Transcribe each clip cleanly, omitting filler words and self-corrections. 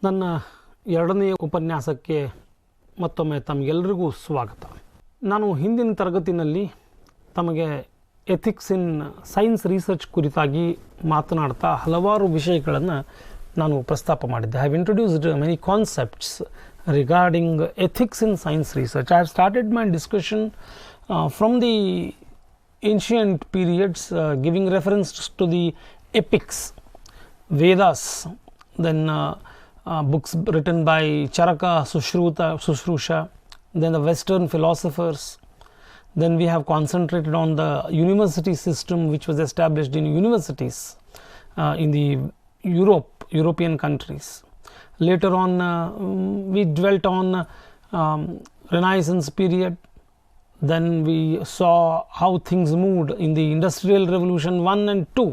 ನನ್ನ ಎರಡನೆಯ ಉಪನ್ಯಾಸಕ್ಕೆ ಮತ್ತೊಮ್ಮೆ ತಮಗೆಲ್ಲರಿಗೂ ಸ್ವಾಗತ. ನಾನು ಹಿಂದಿನ ತರಗತಿಯಲ್ಲಿ ತಮಗೆ ಎಥಿಕ್ಸ್ ಇನ್ ಸೈನ್ಸ್ ರಿಸರ್ಚ್ ಕುರಿತಾಗಿ ಮಾತನಾಡ್ತಾ ಹಲವಾರು ವಿಷಯಗಳನ್ನು ನಾನು ಪ್ರಸ್ತಾಪ ಮಾಡಿದ್ದೆ. I have introduced many concepts regarding ethics in science research. I have started my discussion from the ancient periods, giving reference to the epics, Vedas, then books written by Charaka, Sushrusha, then the Western philosophers. Then we have concentrated on the university system which was established in universities in the European countries. Later on, we dwelt on Renaissance period. Then we saw how things moved in the Industrial Revolution 1 and 2.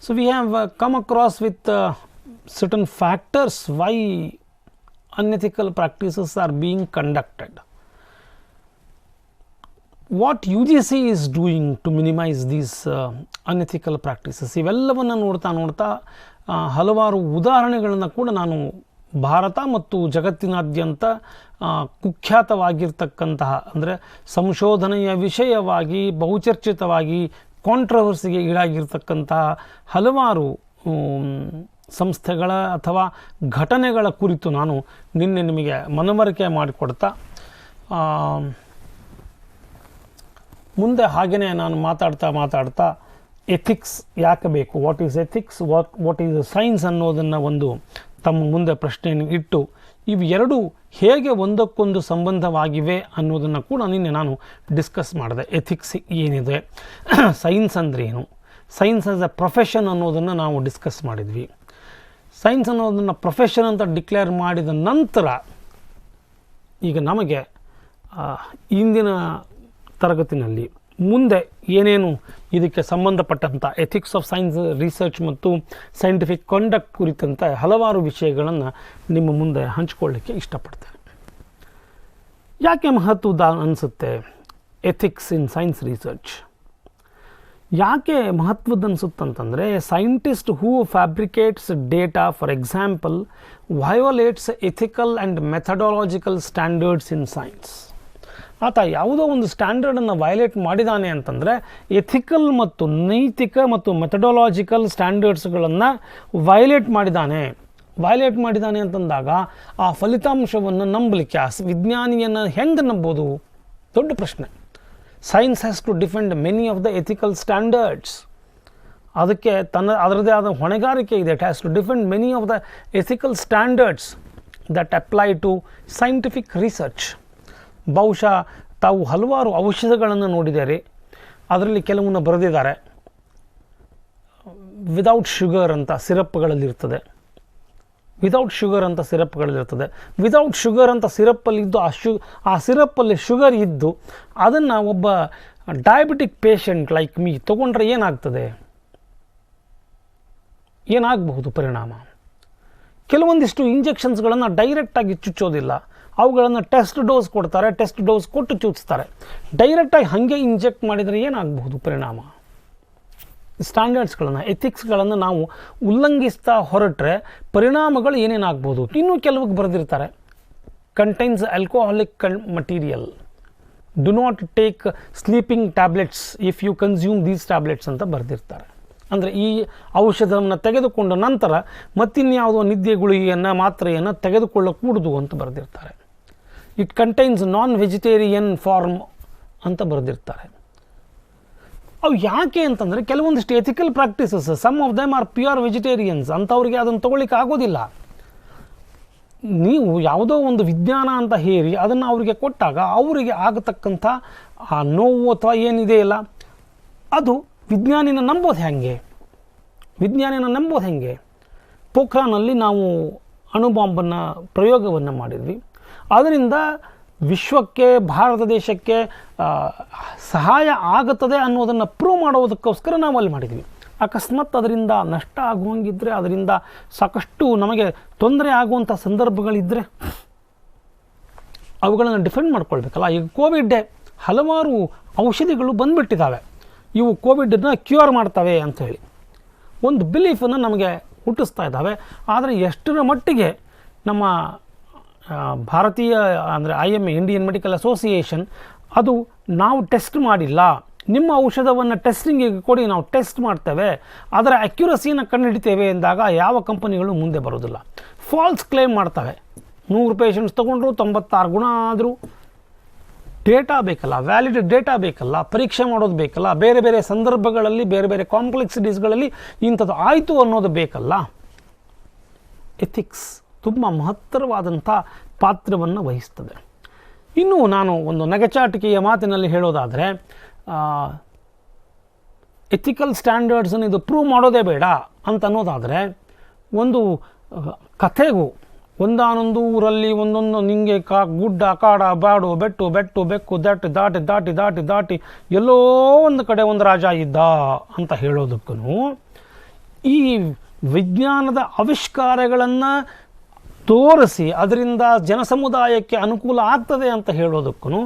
So we have come across with certain factors why unethical practices are being conducted. What UGC is doing to minimize these unethical practices, ಇವೆಲ್ಲವನ್ನು ನೋಡ್ತಾ ಹಲವಾರು ಉದಾಹರಣೆಗಳನ್ನು ಕೂಡ ನಾನು ಭಾರತ ಮತ್ತು ಜಗತ್ತಿನಾದ್ಯಂತ ಕುಖ್ಯಾತವಾಗಿರ್ತಕ್ಕಂತಹ ಅಂದರೆ ಸಂಶೋಧನೆಯ ವಿಷಯವಾಗಿ ಬಹುಚರ್ಚಿತವಾಗಿ ಕಾಂಟ್ರವರ್ಸಿಗೆ ಈಡಾಗಿರ್ತಕ್ಕಂತಹ ಹಲವಾರು ಸಂಸ್ಥೆಗಳ ಅಥವಾ ಘಟನೆಗಳ ಕುರಿತು ನಾನು ನಿನ್ನೆ ನಿಮಗೆ ಮನವರಿಕೆ ಮಾಡಿಕೊಡ್ತಾ ಮುಂದೆ ಹಾಗೆಯೇ ನಾನು ಮಾತಾಡ್ತಾ ಎಥಿಕ್ಸ್ ಯಾಕೆ ಬೇಕು, what is ethics, what is science ಅನ್ನೋದನ್ನು ಒಂದು ತಮ್ಮ ಮುಂದೆ ಪ್ರಶ್ನೆಯನ್ನು ಇಟ್ಟು ಇವು ಎರಡು ಹೇಗೆ ಒಂದಕ್ಕೊಂದು ಸಂಬಂಧವಾಗಿವೆ ಅನ್ನೋದನ್ನು ಕೂಡ ನಿನ್ನೆ ನಾನು ಡಿಸ್ಕಸ್ ಮಾಡಿದೆ. ಎಥಿಕ್ಸ್ ಏನಿದೆ, ಸೈನ್ಸ್ ಅಂದರೆ ಏನು, ಸೈನ್ಸ್ ಆಸ್ ಎ ಪ್ರೊಫೆಷನ್ ಅನ್ನೋದನ್ನು ನಾವು ಡಿಸ್ಕಸ್ ಮಾಡಿದ್ವಿ. ಸೈನ್ಸ್ ಅನ್ನೋದನ್ನು ಪ್ರೊಫೆಷನ್ ಅಂತ ಡಿಕ್ಲೇರ್ ಮಾಡಿದ ನಂತರ ಈಗ ನಮಗೆ ಇಂದಿನ ತರಗತಿನಲ್ಲಿ ಮುಂದೆ ಏನೇನು ಇದಕ್ಕೆ ಸಂಬಂಧಪಟ್ಟಂಥ ಎಥಿಕ್ಸ್ ಆಫ್ ಸೈನ್ಸ್ ರಿಸರ್ಚ್ ಮತ್ತು ಸೈಂಟಿಫಿಕ್ ಕಾಂಡಕ್ಟ್ ಕುರಿತಂತೆ ಹಲವಾರು ವಿಷಯಗಳನ್ನು ನಿಮ್ಮ ಮುಂದೆ ಹಂಚಿಕೊಳ್ಳಿಕ್ಕೆ ಇಷ್ಟಪಡ್ತೇನೆ. ಯಾಕೆ ಮಹತ್ವದ ಅನಿಸುತ್ತೆ ಎಥಿಕ್ಸ್ ಇನ್ ಸೈನ್ಸ್ ರಿಸರ್ಚ್? ಯಾಕೆ ಮಹತ್ವದ ಅನಿಸುತ್ತಂತಂದರೆ, scientist who fabricates data for example violates ethical and methodological standards in science. ಆತ ಯಾವುದೋ ಒಂದು ಸ್ಟ್ಯಾಂಡರ್ಡನ್ನು ವಯಲೇಟ್ ಮಾಡಿದ್ದಾನೆ ಅಂತಂದರೆ ಎಥಿಕಲ್ ಮತ್ತು ನೈತಿಕ ಮತ್ತು ಮೆಥಡಾಲಜಿಕಲ್ ಸ್ಟ್ಯಾಂಡರ್ಡ್ಸ್ಗಳನ್ನು ವಯಲೇಟ್ ಮಾಡಿದ್ದಾನೆ ಅಂತಂದಾಗ ಆ ಫಲಿತಾಂಶವನ್ನು ನಂಬಲಿಕ್ಕೆ ಆ ವಿಜ್ಞಾನಿಯನ್ನು ಹೆಂಗೆ ನಂಬೋದು? ದೊಡ್ಡ ಪ್ರಶ್ನೆ. Science has to defend many of the ethical standards. ಅದಕ್ಕೆ ಅದರದೇ ಆದ ಹೊಣೆಗಾರಿಕೆ ಇದೆ. It has to defend many of the ethical standards that apply to scientific research. ಬಹುಶಃ ತಾವು ಹಲವಾರು ಔಷಧಗಳನ್ನು ನೋಡಿದ್ದಾರೆ, ಅದರಲ್ಲಿ ಕೆಲವನ್ನು ಬರೆದಿದ್ದಾರೆ. ವಿದೌಟ್ ಶುಗರ್ ಅಂತ ಸಿರಪ್ಗಳಲ್ಲಿರ್ತದೆ, ವಿದೌಟ್ ಶುಗರ್ ಅಂತ ಸಿರಪ್ಪಲ್ಲಿದ್ದು ಆ ಸಿರಪ್ಪಲ್ಲಿ ಶುಗರ್ ಇದ್ದು ಅದನ್ನು ಒಬ್ಬ ಡಯಾಬಿಟಿಕ್ ಪೇಷಂಟ್ ಲೈಕ್ ಮೀ ತೊಗೊಂಡ್ರೆ ಏನಾಗಬಹುದು ಪರಿಣಾಮ? ಕೆಲವೊಂದಿಷ್ಟು ಇಂಜೆಕ್ಷನ್ಸ್ಗಳನ್ನು ಡೈರೆಕ್ಟಾಗಿ ಚುಚ್ಚೋದಿಲ್ಲ, ಅವುಗಳನ್ನು ಟೆಸ್ಟ್ ಡೋಸ್ ಕೊಡ್ತಾರೆ, ಟೆಸ್ಟ್ ಡೋಸ್ ಕೊಟ್ಟು ಚುಚ್ತಾರೆ. ಡೈರೆಕ್ಟಾಗಿ ಹಾಗೆ ಇಂಜೆಕ್ಟ್ ಮಾಡಿದರೆ ಏನಾಗಬಹುದು ಪರಿಣಾಮ? ಸ್ಟ್ಯಾಂಡರ್ಡ್ಸ್ಗಳನ್ನು, ಎಥಿಕ್ಸ್ಗಳನ್ನು ನಾವು ಉಲ್ಲಂಘಿಸ್ತಾ ಹೊರಟ್ರೆ ಪರಿಣಾಮಗಳು ಏನೇನಾಗ್ಬೋದು? ಇನ್ನೂ ಕೆಲವಕ್ಕೆ ಬರೆದಿರ್ತಾರೆ, contains alcoholic material, do not take sleeping tablets if you consume these tablets ಅಂತ ಬರೆದಿರ್ತಾರೆ. ಅಂದರೆ ಈ ಔಷಧವನ್ನು ತೆಗೆದುಕೊಂಡ ನಂತರ ಮತ್ತಿನ್ಯಾವುದೋ ನಿದ್ದೆ ಗುಳಿಗೆಯನ್ನು ಮಾತ್ರೆಯನ್ನು ತೆಗೆದುಕೊಳ್ಳಕೂಡದು ಅಂತ ಬರೆದಿರ್ತಾರೆ. It contains non vegetarian form ಅಂತ ಬರೆದಿರ್ತಾರೆ. ಅವು ಯಾಕೆ ಅಂತಂದರೆ ಕೆಲವೊಂದಿಷ್ಟು ethical practices, some of them are pure vegetarians, ಅಂಥವ್ರಿಗೆ ಅದನ್ನು ತೊಗೊಳ್ಳಿಕ್ಕೆ ಆಗೋದಿಲ್ಲ. ನೀವು ಯಾವುದೋ ಒಂದು ವಿಜ್ಞಾನ ಅಂತ ಹೇರಿ ಅದನ್ನು ಅವರಿಗೆ ಕೊಟ್ಟಾಗ ಅವರಿಗೆ ಆಗತಕ್ಕಂಥ ಆ ನೋವು ಅಥವಾ ಏನಿದೆಯಲ್ಲ ಅದು ವಿಜ್ಞಾನಿನ ನಂಬೋದು ಹೆಂಗೆ? ಪೋಖ್ರಾನಲ್ಲಿ ನಾವು ಅಣುಬಾಂಬನ್ನು ಪ್ರಯೋಗವನ್ನು ಮಾಡಿದ್ವಿ. ಅದರಿಂದ ವಿಶ್ವಕ್ಕೆ, ಭಾರತ ದೇಶಕ್ಕೆ ಸಹಾಯ ಆಗುತ್ತದೆ ಅನ್ನೋದನ್ನು ಪ್ರೂವ್ ಮಾಡೋದಕ್ಕೋಸ್ಕರ ನಾವು ಅಲ್ಲಿ ಮಾಡಿದ್ವಿ. ಅಕಸ್ಮಾತ್ ಅದರಿಂದ ನಷ್ಟ ಆಗುವಂಗಿದ್ದರೆ, ಅದರಿಂದ ಸಾಕಷ್ಟು ನಮಗೆ ತೊಂದರೆ ಆಗುವಂಥ ಸಂದರ್ಭಗಳಿದ್ದರೆ ಅವುಗಳನ್ನು ಡಿಫೆಂಡ್ ಮಾಡ್ಕೊಳ್ಬೇಕಲ್ಲ. ಈಗ ಕೋವಿಡ್ಡೇ ಹಲವಾರು ಔಷಧಿಗಳು ಬಂದುಬಿಟ್ಟಿದ್ದಾವೆ, ಇವು ಕೋವಿಡನ್ನು ಕ್ಯೂರ್ ಮಾಡ್ತವೆ ಅಂತ ಹೇಳಿ ಒಂದು ಬಿಲೀಫನ್ನು ನಮಗೆ ಹುಟ್ಟಿಸ್ತಾ ಇದ್ದಾವೆ. ಆದರೆ ಎಷ್ಟರ ಮಟ್ಟಿಗೆ ನಮ್ಮ ಭಾರತೀಯ ಅಂದರೆ IMA ಇಂಡಿಯನ್ ಮೆಡಿಕಲ್ ಅಸೋಸಿಯೇಷನ್ ಅದು ನಾವು ಟೆಸ್ಟ್ ಮಾಡಿಲ್ಲ, ನಿಮ್ಮ ಔಷಧವನ್ನು ಟೆಸ್ಟಿಂಗಿಗೆ ಕೊಡಿ, ನಾವು ಟೆಸ್ಟ್ ಮಾಡ್ತೇವೆ, ಅದರ ಅಕ್ಯುರಸಿಯನ್ನು ಕಂಡುಹಿಡಿತೇವೆ ಎಂದಾಗ ಯಾವ ಕಂಪನಿಗಳು ಮುಂದೆ ಬರೋದಿಲ್ಲ. ಫಾಲ್ಸ್ ಕ್ಲೇಮ್ ಮಾಡ್ತವೆ. 100 ಪೇಷಂಟ್ಸ್ ತೊಗೊಂಡ್ರು 96 ಗುಣ ಆದರೂ ಡೇಟಾ ಬೇಕಲ್ಲ, ವ್ಯಾಲಿಡ್ ಡೇಟಾ ಬೇಕಲ್ಲ, ಪರೀಕ್ಷೆ ಮಾಡೋದು ಬೇಕಲ್ಲ, ಬೇರೆ ಬೇರೆ ಸಂದರ್ಭಗಳಲ್ಲಿ ಬೇರೆ ಬೇರೆ ಕಾಂಪ್ಲೆಕ್ಸಿಟೀಸ್ಗಳಲ್ಲಿ ಇಂಥದ್ದು ಆಯಿತು ಅನ್ನೋದು ಬೇಕಲ್ಲ. ಎಥಿಕ್ಸ್ ತುಂಬ ಮಹತ್ತರವಾದಂಥ ಪಾತ್ರವನ್ನು ವಹಿಸ್ತದೆ. ಇನ್ನು ನಾನು ಒಂದು ನಗೆಚಾಟಿಕೆಯ ಮಾತಿನಲ್ಲಿ ಹೇಳೋದಾದರೆ, ಎಥಿಕಲ್ ಸ್ಟ್ಯಾಂಡರ್ಡ್ಸನ್ನು ಇದು ಪ್ರೂವ್ ಮಾಡೋದೇ ಬೇಡ ಅಂತ ಅನ್ನೋದಾದರೆ, ಒಂದು ಕಥೆಗೂ ಒಂದಾನೊಂದು ಊರಲ್ಲಿ ಒಂದೊಂದು ನಿಂಗೆ ಗುಡ್ಡ ಕಾಡ ಬಾಡು ಬೆಟ್ಟು ಬೆಕ್ಕು ದಾಟಿ ಎಲ್ಲೋ ಒಂದು ಕಡೆ ಒಂದು ರಾಜ ಇದ್ದ ಅಂತ ಹೇಳೋದಕ್ಕೂ, ಈ ವಿಜ್ಞಾನದ ಆವಿಷ್ಕಾರಗಳನ್ನು ತೋರಿಸಿ ಅದರಿಂದ ಜನಸಮುದಾಯಕ್ಕೆ ಅನುಕೂಲ ಆಗ್ತದೆ ಅಂತ ಹೇಳೋದಕ್ಕೂ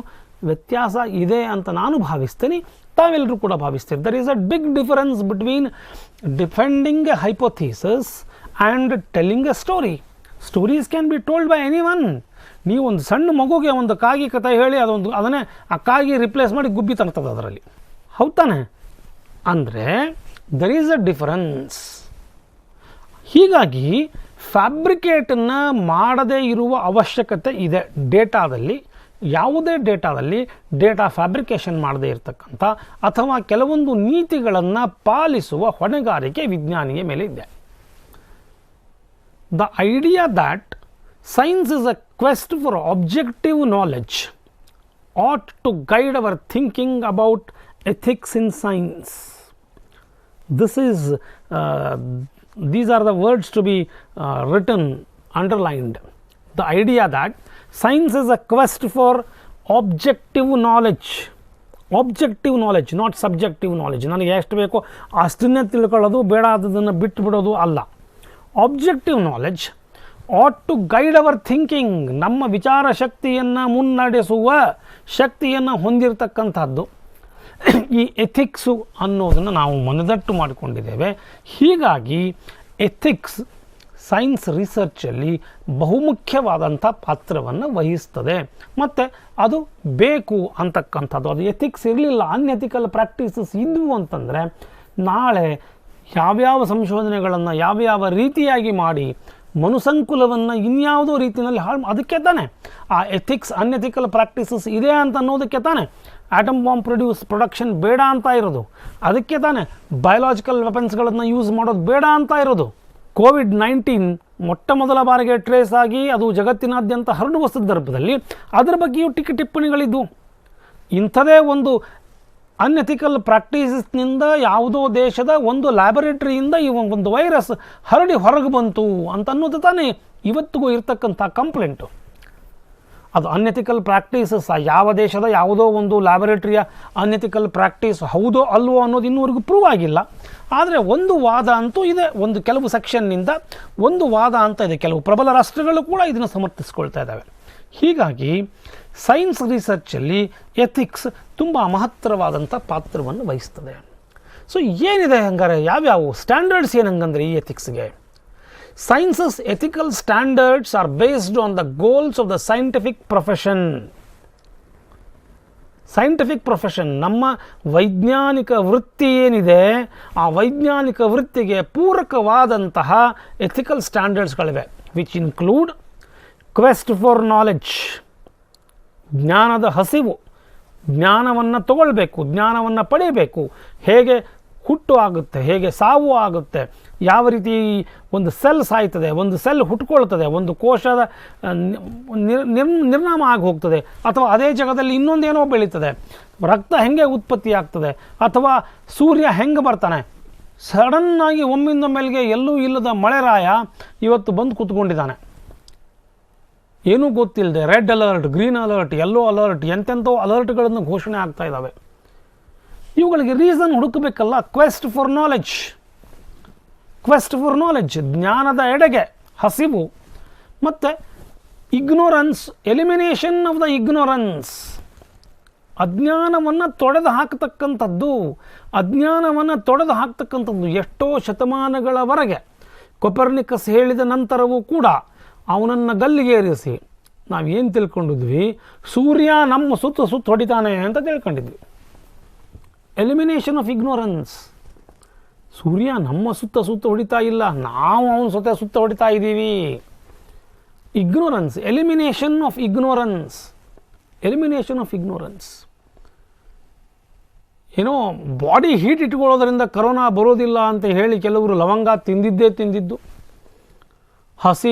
ವ್ಯತ್ಯಾಸ ಇದೆ ಅಂತ ನಾನು ಭಾವಿಸ್ತೀನಿ, ತಾವೆಲ್ಲರೂ ಕೂಡ ಭಾವಿಸ್ತೀರಿ. There is a big difference between defending a hypothesis and telling a story. Stories can be told by any one. ನೀವು ಒಂದು ಸಣ್ಣ ಮಗುಗೆ ಒಂದು ಕಾಗಿ ಕಥೆ ಹೇಳಿ ಅದನ್ನೇ ಆ ಕಾಗಿ ರಿಪ್ಲೇಸ್ ಮಾಡಿ ಗುಬ್ಬಿ ತರ್ತದೆ ಅದರಲ್ಲಿ, ಹೌದು ತಾನೆ? ಅಂದರೆ ದರ್ ಈಸ್ ಅ ಡಿಫರೆನ್ಸ್. ಹೀಗಾಗಿ ಫ್ಯಾಬ್ರಿಕೇಟನ್ನು ಮಾಡದೇ ಇರುವ ಅವಶ್ಯಕತೆ ಇದೆ ಡೇಟಾದಲ್ಲಿ. ಯಾವುದೇ ಡೇಟಾದಲ್ಲಿ ಡೇಟಾ ಫ್ಯಾಬ್ರಿಕೇಷನ್ ಮಾಡದೇ ಇರತಕ್ಕಂಥ ಅಥವಾ ಕೆಲವೊಂದು ನೀತಿಗಳನ್ನು ಪಾಲಿಸುವ ಹೊಣೆಗಾರಿಕೆ ವಿಜ್ಞಾನಿಯ ಮೇಲೆ ಇದೆ. The idea that science is a quest for objective knowledge ought to guide our thinking about ethics in science. These are the words to be written, underlined. The idea that science is a quest for objective knowledge. Objective knowledge, not subjective knowledge. ನನಗೆ ಎಷ್ಟು ಬೇಕೋ ಅಷ್ಟನ್ನೇ ತಿಳ್ಕೊಳ್ಳೋದು, ಬೇಡ ಅದನ್ನು ಬಿಟ್ಟು ಬಿಡೋದು ಅಲ್ಲ. Objective knowledge ought to guide our thinking. ನಮ್ಮ ವಿಚಾರ ಶಕ್ತಿಯನ್ನು ಮುನ್ನಡೆಸುವ ಶಕ್ತಿಯನ್ನು ಹೊಂದಿರತಕ್ಕಂಥದ್ದು ಈ ಎಥಿಕ್ಸು ಅನ್ನೋದನ್ನು ನಾವು ಮನದಟ್ಟು ಮಾಡಿಕೊಂಡಿದ್ದೇವೆ. ಹೀಗಾಗಿ ಎಥಿಕ್ಸ್ ಸೈನ್ಸ್ ರಿಸರ್ಚಲ್ಲಿ ಬಹುಮುಖ್ಯವಾದಂಥ ಪಾತ್ರವನ್ನು ವಹಿಸ್ತದೆ ಮತ್ತು ಅದು ಬೇಕು ಅಂತಕ್ಕಂಥದ್ದು. ಅದು ಎಥಿಕ್ಸ್ ಇರಲಿಲ್ಲ, ಅನ್ಎಥಿಕಲ್ ಪ್ರಾಕ್ಟೀಸಸ್ ಇದ್ವು ಅಂತಂದರೆ ನಾಳೆ ಯಾವ್ಯಾವ ಸಂಶೋಧನೆಗಳನ್ನು ಯಾವ್ಯಾವ ರೀತಿಯಾಗಿ ಮಾಡಿ ಮನುಸಂಕುಲವನ್ನು ಇನ್ಯಾವುದೋ ರೀತಿಯಲ್ಲಿ ಅದಕ್ಕೆ ತಾನೆ ಆ ಎಥಿಕ್ಸ್ ಅನ್ಎಥಿಕಲ್ ಪ್ರಾಕ್ಟೀಸಸ್ ಇದೆ ಅಂತ ಅನ್ನೋದಕ್ಕೆ ತಾನೆ ಆಟಮ್ ಬಾಂಬ್ ಪ್ರೊಡಕ್ಷನ್ ಬೇಡ ಅಂತ ಇರೋದು. ಅದಕ್ಕೆ ತಾನೆ ಬಯೋಲಾಜಿಕಲ್ ವೆಪನ್ಸ್ಗಳನ್ನು ಯೂಸ್ ಮಾಡೋದು ಬೇಡ ಅಂತ ಇರೋದು. COVID-19 ಮೊಟ್ಟ ಮೊದಲ ಬಾರಿಗೆ ಟ್ರೇಸ್ ಆಗಿ ಅದು ಜಗತ್ತಿನಾದ್ಯಂತ ಹರಡುವ ಸಂದರ್ಭದಲ್ಲಿ ಅದರ ಬಗ್ಗೆಯೂ ಟಿಪ್ಪಣಿಗಳಿದ್ದು. ಇಂಥದೇ ಒಂದು ಅನ್ಎಥಿಕಲ್ ಪ್ರಾಕ್ಟೀಸಸ್ನಿಂದ ಯಾವುದೋ ದೇಶದ ಒಂದು ಲ್ಯಾಬೊರೇಟರಿಯಿಂದ ಒಂದು ವೈರಸ್ ಹರಡಿ ಹೊರಗೆ ಬಂತು ಅಂತ ಅನ್ನೋದು ತಾನೇ ಇವತ್ತಿಗೂ ಇರ್ತಕ್ಕಂಥ ಕಂಪ್ಲೇಂಟು. ಅದು ಅನ್ಎಥಿಕಲ್ ಪ್ರಾಕ್ಟೀಸಸ್ ಯಾವ ದೇಶದ ಯಾವುದೋ ಒಂದು ಲ್ಯಾಬೊರೇಟರಿಯ ಅನ್ಎಥಿಕಲ್ ಪ್ರಾಕ್ಟೀಸ್ ಹೌದೋ ಅಲ್ವೋ ಅನ್ನೋದು ಇನ್ನೂವರೆಗೂ ಪ್ರೂವ್ ಆಗಿಲ್ಲ. ಆದರೆ ಒಂದು ವಾದ ಅಂತೂ ಇದೆ, ಒಂದು ಕೆಲವು ಸೆಕ್ಷನ್ನಿಂದ ಒಂದು ವಾದ ಅಂತ ಇದೆ. ಕೆಲವು ಪ್ರಬಲ ರಾಷ್ಟ್ರಗಳು ಕೂಡ ಇದನ್ನು ಸಮರ್ಥಿಸ್ಕೊಳ್ತಾ ಇದ್ದಾವೆ. ಹೀಗಾಗಿ ಸೈನ್ಸ್ ರಿಸರ್ಚಲ್ಲಿ ಎಥಿಕ್ಸ್ ತುಂಬ ಮಹತ್ತರವಾದಂಥ ಪಾತ್ರವನ್ನು ವಹಿಸ್ತದೆ. ಸೊ ಏನಿದೆ ಹಂಗಾರೆ, ಯಾವ್ಯಾವು ಸ್ಟ್ಯಾಂಡರ್ಡ್ಸ್ ಏನು ಹಂಗಂದ್ರೆ ಈ ಎಥಿಕ್ಸ್ಗೆ? Science's ethical standards are based on the goals of the scientific profession. Scientific profession, ನಮ್ಮ ವೈಜ್ಞಾನಿಕ ವೃತ್ತಿ ಏನಿದೆ ಆ ವೈಜ್ಞಾನಿಕ ವೃತ್ತಿಗೆ ಪೂರಕವಾದಂತಹ ಎಥಿಕಲ್ ಸ್ಟ್ಯಾಂಡರ್ಡ್ಸ್ಗಳಿವೆ. Which include quest for knowledge, ಜ್ಞಾನದ ಹಸಿವು, ಜ್ಞಾನವನ್ನು ತಗೊಳ್ಬೇಕು, ಜ್ಞಾನವನ್ನು ಪಡೆಯಬೇಕು. ಹೇಗೆ ಹುಟ್ಟು ಆಗುತ್ತೆ, ಹೇಗೆ ಸಾವು ಆಗುತ್ತೆ, ಯಾವ ರೀತಿ ಒಂದು ಸೆಲ್ ಸಾಯ್ತದೆ, ಒಂದು ಸೆಲ್ ಹುಟ್ಕೊಳ್ತದೆ, ಒಂದು ಕೋಶದ ನಿರ್ನಾಮ ಆಗಿ ಹೋಗ್ತದೆ, ಅಥವಾ ಅದೇ ಜಾಗದಲ್ಲಿ ಇನ್ನೊಂದೇನೋ ಬೆಳೀತದೆ, ರಕ್ತ ಹೆಂಗೆ ಉತ್ಪತ್ತಿ ಆಗ್ತದೆ, ಅಥವಾ ಸೂರ್ಯ ಹೆಂಗೆ ಬರ್ತಾನೆ. ಸಡನ್ನಾಗಿ ಒಮ್ಮಿಂದ ಮೇಲೆಗೆ ಎಲ್ಲೂ ಇಲ್ಲದ ಮಳೆರಾಯ ಇವತ್ತು ಬಂದು ಕೂತ್ಕೊಂಡಿದ್ದಾನೆ, ಏನೂ ಗೊತ್ತಿಲ್ಲದೆ. Red alert, green alert, yellow alert, ಎಂತೆಂಥೋ ಅಲರ್ಟ್ಗಳನ್ನು ಘೋಷಣೆ ಆಗ್ತಾ ಇದ್ದಾವೆ. ಇವುಗಳಿಗೆ ರೀಸನ್ ಹುಡುಕಬೇಕಲ್ಲ. Quest for knowledge, quest for knowledge, ಜ್ಞಾನದ ಎಡೆಗೆ ಹಸಿವು, ಮತ್ತು ignorance, elimination of the ignorance, ಅಜ್ಞಾನವನ್ನು ತೊಡೆದು ಹಾಕ್ತಕ್ಕಂಥದ್ದು. ಅಜ್ಞಾನವನ್ನು ತೊಡೆದು ಹಾಕ್ತಕ್ಕಂಥದ್ದು ಎಷ್ಟೋ ಶತಮಾನಗಳವರೆಗೆ ಕೊಪರ್ನಿಕಸ್ ಹೇಳಿದ ನಂತರವೂ ಕೂಡ ಅವನನ್ನು ಗಲ್ಲಿಗೇರಿಸಿ ನಾವೇನು ತಿಳ್ಕೊಂಡಿದ್ವಿ, ಸೂರ್ಯ ನಮ್ಮ ಸುತ್ತ ಹೊಡಿತಾನೆ ಅಂತ ತಿಳ್ಕೊಂಡಿದ್ವಿ. Elimination of ignorance. ಸೂರ್ಯ ನಮ್ಮ ಸುತ್ತ ಹೊಡಿತಾ ಇಲ್ಲ, ನಾವು ಅವನ ಸುತ್ತ ಹೊಡಿತಾ ಇದ್ದೀವಿ. Ignorance, elimination of ignorance. ಏನೋ ಬಾಡಿ ಹೀಟ್ ಇಟ್ಕೊಳ್ಳೋದ್ರಿಂದ ಕರೋನಾ ಬರೋದಿಲ್ಲ ಅಂತ ಹೇಳಿ ಕೆಲವರು ಲವಂಗ ತಿಂದಿದ್ದು, ಹಸಿ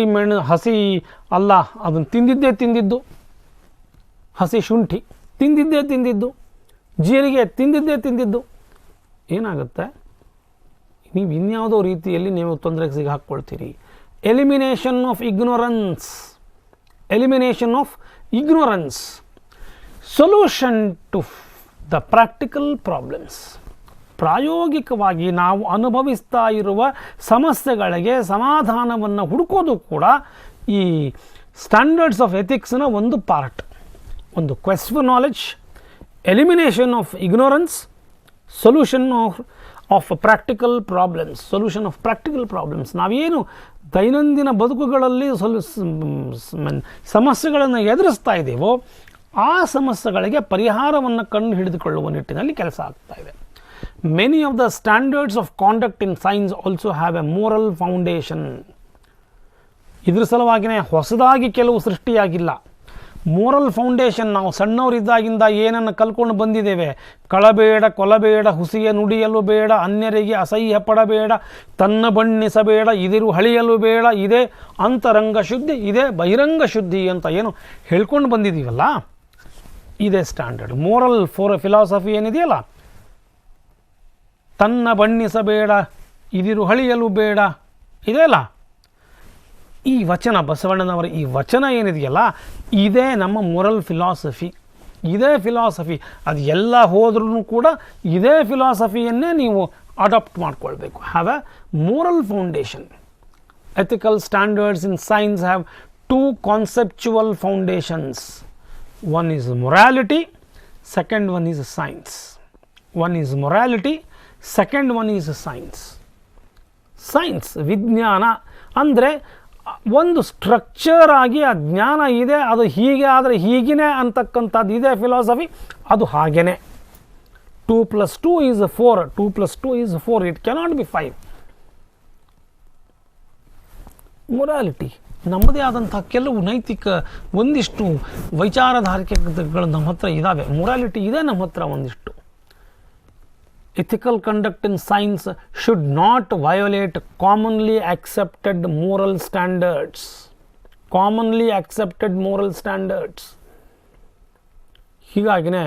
ಅಲ್ಲ ಅದನ್ನು ತಿಂದಿದ್ದು, ಹಸಿ ಶುಂಠಿ ತಿಂದಿದ್ದು, ಜೀರಿಗೆ ತಿಂದಿದ್ದು. ಏನಾಗುತ್ತೆ, ನೀವು ಇನ್ಯಾವುದೋ ರೀತಿಯಲ್ಲಿ ನೀವು ತೊಂದರೆಗೆ ಸಿಗಾಕ್ಕೊಳ್ತೀರಿ. Elimination of ignorance. Solution to the practical problems. ಪ್ರಾಯೋಗಿಕವಾಗಿ ನಾವು ಅನುಭವಿಸ್ತಾ ಇರುವ ಸಮಸ್ಯೆಗಳಿಗೆ ಸಮಾಧಾನವನ್ನು ಹುಡುಕೋದು ಕೂಡ ಈ ಸ್ಟ್ಯಾಂಡರ್ಡ್ಸ್ ಆಫ್ ಎಥಿಕ್ಸ್ನ ಒಂದು ಪಾರ್ಟ್. ಒಂದು quest for knowledge, elimination of ignorance, solution of practical problems. ನಾವೇನು ದೈನಂದಿನ ಬದುಕುಗಳಲ್ಲಿ ಸಮಸ್ಯೆಗಳನ್ನು ಎದುರಿಸ್ತಾ ಇದ್ದೀವೋ ಆ ಸಮಸ್ಯೆಗಳಿಗೆ ಪರಿಹಾರವನ್ನು ಕಂಡು ಹಿಡಿದುಕೊಳ್ಳುವ ನಿಟ್ಟಿನಲ್ಲಿ ಕೆಲಸ ಆಗ್ತಾ ಇದೆ. Many of the standards of conduct in science also have A moral foundation. ಇದ್ರ ಸಲುವಾಗಿಯೇ ಹೊಸದಾಗಿ ಕೆಲವು ಸೃಷ್ಟಿಯಾಗಿಲ್ಲ. ಮೋರಲ್ ಫೌಂಡೇಶನ್ ನಾವು ಸಣ್ಣವರಿದ್ದಾಗಿಂದ ಏನನ್ನು ಕಲ್ಕೊಂಡು ಬಂದಿದ್ದೇವೆ. ಕಳಬೇಡ, ಕೊಲಬೇಡ, ಹುಸಿಯ ನುಡಿಯಲು ಬೇಡ, ಅನ್ಯರಿಗೆ ಅಸಹ್ಯ ಪಡಬೇಡ, ತನ್ನ ಬಣ್ಣಿಸಬೇಡ, ಇದಿರು ಹಳಿಯಲು ಬೇಡ, ಇದೇ ಅಂತರಂಗ ಶುದ್ಧಿ, ಇದೇ ಬಹಿರಂಗ ಶುದ್ಧಿ ಅಂತ ಏನು ಹೇಳ್ಕೊಂಡು ಬಂದಿದ್ದೀವಲ್ಲ, ಇದೇ ಸ್ಟ್ಯಾಂಡರ್ಡ್. ಮೋರಲ್ ಫಿಲಾಸಫಿ ಏನಿದೆಯಲ್ಲ, ತನ್ನ ಬಣ್ಣಿಸಬೇಡ, ಇದಿರು ಹಳಿಯಲು ಬೇಡ, ಇದೆಯಲ್ಲ ಈ ವಚನ, ಬಸವಣ್ಣನವರ ಈ ವಚನ ಏನಿದೆಯಲ್ಲ, ಇದೇ ನಮ್ಮ ಮೊರಲ್ ಫಿಲಾಸಫಿ. ಅದು ಎಲ್ಲ ಹೋದ್ರೂ ಕೂಡ ಇದೇ ಫಿಲಾಸಫಿಯನ್ನೇ ನೀವು ಅಡಾಪ್ಟ್ ಮಾಡ್ಕೊಳ್ಬೇಕು. Have A moral foundation. Ethical standards in science have two conceptual foundations. One is morality, second one is science. Science ವಿಜ್ಞಾನ ಅಂದರೆ ಒಂದು ಸ್ಟ್ರಕ್ಚರ್ ಆಗಿ ಆ ಜ್ಞಾನ ಇದೆ, ಅದು ಹೀಗೆ ಆದರೆ ಹೀಗೇ ಅಂತಕ್ಕಂಥದ್ದು ಇದೆ ಫಿಲಾಸಫಿ. ಅದು ಹಾಗೇ 2 + 2 = 4, 2 + 2 = 4, ಇಟ್ ಕ್ಯಾನಾಟ್ ಬಿ 5. ಮೊರಾಲಿಟಿ ನಮ್ಮದೇ ಆದಂಥ ಕೆಲವು ನೈತಿಕ ಒಂದಿಷ್ಟು ವೈಚಾರಧಾರಿಕೆಗಳು ನಮ್ಮ ಹತ್ರ ಇದ್ದಾವೆ. ಮೊರಾಲಿಟಿ ಇದೆ ನಮ್ಮ ಹತ್ರ ಒಂದಿಷ್ಟು. Ethical conduct in science should not violate commonly accepted moral standards. ಹೀಗಾಗಿನೇ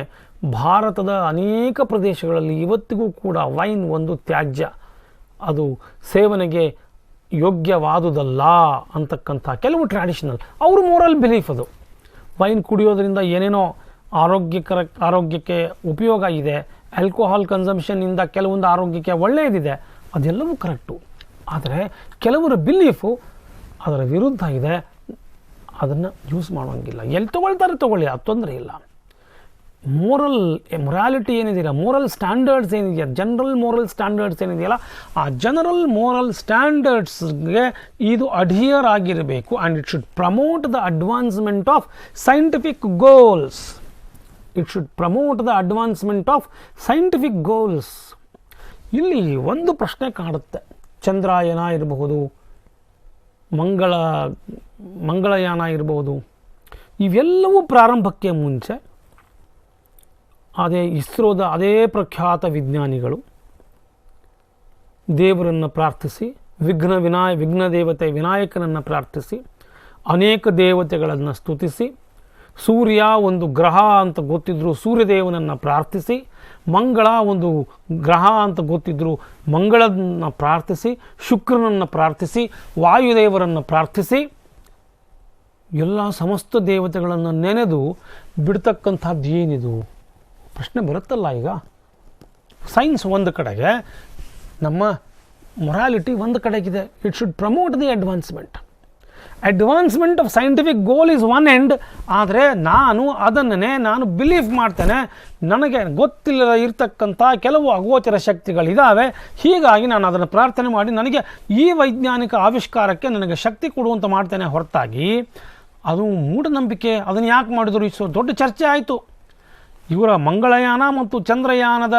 ಭಾರತದ ಅನೇಕ ಪ್ರದೇಶಗಳಲ್ಲಿ ಇವತ್ತಿಗೂ ಕೂಡ ವೈನ್ ಒಂದು ತ್ಯಾಜ್ಯ, ಅದು ಸೇವನೆಗೆ ಯೋಗ್ಯವಾದುದಲ್ಲ ಅಂತಕ್ಕಂಥ ಕೆಲವು ಟ್ರ್ಯಾಡಿಷನಲ್ ಅವರು ಮೋರಲ್ ಬಿಲೀಫ್. ಅದು ವೈನ್ ಕುಡಿಯೋದ್ರಿಂದ ಏನೇನೋ ಆರೋಗ್ಯಕ್ಕೆ ಉಪಯೋಗ ಇದೆ, ಆಲ್ಕೋಹಾಲ್ ಕನ್ಸಂಪ್ಷನ್ನಿಂದ ಕೆಲವೊಂದು ಆರೋಗ್ಯಕ್ಕೆ ಒಳ್ಳೆಯದಿದೆ, ಅದೆಲ್ಲವೂ ಕರೆಕ್ಟು. ಆದರೆ ಕೆಲವರ ಬಿಲೀಫು ಅದರ ವಿರುದ್ಧ ಇದೆ, ಅದನ್ನು ಯೂಸ್ ಮಾಡೋಂಗಿಲ್ಲ. ಎಲ್ಲಿ ತಗೊಳ್ಳಿ, ಅದು ತೊಂದರೆ ಇಲ್ಲ. ಮೊರಾಲಿಟಿ ಏನಿದೆಯಲ್ಲ, ಮೋರಲ್ ಸ್ಟ್ಯಾಂಡರ್ಡ್ಸ್ ಏನಿದೆಯಲ್ಲ, ಜನರಲ್ ಮೋರಲ್ ಸ್ಟ್ಯಾಂಡರ್ಡ್ಸ್ ಏನಿದೆಯಲ್ಲ, ಆ ಜನರಲ್ ಮೋರಲ್ ಸ್ಟ್ಯಾಂಡರ್ಡ್ಸ್ಗೆ ಇದು ಅಡ್ಹಿಯರ್ ಆಗಿರಬೇಕು. And it should promote the advancement of scientific goals. ಇಲ್ಲಿ ಒಂದು ಪ್ರಶ್ನೆ ಕಾಡುತ್ತೆ. ಚಂದ್ರಯಾನ ಇರಬಹುದು, ಮಂಗಳಯಾನ ಇರಬಹುದು, ಇವೆಲ್ಲವೂ ಪ್ರಾರಂಭಕ್ಕೆ ಮುಂಚೆ ಇಸ್ರೋದ ಅದೇ ಪ್ರಖ್ಯಾತ ವಿಜ್ಞಾನಿಗಳು ದೇವರನ್ನು ಪ್ರಾರ್ಥಿಸಿ, ವಿಘ್ನ ದೇವತೆ ವಿನಾಯಕನನ್ನು ಪ್ರಾರ್ಥಿಸಿ, ಅನೇಕ ದೇವತೆಗಳನ್ನು ಸ್ತುತಿಸಿ, ಸೂರ್ಯ ಒಂದು ಗ್ರಹ ಅಂತ ಗೊತ್ತಿದ್ದರು ಸೂರ್ಯದೇವನನ್ನು ಪ್ರಾರ್ಥಿಸಿ, ಮಂಗಳ ಒಂದು ಗ್ರಹ ಅಂತ ಗೊತ್ತಿದ್ದರು ಮಂಗಳನ ಪ್ರಾರ್ಥಿಸಿ, ಶುಕ್ರನನ್ನು ಪ್ರಾರ್ಥಿಸಿ, ವಾಯುದೇವರನ್ನು ಪ್ರಾರ್ಥಿಸಿ, ಎಲ್ಲ ಸಮಸ್ತ ದೇವತೆಗಳನ್ನು ನೆನೆದು ಬಿಡ್ತಕ್ಕಂಥದ್ದು ಏನಿದು ಪ್ರಶ್ನೆ ಬರುತ್ತಲ್ಲ. ಈಗ ಸೈನ್ಸ್ ಒಂದು ಕಡೆಗೆ, ನಮ್ಮ ಮೊರಾಲಿಟಿ ಒಂದು ಕಡೆಗಿದೆ. It should promote the advancement. Advancement of scientific goal is one end. ಆದರೆ ನಾನು ಬಿಲೀವ್ ಮಾಡ್ತೇನೆ, ನನಗೆ ಗೊತ್ತಿಲ್ಲದ ಇರ್ತಕ್ಕಂಥ ಕೆಲವು ಅಗೋಚರ ಶಕ್ತಿಗಳಿದ್ದಾವೆ, ಹೀಗಾಗಿ ನಾನು ಅದನ್ನು ಪ್ರಾರ್ಥನೆ ಮಾಡಿ ನನಗೆ ಈ ವೈಜ್ಞಾನಿಕ ಆವಿಷ್ಕಾರಕ್ಕೆ ನನಗೆ ಶಕ್ತಿ ಕೊಡುವಂತ ಮಾಡ್ತೇನೆ ಹೊರತಾಗಿ ಅದು ಮೂಢನಂಬಿಕೆ. ಅದನ್ನು ಯಾಕೆ ಮಾಡಿದ್ರು? ಇಷ್ಟು ದೊಡ್ಡ ಚರ್ಚೆ ಆಯಿತು. ಇವರ ಮಂಗಳಯಾನ ಮತ್ತು ಚಂದ್ರಯಾನದ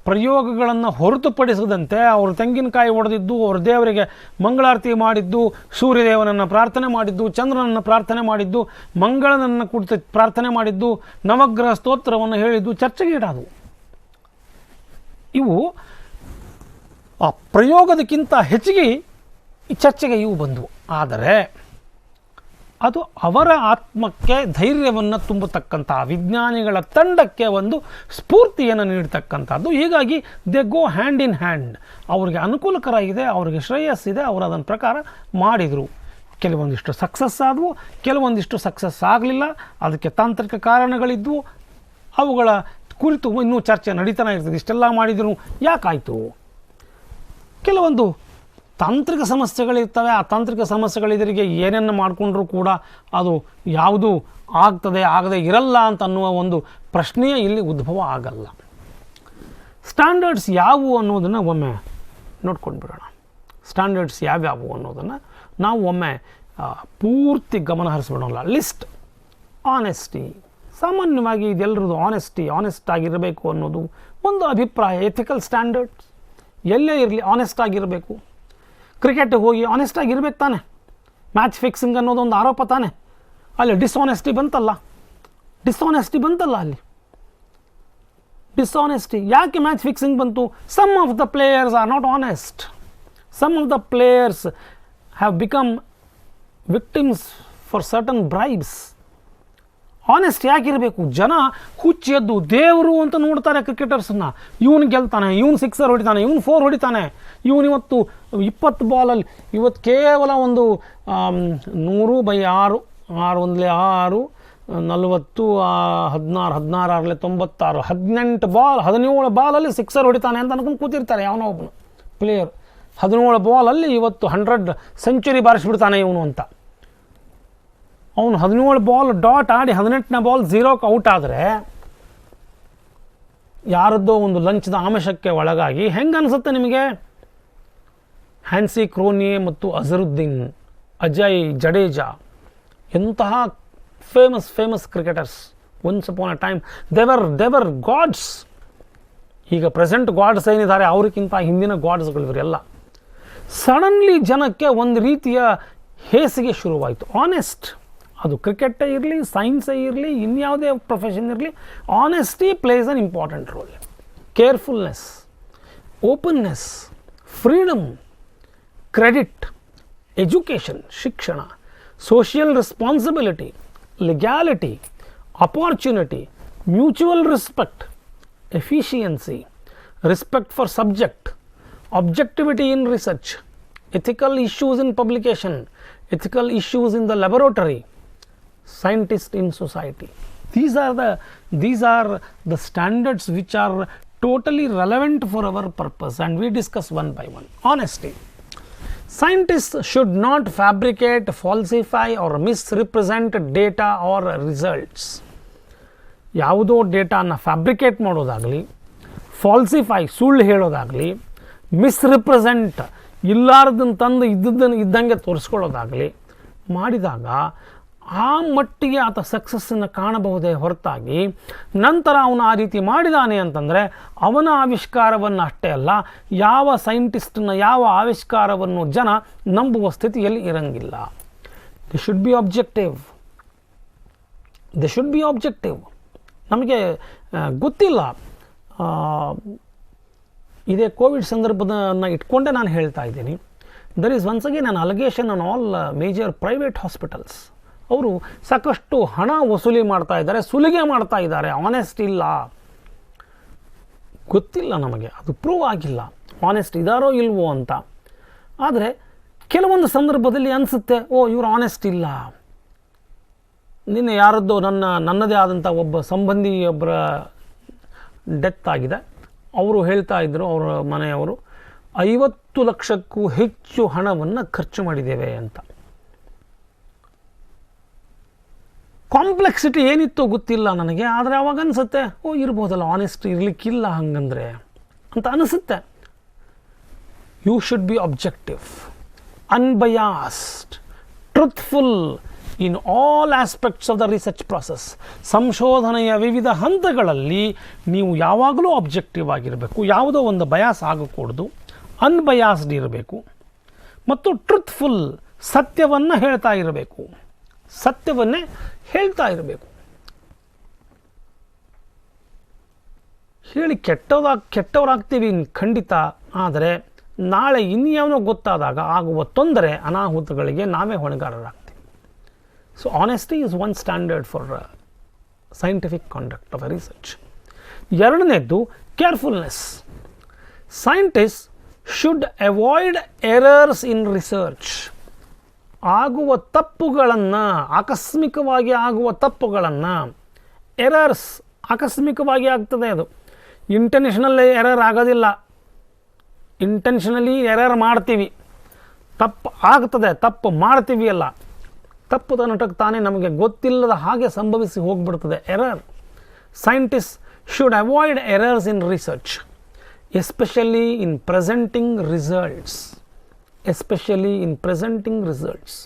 ಪ್ರಯೋಗಗಳನ್ನು ಹೊರತುಪಡಿಸದಂತೆ ಅವರು ತೆಂಗಿನಕಾಯಿ ಹೊಡೆದಿದ್ದು, ಅವರ ದೇವರಿಗೆ ಮಂಗಳಾರತಿ ಮಾಡಿದ್ದು, ಸೂರ್ಯದೇವನನ್ನು ಪ್ರಾರ್ಥನೆ ಮಾಡಿದ್ದು, ಚಂದ್ರನನ್ನು ಪ್ರಾರ್ಥನೆ ಮಾಡಿದ್ದು, ಮಂಗಳನನ್ನು ಕುರಿತು ಪ್ರಾರ್ಥನೆ ಮಾಡಿದ್ದು, ನವಗ್ರಹ ಸ್ತೋತ್ರವನ್ನು ಹೇಳಿದ್ದು ಚರ್ಚೆಗೀಡಾದವು. ಇವು ಆ ಪ್ರಯೋಗದಕ್ಕಿಂತ ಹೆಚ್ಚಿಗೆ ಈ ಚರ್ಚೆಗೆ ಇವು ಬಂದವು. ಆದರೆ ಅದು ಅವರ ಆತ್ಮಕ್ಕೆ ಧೈರ್ಯವನ್ನು ತುಂಬತಕ್ಕಂಥ ವಿಜ್ಞಾನಿಗಳ ತಂಡಕ್ಕೆ ಒಂದು ಸ್ಫೂರ್ತಿಯನ್ನು ನೀಡತಕ್ಕಂಥದ್ದು. ಹೀಗಾಗಿ they go hand in hand. ಅವ್ರಿಗೆ ಅನುಕೂಲಕರ ಇದೆ, ಅವ್ರಿಗೆ ಶ್ರೇಯಸ್ಸಿದೆ, ಅವರು ಅದನ್ನು ಪ್ರಕಾರ ಮಾಡಿದರು. ಕೆಲವೊಂದಿಷ್ಟು ಸಕ್ಸಸ್ ಆದವು, ಕೆಲವೊಂದಿಷ್ಟು ಸಕ್ಸಸ್ ಆಗಲಿಲ್ಲ. ಅದಕ್ಕೆ ತಾಂತ್ರಿಕ ಕಾರಣಗಳಿದ್ವು, ಅವುಗಳ ಕುರಿತು ಇನ್ನೂ ಚರ್ಚೆ ನಡೀತಾನೆ ಇರ್ತದೆ. ಇಷ್ಟೆಲ್ಲ ಮಾಡಿದ್ರು ಯಾಕಾಯಿತು? ಕೆಲವೊಂದು ತಾಂತ್ರಿಕ ಸಮಸ್ಯೆಗಳಿರ್ತವೆ. ಆ ತಾಂತ್ರಿಕ ಸಮಸ್ಯೆಗಳಿದರಿಗೆ ಏನನ್ನು ಮಾಡಿಕೊಂಡ್ರೂ ಕೂಡ ಅದು ಯಾವುದು ಆಗ್ತದೆ ಆಗದೆ ಇರಲ್ಲ ಅಂತ ಅನ್ನುವ ಒಂದು ಪ್ರಶ್ನೆಯೇ ಇಲ್ಲಿ ಉದ್ಭವ ಆಗಲ್ಲ. ಸ್ಟ್ಯಾಂಡರ್ಡ್ಸ್ ಯಾವುವು ಅನ್ನೋದನ್ನು ಒಮ್ಮೆ ನೋಡ್ಕೊಂಡು ಬಿಡೋಣ. ಸ್ಟ್ಯಾಂಡರ್ಡ್ಸ್ ಯಾವ್ಯಾವು ಅನ್ನೋದನ್ನು ನಾವು ಒಮ್ಮೆ ಪೂರ್ತಿ ಗಮನ ಹರಿಸ್ಬಿಡೋಲ್ಲ. List, honesty. ಸಾಮಾನ್ಯವಾಗಿ ಇದೆಲ್ಲರದು ಆನೆಸ್ಟ್ ಆಗಿರಬೇಕು ಅನ್ನೋದು ಒಂದು ಅಭಿಪ್ರಾಯ. ಎಥಿಕಲ್ ಸ್ಟ್ಯಾಂಡರ್ಡ್ಸ್ ಎಲ್ಲೇ ಇರಲಿ ಆನೆಸ್ಟ್ ಆಗಿರಬೇಕು. ಕ್ರಿಕೆಟ್ಗೆ ಹೋಗಿ ಆನೆಸ್ಟ್ ಆಗಿರ್ಬೇಕು ತಾನೆ. ಮ್ಯಾಚ್ ಫಿಕ್ಸಿಂಗ್ ಅನ್ನೋದು ಒಂದು ಆರೋಪ ತಾನೆ. ಅಲ್ಲಿ ಡಿಸ್ಆನೆಸ್ಟಿ ಬಂತಲ್ಲ ಅಲ್ಲಿ ಡಿಸ್ಆನೆಸ್ಟಿ. ಯಾಕೆ ಮ್ಯಾಚ್ ಫಿಕ್ಸಿಂಗ್ ಬಂತು? Some of the players are not honest. Some of the players have become victims for certain bribes. Honest ಯಾಕಿರಬೇಕು? ಜನ ಹುಚ್ಚೆದ್ದು ದೇವರು ಅಂತ ನೋಡ್ತಾರೆ ಕ್ರಿಕೆಟರ್ಸನ್ನು. ಇವನು ಗೆಲ್ತಾನೆ, ಇವನು ಸಿಕ್ಸರ್ ಹೊಡಿತಾನೆ, ಇವನು 4 ಹೊಡಿತಾನೆ, ಇವತ್ತು 20 ಬಾಲಲ್ಲಿ ಇವತ್ತು ಕೇವಲ ಒಂದು 100/6 6 6 40 16 16 96 18 ಬಾಲ್ 17 ಬಾಲಲ್ಲಿ ಸಿಕ್ಸರ್ ಹೊಡಿತಾನೆ ಅಂತ ಅನ್ಕೊಂಡು ಕೂತಿರ್ತಾರೆ ಯಾವನೋ ಒಬ್ಬನು ಪ್ಲೇಯರ್. 17 ಬಾಲಲ್ಲಿ ಇವತ್ತು 100 ಸೆಂಚುರಿ ಬಾರಿಸ್ಬಿಡ್ತಾನೆ ಇವನು ಅಂತ. ಅವನು 17 ಬಾಲ್ ಡಾಟ್ ಆಡಿ 18ನೇ ಬಾಲ್ 0ಕ್ಕೆ ಔಟ್ ಆದರೆ ಯಾರದ್ದೋ ಒಂದು ಲಂಚದ ಆಮಿಷಕ್ಕೆ ಒಳಗಾಗಿ ಹೆಂಗೆ ಅನಿಸುತ್ತೆ ನಿಮಗೆ? ಹ್ಯಾನ್ಸಿ ಕ್ರೋನಿಯೆ ಮತ್ತು ಅಜರುದ್ದೀನ್, ಅಜಯ್ ಜಡೇಜಾ ಎಂತಹ ಫೇಮಸ್ ಕ್ರಿಕೆಟರ್ಸ್. ಒನ್ಸ್ ಅಪಾನ್ ಅ ಟೈಮ್ ದೇವರ್ ಗಾಡ್ಸ್. ಈಗ ಪ್ರೆಸೆಂಟ್ ಗಾಡ್ಸ್ ಏನಿದ್ದಾರೆ ಅವ್ರಿಗಿಂತ ಹಿಂದಿನ ಗಾಡ್ಸ್ಗಳು ಇವರೆಲ್ಲ. ಸಡನ್ಲಿ ಜನಕ್ಕೆ ಒಂದು ರೀತಿಯ ಹೇಸಿಗೆ ಶುರುವಾಯಿತು. ಆನೆಸ್ಟ್, ಅದು ಕ್ರಿಕೆಟೇ ಇರಲಿ, ಸೈನ್ಸೇ ಇರಲಿ, ಇನ್ಯಾವುದೇ ಪ್ರೊಫೆಷನ್ ಇರಲಿ, honesty plays an important role. Carefulness, openness, freedom, credit, education ಶಿಕ್ಷಣ, social responsibility, legality, opportunity, mutual respect, efficiency, respect for subject, objectivity in research, ethical issues in publication, ethical issues in the laboratory, scientists in society. These are the standards which are totally relevant for our purpose, and we discuss one by one. Honesty. Scientists should not fabricate, falsify or misrepresent data or results. ಯಾವುದೋ ಡೇಟಾನ fabricate ಮಾಡೋದಾಗಲಿ, ಫಾಲ್ಸಿಫೈ ಸುಳ್ಳು ಹೇಳೋದಾಗಲಿ, ಮಿಸ್ರಿಪ್ರೆಸೆಂಟ್ ಇಲ್ಲಾರ್ದನ್ನು ತಂದು ಇದ್ದಂಗೆ ತೋರಿಸ್ಕೊಳ್ಳೋದಾಗಲಿ ಮಾಡಿದಾಗ ಆ ಮಟ್ಟಿಗೆ ಆತ ಸಕ್ಸಸ್ಸನ್ನು ಕಾಣಬಹುದೇ ಹೊರತಾಗಿ ನಂತರ ಅವನು ಆ ರೀತಿ ಮಾಡಿದಾನೆ ಅಂತಂದರೆ ಅವನ ಆವಿಷ್ಕಾರವನ್ನು ಅಷ್ಟೇ ಅಲ್ಲ, ಯಾವ ಸೈಂಟಿಸ್ಟನ್ನ ಯಾವ ಆವಿಷ್ಕಾರವನ್ನು ಜನ ನಂಬುವ ಸ್ಥಿತಿಯಲ್ಲಿ ಇರಂಗಿಲ್ಲ. They should be objective. ನಮಗೆ ಗೊತ್ತಿಲ್ಲ, ಇದೇ ಕೋವಿಡ್ ಸಂದರ್ಭದನ್ನು ಇಟ್ಕೊಂಡೇ ನಾನು ಹೇಳ್ತಾ ಇದ್ದೀನಿ. There is once again an allegation on all major private hospitals. ಅವರು ಸಾಕಷ್ಟು ಹಣ ವಸೂಲಿ ಮಾಡ್ತಾ ಇದ್ದಾರೆ, ಸುಲಿಗೆ ಮಾಡ್ತಾ ಇದ್ದಾರೆ. ಆನೆಸ್ಟ್ ಇಲ್ಲ, ಗೊತ್ತಿಲ್ಲ ನಮಗೆ, ಅದು ಪ್ರೂವ್ ಆಗಿಲ್ಲ ಆನೆಸ್ಟ್ ಇದ್ದಾರೋ ಇಲ್ವೋ ಅಂತ. ಆದರೆ ಕೆಲವೊಂದು ಸಂದರ್ಭದಲ್ಲಿ ಅನಿಸುತ್ತೆ, ಇವರು ಆನೆಸ್ಟ್ ಇಲ್ಲ. ನಿನ್ನೆ ಯಾರದ್ದೋ ನನ್ನದೇ ಆದಂಥ ಒಬ್ಬ ಸಂಬಂಧಿ ಒಬ್ಬರ ಡೆತ್ ಆಗಿದೆ. ಅವರು ಹೇಳ್ತಾ ಇದ್ದರು, ಅವರ ಮನೆಯವರು 50 ಲಕ್ಷಕ್ಕೂ ಹೆಚ್ಚು ಹಣವನ್ನು ಖರ್ಚು ಮಾಡಿದ್ದೇವೆ ಅಂತ. ಕಾಂಪ್ಲೆಕ್ಸಿಟಿ ಏನಿತ್ತೋ ಗೊತ್ತಿಲ್ಲ ನನಗೆ, ಆದರೆ ಅವಾಗ ಅನಿಸುತ್ತೆ ಓ ಇರ್ಬೋದಲ್ಲ, ಆನೆಸ್ಟ್ ಇರಲಿಕ್ಕಿಲ್ಲ ಹಂಗಂದರೆ ಅಂತ ಅನಿಸುತ್ತೆ. You should be objective, unbiased, truthful in all aspects of the research process. ಸಂಶೋಧನೆಯ ವಿವಿಧ ಹಂತಗಳಲ್ಲಿ ನೀವು ಯಾವಾಗಲೂ ಅಬ್ಜೆಕ್ಟಿವ್ ಆಗಿರಬೇಕು, ಯಾವುದೋ ಒಂದು ಬಯಾಸ್ ಆಗಕೂಡದು, ಅನ್ಬಯಾಸ್ಡ್ ಇರಬೇಕು ಮತ್ತು ಟ್ರುತ್ಫುಲ್, ಸತ್ಯವನ್ನು ಹೇಳ್ತಾ ಇರಬೇಕು, ಸತ್ಯವನ್ನೇ ಹೇಳ್ತಾ ಇರಬೇಕು. ಹೇಳಿ ಕೆಟ್ಟವರಾಗ್ತೀವಿ ಖಂಡಿತ, ಆದರೆ ನಾಳೆ ಇನ್ಯಾವನೋ ಗೊತ್ತಾದಾಗ ಆಗುವ ತೊಂದರೆ ಅನಾಹುತಗಳಿಗೆ ನಾವೇ ಹೊಣೆಗಾರರಾಗ್ತೀವಿ. So honesty is one standard for scientific conduct of a research. ಎರಡನೇದ್ದು carefulness. Scientist should avoid errors in research. ಆಗುವ ತಪ್ಪುಗಳನ್ನು, ಆಕಸ್ಮಿಕವಾಗಿ ಆಗುವ ತಪ್ಪುಗಳನ್ನು, ಎರರ್ಸ್ ಆಕಸ್ಮಿಕವಾಗಿ ಆಗ್ತದೆ, ಅದು ಇಂಟೆನ್ಷನಲ್ಲಿ ಎರರ್ ಆಗೋದಿಲ್ಲ. ಇಂಟೆನ್ಷನಲಿ ಎರರ್ ಮಾಡ್ತೀವಿ, ತಪ್ಪು ಆಗ್ತದೆ, ತಪ್ಪು ಮಾಡ್ತೀವಿ ಅಲ್ಲ, ತಪ್ಪು ತನಟಕ್ಕೆ ತಾನೇ ನಮಗೆ ಗೊತ್ತಿಲ್ಲದ ಹಾಗೆ ಸಂಭವಿಸಿ ಹೋಗಿಬಿಡ್ತದೆ error. Scientist should avoid errors in research, especially in presenting results. Especially in presenting results.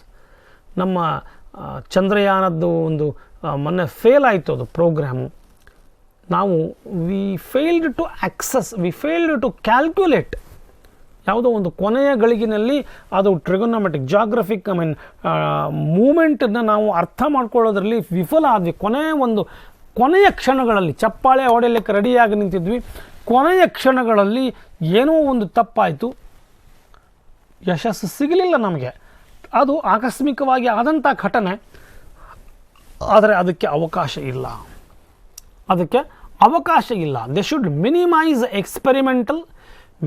ನಮ್ಮ ಚಂದ್ರಯಾನದ್ದು ಒಂದು ಮೊನ್ನೆ ಫೇಲ್ ಆಯಿತು ಅದು ಪ್ರೋಗ್ರಾಮು. ನಾವು ವಿ ಫೇಲ್ಡ್ ಟು ಕ್ಯಾಲ್ಕ್ಯುಲೇಟ್. ಯಾವುದೋ ಒಂದು ಕೊನೆಯ ಗಳಿಗಿನಲ್ಲಿ ಅದು ಟ್ರಿಗೊನೋಮೆಟ್ರಿಕ್, ಜಾಗ್ರಫಿಕ್, ಮೂಮೆಂಟನ್ನು ನಾವು ಅರ್ಥ ಮಾಡ್ಕೊಳ್ಳೋದ್ರಲ್ಲಿ ವಿಫಲ ಆದ್ವಿ. ಕೊನೆಯ ಕ್ಷಣಗಳಲ್ಲಿ ಚಪ್ಪಾಳೆ ಹೊಡೆಯಲಿಕ್ಕೆ ರೆಡಿಯಾಗಿ ನಿಂತಿದ್ವಿ, ಕೊನೆಯ ಕ್ಷಣಗಳಲ್ಲಿ ಏನೋ ಒಂದು ತಪ್ಪಾಯಿತು, ಯಶಸ್ಸು ಸಿಗಲಿಲ್ಲ ನಮಗೆ. ಅದು ಆಕಸ್ಮಿಕವಾಗಿ ಆದಂಥ ಘಟನೆ, ಆದರೆ ಅದಕ್ಕೆ ಅವಕಾಶ ಇಲ್ಲ. They should minimise experimental,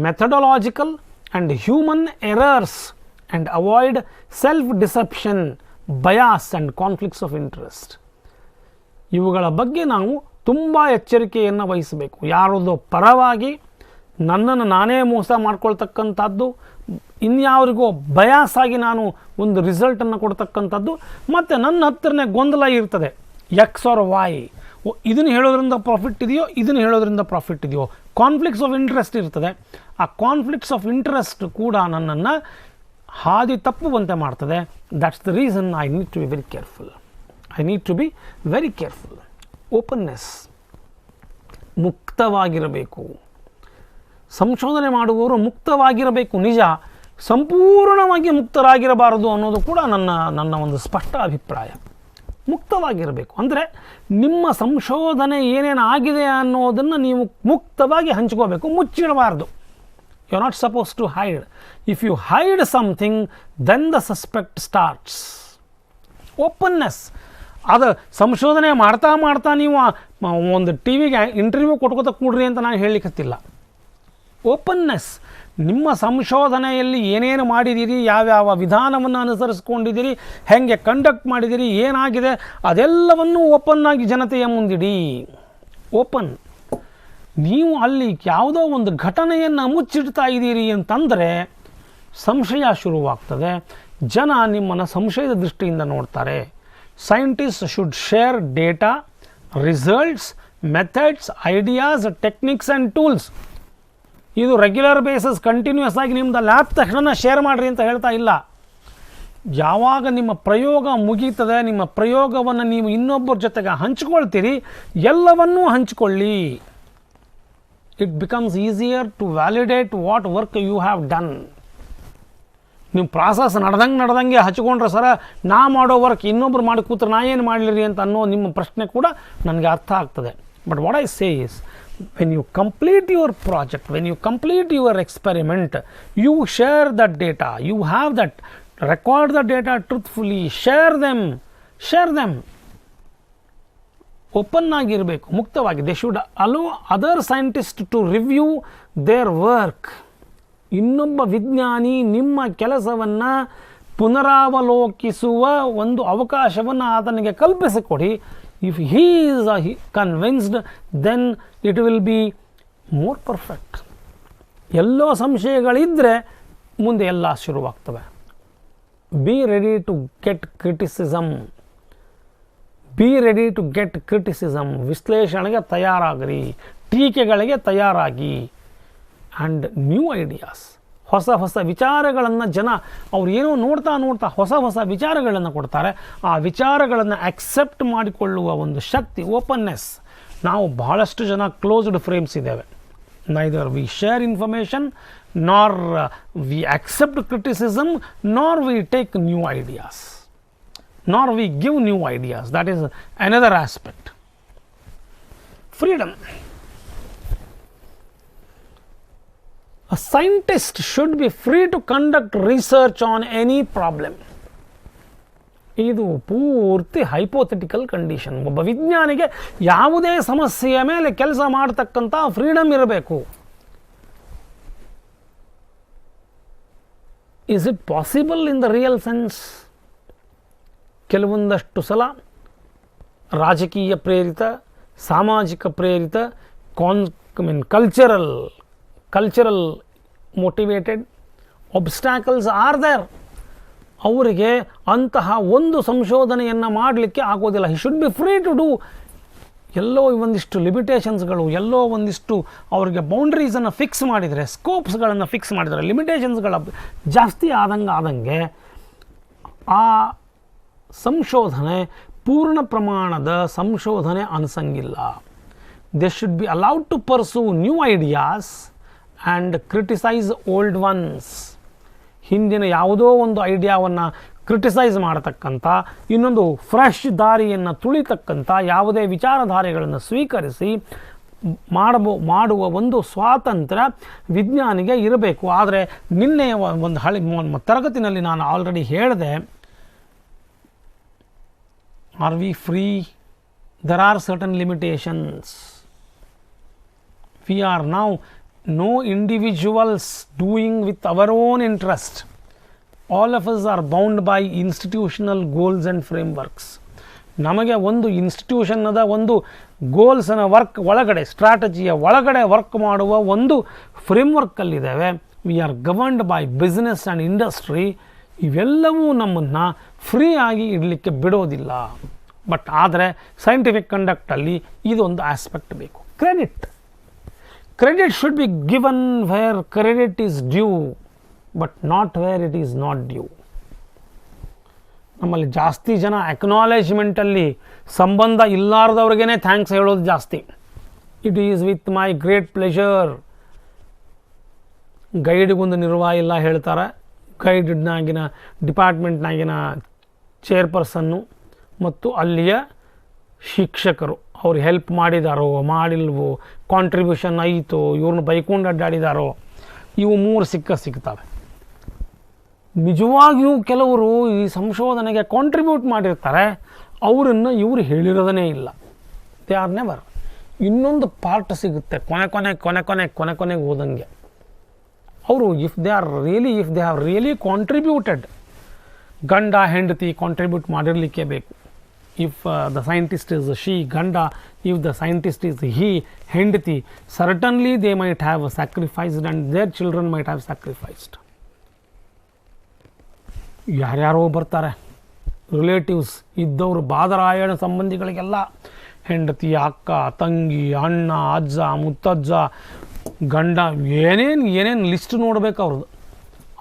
methodological and human errors and avoid self deception, bias and conflicts of interest. ಇವುಗಳ ಬಗ್ಗೆ ನಾವು ತುಂಬ ಎಚ್ಚರಿಕೆಯನ್ನು ವಹಿಸಬೇಕು. ಯಾರದೋ ಪರವಾಗಿ ನನ್ನನ್ನು ನಾನೇ ಮೋಸ ಮಾಡ್ಕೊಳ್ತಕ್ಕಂಥದ್ದು, ಇನ್ಯಾವ್ರಿಗೋ ಬಯಾಸಾಗಿ ನಾನು ಒಂದು ರಿಸಲ್ಟನ್ನು ಕೊಡ್ತಕ್ಕಂಥದ್ದು, ಮತ್ತು ನನ್ನ ಹತ್ತಿರನೇ ಗೊಂದಲ ಇರ್ತದೆ, ಎಕ್ಸ್ ಆರ್ ವೈ, ಇದನ್ನು ಹೇಳೋದ್ರಿಂದ ಪ್ರಾಫಿಟ್ ಇದೆಯೋ, ಇದನ್ನು ಹೇಳೋದ್ರಿಂದ ಪ್ರಾಫಿಟ್ ಇದೆಯೋ, ಕಾನ್ಫ್ಲಿಕ್ಟ್ಸ್ ಆಫ್ ಇಂಟ್ರೆಸ್ಟ್ ಇರ್ತದೆ. ಆ ಕಾನ್ಫ್ಲಿಕ್ಟ್ಸ್ ಆಫ್ ಇಂಟ್ರೆಸ್ಟ್ ಕೂಡ ನನ್ನನ್ನು ಹಾದಿ ತಪ್ಪುವಂತೆ ಮಾಡ್ತದೆ. That's the reason I need to be very careful. Openness, ಮುಕ್ತವಾಗಿರಬೇಕು. ಸಂಶೋಧನೆ ಮಾಡುವವರು ಮುಕ್ತವಾಗಿರಬೇಕು, ನಿಜ. ಸಂಪೂರ್ಣವಾಗಿ ಮುಕ್ತರಾಗಿರಬಾರದು ಅನ್ನೋದು ಕೂಡ ನನ್ನ ಒಂದು ಸ್ಪಷ್ಟ ಅಭಿಪ್ರಾಯ. ಮುಕ್ತವಾಗಿರಬೇಕು ಅಂದರೆ ನಿಮ್ಮ ಸಂಶೋಧನೆ ಏನೇನು ಆಗಿದೆ ಅನ್ನೋದನ್ನು ನೀವು ಮುಕ್ತವಾಗಿ ಹಂಚ್ಕೋಬೇಕು, ಮುಚ್ಚಿಡಬಾರ್ದು. You are not suppose to hide. If you hide something then the suspect starts. Openness, ಅದು ಸಂಶೋಧನೆ ಮಾಡ್ತಾ ನೀವು ಒಂದು ಟಿ ವಿಗೆ ಇಂಟರ್ವ್ಯೂ ಕೊಟ್ಕೋತ ಕೂಡ್ರಿ ಅಂತ ನಾನು ಹೇಳಲಿಕ್ಕತ್ತಿಲ್ಲ. ಓಪನ್ನೆಸ್, ನಿಮ್ಮ ಸಂಶೋಧನೆಯಲ್ಲಿ ಏನೇನು ಮಾಡಿದ್ದೀರಿ, ಯಾವ್ಯಾವ ವಿಧಾನವನ್ನು ಅನುಸರಿಸ್ಕೊಂಡಿದ್ದೀರಿ, ಹೇಗೆ ಕಂಡಕ್ಟ್ ಮಾಡಿದ್ದೀರಿ, ಏನಾಗಿದೆ ಅದೆಲ್ಲವನ್ನೂ ಓಪನ್ನಾಗಿ ಜನತೆಯ ಮುಂದಿಡಿ. ಓಪನ್. ನೀವು ಅಲ್ಲಿ ಯಾವುದೋ ಒಂದು ಘಟನೆಯನ್ನು ಮುಚ್ಚಿಡ್ತಾ ಇದ್ದೀರಿ ಅಂತಂದರೆ ಸಂಶಯ ಶುರುವಾಗ್ತದೆ. ಜನ ನಿಮ್ಮನ್ನು ಸಂಶಯದ ದೃಷ್ಟಿಯಿಂದ ನೋಡ್ತಾರೆ. Scientist should share data, results, methods, ideas, techniques and tools. ಇದು ರೆಗ್ಯುಲರ್ ಬೇಸಿಸ್ ಕಂಟಿನ್ಯೂಸ್ ಆಗಿ ನಿಮ್ಮದು ಲ್ಯಾಬ್ ತಕ್ಷಣ ಶೇರ್ ಮಾಡಿರಿ ಅಂತ ಹೇಳ್ತಾ ಇಲ್ಲ. ಯಾವಾಗ ನಿಮ್ಮ ಪ್ರಯೋಗ ಮುಗೀತದೆ, ನಿಮ್ಮ ಪ್ರಯೋಗವನ್ನು ನೀವು ಇನ್ನೊಬ್ಬರ ಜೊತೆಗೆ ಹಂಚ್ಕೊಳ್ತೀರಿ, ಎಲ್ಲವನ್ನೂ ಹಂಚ್ಕೊಳ್ಳಿ. It becomes easier to validate what work you have done. ನೀವು ಪ್ರಾಸೆಸ್ ನಡೆದಂಗೆ ಹಚ್ಕೊಂಡ್ರೆ ಸರ ನಾ ಮಾಡೋ ವರ್ಕ್ ಇನ್ನೊಬ್ರು ಮಾಡಿ ಕೂತ್ರೆ ನಾ ಏನು ಮಾಡಲಿರಿ ಅಂತ ಅನ್ನೋ ನಿಮ್ಮ ಪ್ರಶ್ನೆ ಕೂಡ ನನಗೆ ಅರ್ಥ ಆಗ್ತದೆ. But what I say is, when you complete your project, when you complete your experiment, you share that data, you have that, record the data truthfully, share them. Open ಆಗಿರಬೇಕು, ಮುಕ್ತವಾಗಿ. They should allow other scientist to review their work. ಇನ್ನೊಬ್ಬ ವಿಜ್ಞಾನಿ ನಿಮ್ಮ ಕೆಲಸವನ್ನು ಪುನರಾವಲೋಕಿಸುವ ಒಂದು ಅವಕಾಶವನ್ನು ಆತನಿಗೆ ಕಲ್ಪಿಸಿಕೊಡಿ. If he is convinced, then it will be more perfect. ಎಲ್ಲೋ ಸಂಶಯಗಳಿದ್ದರೆ ಮುಂದೆ ಎಲ್ಲ ಶುರುವಾಗ್ತವೆ. Be ready to get criticism. Be ready to get criticism, ವಿಶ್ಲೇಷಣೆಗೆ ತಯಾರಾಗ್ರಿ, ಟೀಕೆಗಳಿಗೆ ತಯಾರಾಗಿ. ಆ್ಯಂಡ್ ನ್ಯೂ ಐಡಿಯಾಸ್, ಹೊಸ ಹೊಸ ವಿಚಾರಗಳನ್ನು ಜನ ಅವ್ರು ಏನೋ ನೋಡ್ತಾ ನೋಡ್ತಾ ಹೊಸ ಹೊಸ ವಿಚಾರಗಳನ್ನು ಕೊಡ್ತಾರೆ. ಆ ವಿಚಾರಗಳನ್ನು ಆಕ್ಸೆಪ್ಟ್ ಮಾಡಿಕೊಳ್ಳುವ ಒಂದು ಶಕ್ತಿ, ಓಪನ್ನೆಸ್. ನಾವು ಬಹಳಷ್ಟು ಜನ ಕ್ಲೋಸ್ಡ್ ಫ್ರೇಮ್ಸ್ ಇದ್ದೇವೆ. ನೈದರ್ ವಿ ಶೇರ್ ಇನ್ಫಾರ್ಮೇಷನ್, ನಾರ್ V accept criticism, nor we take new ideas, nor we give new ideas. That is another aspect. Freedom. A scientist should be free to conduct research on any problem. ಇದು ಪೂರ್ತಿ hypothetical condition. ಒಬ್ಬ ವಿಜ್ಞಾನಿಗೆ ಯಾವುದೇ ಸಮಸ್ಯೆಯ ಮೇಲೆ ಕೆಲಸ ಮಾಡತಕ್ಕಂಥ freedom ಇರಬೇಕು. Is it possible in the real sense? ಕೆಲವೊಂದಷ್ಟು ಸಲ ರಾಜಕೀಯ ಪ್ರೇರಿತ, ಸಾಮಾಜಿಕ ಪ್ರೇರಿತ, cultural motivated obstacles are there. ಅವರಿಗೆ ಅಂತಹ ಒಂದು ಸಂಶೋಧನೆಯನ್ನು ಮಾಡಲಿಕ್ಕೆ ಆಗೋದಿಲ್ಲ. He should be free to do. ಎಲ್ಲೋ ಒಂದಿಷ್ಟು ಲಿಮಿಟೇಷನ್ಸ್ಗಳು, ಎಲ್ಲೋ ಒಂದಿಷ್ಟು ಅವ್ರಿಗೆ ಬೌಂಡ್ರೀಸನ್ನು ಫಿಕ್ಸ್ ಮಾಡಿದರೆ, ಸ್ಕೋಪ್ಸ್ಗಳನ್ನು ಫಿಕ್ಸ್ ಮಾಡಿದರೆ, ಲಿಮಿಟೇಷನ್ಸ್ಗಳ ಜಾಸ್ತಿ ಆದಂಗೆ ಆ ಸಂಶೋಧನೆ ಪೂರ್ಣ ಪ್ರಮಾಣದ ಸಂಶೋಧನೆ ಅನಿಸಂಗಿಲ್ಲ. They should be allowed to pursue new ideas and criticise old ones. ಹಿಂದಿನ ಯಾವುದೋ ಒಂದು ಐಡಿಯಾವನ್ನು ಕ್ರಿಟಿಸೈಸ್ ಮಾಡತಕ್ಕಂಥ, ಇನ್ನೊಂದು ಫ್ರೆಶ್ ದಾರಿಯನ್ನು ತುಳಿತಕ್ಕಂಥ ಯಾವುದೇ ವಿಚಾರಧಾರೆಗಳನ್ನು ಸ್ವೀಕರಿಸಿ ಮಾಡುವ ಒಂದು ಸ್ವಾತಂತ್ರ್ಯ ವಿಜ್ಞಾನಿಗೆ ಇರಬೇಕು. ಆದರೆ ನಿನ್ನೆ ಒಂದು ತರಗತಿನಲ್ಲಿ ನಾನು ಆಲ್ರೆಡಿ ಹೇಳಿದೆ, are we free? There are certain limitations. We are now no individuals doing with our own interest. All of us are bound by institutional goals and frameworks. ನಮಗೆ ಒಂದು ಇನ್ಸ್ಟಿಟ್ಯೂಷನ್ನದ ಒಂದು ಗೋಲ್ಸನ ವರ್ಕ್ ಒಳಗಡೆ, ಸ್ಟ್ರಾಟಜಿಯ ಒಳಗಡೆ ವರ್ಕ್ ಮಾಡುವ ಒಂದು ಫ್ರೇಮ್ವರ್ಕಲ್ಲಿದ್ದೇವೆ. We are governed by business and industry. ಇವೆಲ್ಲವೂ ನಮ್ಮನ್ನು ಫ್ರೀ ಆಗಿ ಇಡಲಿಕ್ಕೆ ಬಿಡೋದಿಲ್ಲ. ಬಟ್ ಆದರೆ ಸೈಂಟಿಫಿಕ್ ಕಂಡಕ್ಟಲ್ಲಿ ಇದೊಂದು ಆಸ್ಪೆಕ್ಟ್ ಬೇಕು. Credit should be given where credit is due, but not where it is not due. ನಮ್ಮಲ್ಲಿ ಜಾಸ್ತಿ ಜನ ಅಕ್ನಾಲೇಜ್ಮೆಂಟಲ್ಲಿ ಸಂಬಂಧ ಇಲ್ಲಾರ್ದವ್ರಿಗೇ ಥ್ಯಾಂಕ್ಸ್ ಹೇಳೋದು ಜಾಸ್ತಿ. It is with my great pleasure. ಗೈಡ್ಗೊಂದು ನಿರ್ವಾಹ ಇಲ್ಲ ಹೇಳ್ತಾರೆ. ಗೈಡ್ನಾಗಿನ ಡಿಪಾರ್ಟ್ಮೆಂಟ್ನಾಗಿನ ಚೇರ್ಪರ್ಸನ್ನು ಮತ್ತು ಅಲ್ಲಿಯ ಶಿಕ್ಷಕರು ಅವ್ರು ಹೆಲ್ಪ್ ಮಾಡಿದಾರೋ ಮಾಡಿಲ್ವೋ, ಕಾಂಟ್ರಿಬ್ಯೂಷನ್ ಆಯಿತೋ, ಇವ್ರನ್ನ ಬೈಕೊಂಡು ಅಡ್ಡಾಡಿದಾರೋ, ಇವು 3 ಸಿಗ್ತವೆ. ನಿಜವಾಗಿಯೂ ಕೆಲವರು ಈ ಸಂಶೋಧನೆಗೆ ಕಾಂಟ್ರಿಬ್ಯೂಟ್ ಮಾಡಿರ್ತಾರೆ, ಅವರನ್ನು ಇವರು ಹೇಳಿರೋದೇ ಇಲ್ಲ. They are never. ಇನ್ನೊಂದು ಪಾರ್ಟ್ ಸಿಗುತ್ತೆ ಕೊನೆಗೆ ಹೋದಂಗೆ. ಅವರು if they have really contributed, ಗಂಡ ಹೆಂಡತಿ ಕಾಂಟ್ರಿಬ್ಯೂಟ್ ಮಾಡಿರಲಿಕ್ಕೆ ಬೇಕು. If the scientist is she, ganda, if the scientist is he, hendati, certainly they might have sacrificed and their children might have sacrificed. ಯಾರ್ಯಾರೋ ಬರ್ತಾರೆ ರಿಲೇಟಿವ್ಸ್ ಇದ್ದವರು, ಬಾದರಾಯಣ ಸಂಬಂಧಿಗಳಿಗೆಲ್ಲ ಹೆಂಡತಿ, ಅಕ್ಕ, ತಂಗಿ, ಅಣ್ಣ, ಅಜ್ಜ, ಮುತ್ತಜ್ಜ, ಗಂಡ, ಏನೇನು ಲಿಸ್ಟ್ ನೋಡ್ಬೇಕು ಅವ್ರದ್ದು.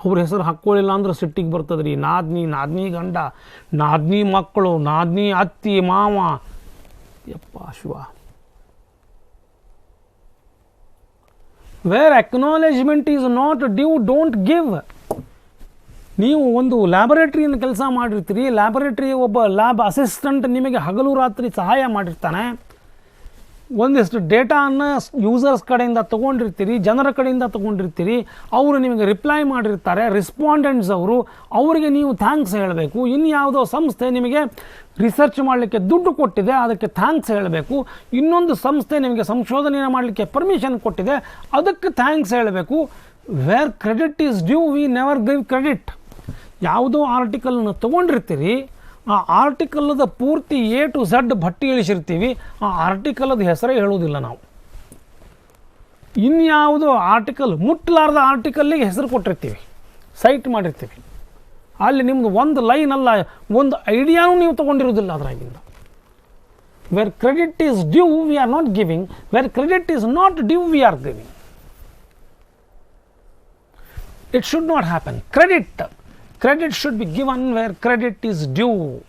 ಅವ್ರ ಹೆಸರು ಹಾಕ್ಕೊಳ್ಳಿಲ್ಲ ಅಂದ್ರೆ ಸಿಟ್ಟಿಗೆ ಬರ್ತದ್ರಿ. ನಾದ್ನಿ ಗಂಡ, ನಾದ್ನಿ ಮಕ್ಕಳು, ನಾದ್ನಿ ಅತ್ತಿ, ಮಾವ. ಯಪ್ಪ Shiva. Where acknowledgement is not due, don't give. ನೀವು ಒಂದು ಲ್ಯಾಬೊರೇಟ್ರಿಯನ್ನು ಕೆಲಸ ಮಾಡಿರ್ತೀರಿ, ಲ್ಯಾಬೊರೇಟ್ರಿಯ ಒಬ್ಬ ಲ್ಯಾಬ್ ಅಸಿಸ್ಟೆಂಟ್ ನಿಮಗೆ ಹಗಲು ರಾತ್ರಿ ಸಹಾಯ ಮಾಡಿರ್ತಾನೆ. ಒಂದಿಷ್ಟು ಡೇಟಾವನ್ನು ಯೂಸರ್ಸ್ ಕಡೆಯಿಂದ ತೊಗೊಂಡಿರ್ತೀರಿ, ಜನರ ಕಡೆಯಿಂದ ತೊಗೊಂಡಿರ್ತೀರಿ. ಅವರು ನಿಮಗೆ ರಿಪ್ಲೈ ಮಾಡಿರ್ತಾರೆ, ರೆಸ್ಪಾಂಡೆಂಟ್ಸ್ ಅವರು. ಅವರಿಗೆ ನೀವು ಥ್ಯಾಂಕ್ಸ್ ಹೇಳಬೇಕು. ಇನ್ಯಾವುದೋ ಸಂಸ್ಥೆ ನಿಮಗೆ ರಿಸರ್ಚ್ ಮಾಡಲಿಕ್ಕೆ ದುಡ್ಡು ಕೊಟ್ಟಿದೆ, ಅದಕ್ಕೆ ಥ್ಯಾಂಕ್ಸ್ ಹೇಳಬೇಕು. ಇನ್ನೊಂದು ಸಂಸ್ಥೆ ನಿಮಗೆ ಸಂಶೋಧನೆಯನ್ನು ಮಾಡಲಿಕ್ಕೆ ಪರ್ಮಿಷನ್ ಕೊಟ್ಟಿದೆ, ಅದಕ್ಕೆ ಥ್ಯಾಂಕ್ಸ್ ಹೇಳಬೇಕು. Where credit is due, we never give credit. ಯಾವುದೋ ಆರ್ಟಿಕಲನ್ನು ತೊಗೊಂಡಿರ್ತೀರಿ, ಆ ಆರ್ಟಿಕಲ್ಲದ ಪೂರ್ತಿ A to Z ಭಟ್ಟಿ ಇಳಿಸಿರ್ತೀವಿ, ಆ ಆರ್ಟಿಕಲದ ಹೆಸರೇ ಹೇಳೋದಿಲ್ಲ ನಾವು. ಇನ್ಯಾವುದೋ ಆರ್ಟಿಕಲ್, ಮುಟ್ಟಲಾರ್ದ ಆರ್ಟಿಕಲ್ಲಿಗೆ ಹೆಸರು ಕೊಟ್ಟಿರ್ತೀವಿ, ಸೈಟ್ ಮಾಡಿರ್ತೀವಿ. ಅಲ್ಲಿ ನಿಮ್ಮದು ಒಂದು ಲೈನ್ ಅಲ್ಲ, ಒಂದು ಐಡಿಯಾನೂ ನೀವು ತೊಗೊಂಡಿರೋದಿಲ್ಲ ಅದರಾಗಿಂದ. Where credit is due, we are not giving. Where credit is not due, we are giving. It should not happen. Credit should be given where credit is due.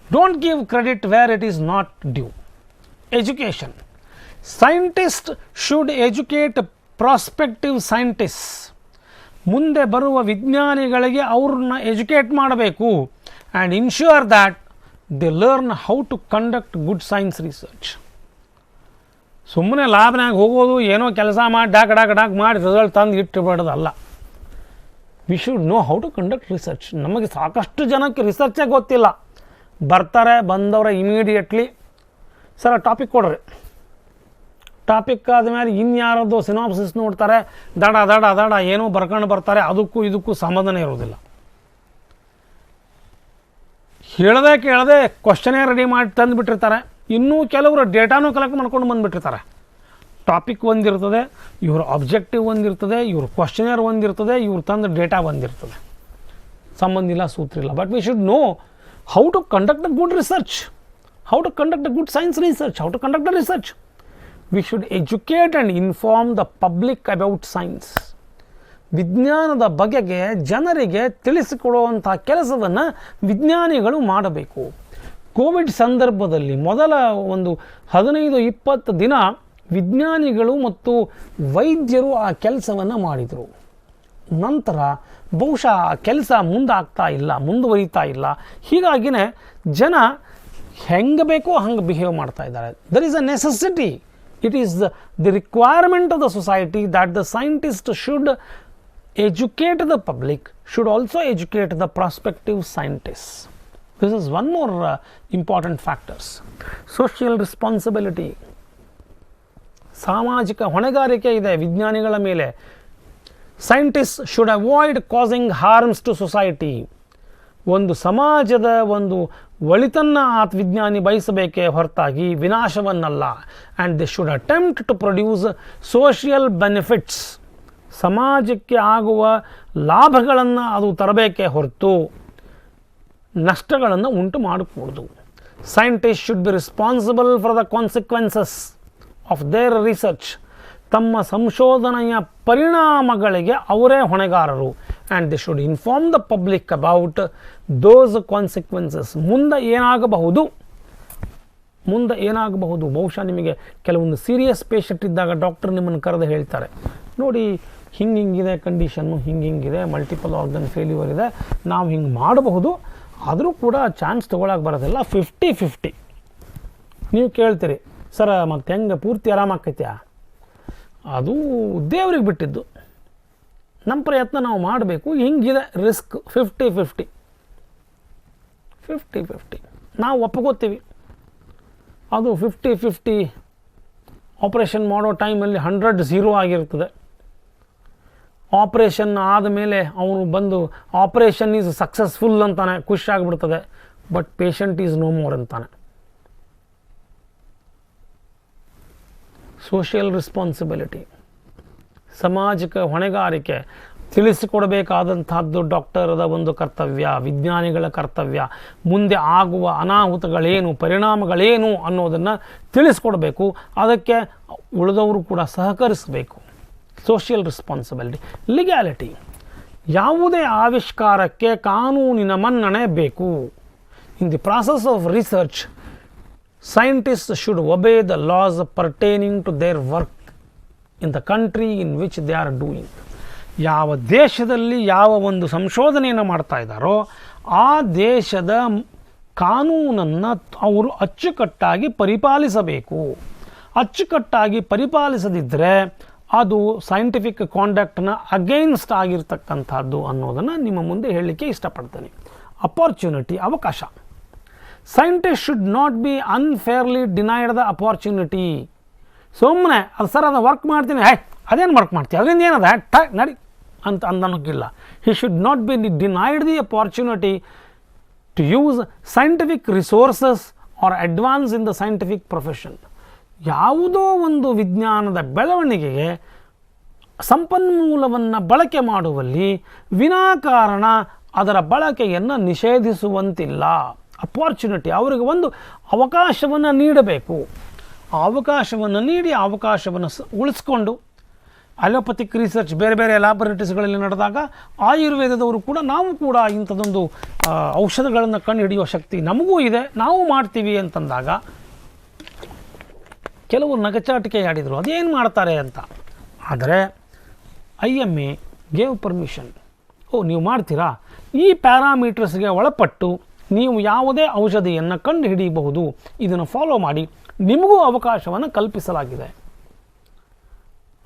Don't give credit where it is not due. Education. Scientists should educate prospective scientists. ಮುಂದೆ ಬರುವ ವಿಜ್ಞಾನಿಗಳಿಗೆ ಅವ್ರನ್ನ educate ಮಾಡಬೇಕು and ensure that they learn how to conduct good science research. ಸುಮ್ಮನೆ ಲ್ಯಾಬ್ನಾಗ ಹೋಗೋದು, ಏನೋ ಕೆಲಸ ಮಾಡಿ ಡಾಕ್ ಮಾಡಿ ರಿಸಲ್ಟ್ ತಂದು ಇಟ್ಟುಬಿಡೋದಲ್ಲ. We should know how to conduct research. ನಮಗೆ ಸಾಕಷ್ಟು ಜನಕ್ಕೆ ರಿಸರ್ಚೇ ಗೊತ್ತಿಲ್ಲ. ಬರ್ತಾರೆ, ಬಂದವರ ಇಮಿಡಿಯೇಟ್ಲಿ ಸರ್ ಟಾಪಿಕ್ ಕೊಡ್ರಿ, ಟಾಪಿಕ್ ಆದಮೇಲೆ ಇನ್ಯಾರದ್ದು ಸಿನಾಪ್ಸಿಸ್ ನೋಡ್ತಾರೆ, ದಡ ಏನೋ ಬರ್ಕೊಂಡು ಬರ್ತಾರೆ. ಅದಕ್ಕೂ ಇದಕ್ಕೂ ಸಂಬಂಧನೇ ಇರೋದಿಲ್ಲ. ಕೇಳದೆ ಕ್ವಶನೇ ರೆಡಿ ಮಾಡಿ ತಂದುಬಿಟ್ಟಿರ್ತಾರೆ. ಇನ್ನೂ ಕೆಲವರು ಡೇಟಾನೂ ಕಲೆಕ್ಟ್ ಮಾಡ್ಕೊಂಡು ಬಂದುಬಿಟ್ಟಿರ್ತಾರೆ. ಟಾಪಿಕ್ ಒಂದಿರ್ತದೆ, ಇವ್ರ ಆಬ್ಜೆಕ್ಟಿವ್ ಒಂದಿರ್ತದೆ, ಇವ್ರ ಕ್ವಶನೇರ್ ಒಂದಿರ್ತದೆ, ಇವ್ರು ತಂದು ಡೇಟಾ ಒಂದಿರ್ತದೆ. ಸಂಬಂಧ ಇಲ್ಲ, ಸೂತ್ರ ಇಲ್ಲ. But we should know how to conduct a good research, how to conduct a good science research, how to conduct a research. We should educate and inform the public about science. ವಿಜ್ಞಾನದ ಬಗೆಗೆ ಜನರಿಗೆ ತಿಳಿಸಿಕೊಡುವಂಥ ಕೆಲಸವನ್ನು ವಿಜ್ಞಾನಿಗಳು ಮಾಡಬೇಕು. Covid ಸಂದರ್ಭದಲ್ಲಿ ಮೊದಲ ಒಂದು 15-20 ದಿನ ವಿಜ್ಞಾನಿಗಳು ಮತ್ತು ವೈದ್ಯರು ಆ ಕೆಲಸವನ್ನು ಮಾಡಿದರು. ನಂತರ ಬಹುಶಃ ಆ ಕೆಲಸ ಮುಂದುವರಿತಾ ಇಲ್ಲ. ಹೀಗಾಗಿನೇ ಜನ ಹೆಂಗೆ ಬೇಕೋ ಹಂಗೆ ಬಿಹೇವ್ ಮಾಡ್ತಾ ಇದ್ದಾರೆ. There is a necessity. It is the requirement of the society that the scientist should educate the public, should also educate the prospective scientists. This is one more important factors. Social responsibility. ಸಾಮಾಜಿಕ ಹೊಣೆಗಾರಿಕೆ ಇದೆ ವಿಜ್ಞಾನಿಗಳ ಮೇಲೆ. Scientists should avoid causing harms to society. ಒಂದು ಸಮಾಜದ ಒಂದು ಒಳಿತನ್ನು ವಿಜ್ಞಾನಿ ಬಯಸಬೇಕೇ ಹೊರತಾಗಿ ವಿನಾಶವನ್ನಲ್ಲ. And they should attempt to produce social benefits. ಸಮಾಜಕ್ಕೆ ಆಗುವ ಲಾಭಗಳನ್ನು ಅದು ತರಬೇಕೇ ಹೊರತು ನಷ್ಟಗಳನ್ನು ಉಂಟು ಮಾಡಕೂಡದು. Scientist should be responsible for the consequences of their research. ತಮ್ಮ ಸಂಶೋಧನೆಯ ಪರಿಣಾಮಗಳಿಗೆ ಅವರೇ ಹೊಣೆಗಾರರು. And they should inform the public about those consequences. ಮುಂದೆ ಏನಾಗಬಹುದು ಬಹುಶಃ ನಿಮಗೆ ಕೆಲವೊಂದು ಸೀರಿಯಸ್ ಪೇಷಂಟ್ ಇದ್ದಾಗ ಡಾಕ್ಟರ್ ನಿಮ್ಮನ್ನು ಕರೆದು ಹೇಳ್ತಾರೆ, ನೋಡಿ ಹಿಂಗಿದೆ ಕಂಡೀಷನ್ನು, ಹಿಂಗಿದೆ, ಮಲ್ಟಿಪಲ್ ಆರ್ಗನ್ ಫೇಲ್ಯೂರ್ ಇದೆ, ನಾವು ಹಿಂಗೆ ಮಾಡಬಹುದು, ಆದರೂ ಕೂಡ ಚಾನ್ಸ್ ತೊಗೊಳಕ್ಕೆ ಬರೋದಿಲ್ಲ, 50-50. ನೀವು ಕೇಳ್ತೀರಿ, ಸರ ಮತ್ತೆ ಹೆಂಗೆ ಪೂರ್ತಿ ಆರಾಮಾಕೈತ್ಯಾ? ಅದು ದೇವ್ರಿಗೆ ಬಿಟ್ಟಿದ್ದು. ನಮ್ಮ ಪ್ರಯತ್ನ ನಾವು ಮಾಡಬೇಕು. ಹಿಂಗಿದೆ ರಿಸ್ಕ್ 50-50 ನಾವು ಒಪ್ಕೋತೀವಿ. ಅದು 50-50 ಆಪ್ರೇಷನ್ ಮಾಡೋ ಟೈಮಲ್ಲಿ 100-0 ಆಗಿರ್ತದೆ. ಆಪ್ರೇಷನ್ ಆದಮೇಲೆ ಅವನು ಬಂದು ಆಪ್ರೇಷನ್ ಈಸ್ ಸಕ್ಸಸ್ಫುಲ್ ಅಂತಾನೆ, ಖುಷಿ ಆಗಿಬಿಡ್ತದೆ. But patient is no more ಅಂತಾನೆ. ಸೋಷಿಯಲ್ ರೆಸ್ಪಾನ್ಸಿಬಿಲಿಟಿ, ಸಾಮಾಜಿಕ ಹೊಣೆಗಾರಿಕೆ ತಿಳಿಸಿಕೊಡಬೇಕಾದಂಥದ್ದು ಡಾಕ್ಟರದ ಒಂದು ಕರ್ತವ್ಯ, ವಿಜ್ಞಾನಿಗಳ ಕರ್ತವ್ಯ. ಮುಂದೆ ಆಗುವ ಅನಾಹುತಗಳೇನು, ಪರಿಣಾಮಗಳೇನು ಅನ್ನೋದನ್ನು ತಿಳಿಸ್ಕೊಡ್ಬೇಕು. ಅದಕ್ಕೆ ಉಳಿದವರು ಕೂಡ ಸಹಕರಿಸಬೇಕು. Social responsibility. ಲಿಗ್ಯಾಲಿಟಿ, ಯಾವುದೇ ಆವಿಷ್ಕಾರಕ್ಕೆ ಕಾನೂನಿನ ಮನ್ನಣೆ ಬೇಕು. In the process of research scientists should obey the laws pertaining to their work in the country in which they are doing. ಯಾವ ದೇಶದಲ್ಲಿ ಯಾವ ಒಂದು ಸಂಶೋಧನೆಯನ್ನು ಮಾಡ್ತಾ ಇದ್ದಾರೋ ಆ ದೇಶದ ಕಾನೂನನ್ನು ಅವರು ಅಚ್ಚುಕಟ್ಟಾಗಿ ಪರಿಪಾಲಿಸಬೇಕು. ಅಚ್ಚುಕಟ್ಟಾಗಿ ಪರಿಪಾಲಿಸದಿದ್ದರೆ ಅದು ಸೈಂಟಿಫಿಕ್ ಕಾಂಡಕ್ಟ್ನ ಅಗೇನ್ಸ್ಟ್ ಆಗಿರ್ತಕ್ಕಂಥದ್ದು ಅನ್ನೋದನ್ನು ನಿಮ್ಮ ಮುಂದೆ ಹೇಳಲಿಕ್ಕೆ ಇಷ್ಟಪಡ್ತೇನೆ. ಅಪಾರ್ಚುನಿಟಿ, ಅವಕಾಶ. Scientist should not B ಅನ್ಫೇರ್ಲಿ denied the opportunity. ಸುಮ್ಮನೆ ಅದು ಸರ್ ಅದು ವರ್ಕ್ ಮಾಡ್ತೀನಿ, ಅದೇನು ವರ್ಕ್ ಮಾಡ್ತೀವಿ, ಅದರಿಂದ ಏನದ ನಡಿ ಅಂತ ಅನ್ನೋಕ್ಕಿಲ್ಲ. He should not be denied the opportunity to use scientific resources or advance in the scientific profession. ಯಾವುದೋ ಒಂದು ವಿಜ್ಞಾನದ ಬೆಳವಣಿಗೆಗೆ ಸಂಪನ್ಮೂಲವನ್ನು ಬಳಕೆ ಮಾಡುವಲ್ಲಿ ವಿನಾಕಾರಣ ಅದರ ಬಳಕೆಯನ್ನು ನಿಷೇಧಿಸುವಂತಿಲ್ಲ. ಅಪಾರ್ಚುನಿಟಿ, ಅವರಿಗೆ ಒಂದು ಅವಕಾಶವನ್ನು ನೀಡಬೇಕು. ಆ ಅವಕಾಶವನ್ನು ನೀಡಿ ಅವಕಾಶವನ್ನು ಉಳಿಸ್ಕೊಂಡು ಅಲೋಪತಿಕ್ ರಿಸರ್ಚ್ ಬೇರೆ ಬೇರೆ ಲ್ಯಾಬೊರೇಟರೀಸ್ಗಳಲ್ಲಿ ನಡೆದಾಗ ಆಯುರ್ವೇದದವರು ಕೂಡ ನಾವು ಕೂಡ ಇಂಥದ್ದೊಂದು ಔಷಧಗಳನ್ನು ಕಂಡು ಹಿಡಿಯುವ ಶಕ್ತಿ ನಮಗೂ ಇದೆ, ನಾವು ಮಾಡ್ತೀವಿ ಅಂತಂದಾಗ ಕೆಲವರು ನಗಚಾಟಿಕೆ ಆಡಿದರು ಅದೇನು ಮಾಡ್ತಾರೆ ಅಂತ. ಆದರೆ IMA ಗೇವ್ ಪರ್ಮಿಷನ್. ನೀವು ಮಾಡ್ತೀರಾ, ಈ ಪ್ಯಾರಾಮೀಟರ್ಸ್ಗೆ ಒಳಪಟ್ಟು ನೀವು ಯಾವುದೇ ಔಷಧಿಯನ್ನು ಕಂಡು ಹಿಡಿಯಬಹುದು, ಇದನ್ನು ಫಾಲೋ ಮಾಡಿ, ನಿಮಗೂ ಅವಕಾಶವನ್ನು ಕಲ್ಪಿಸಲಾಗಿದೆ.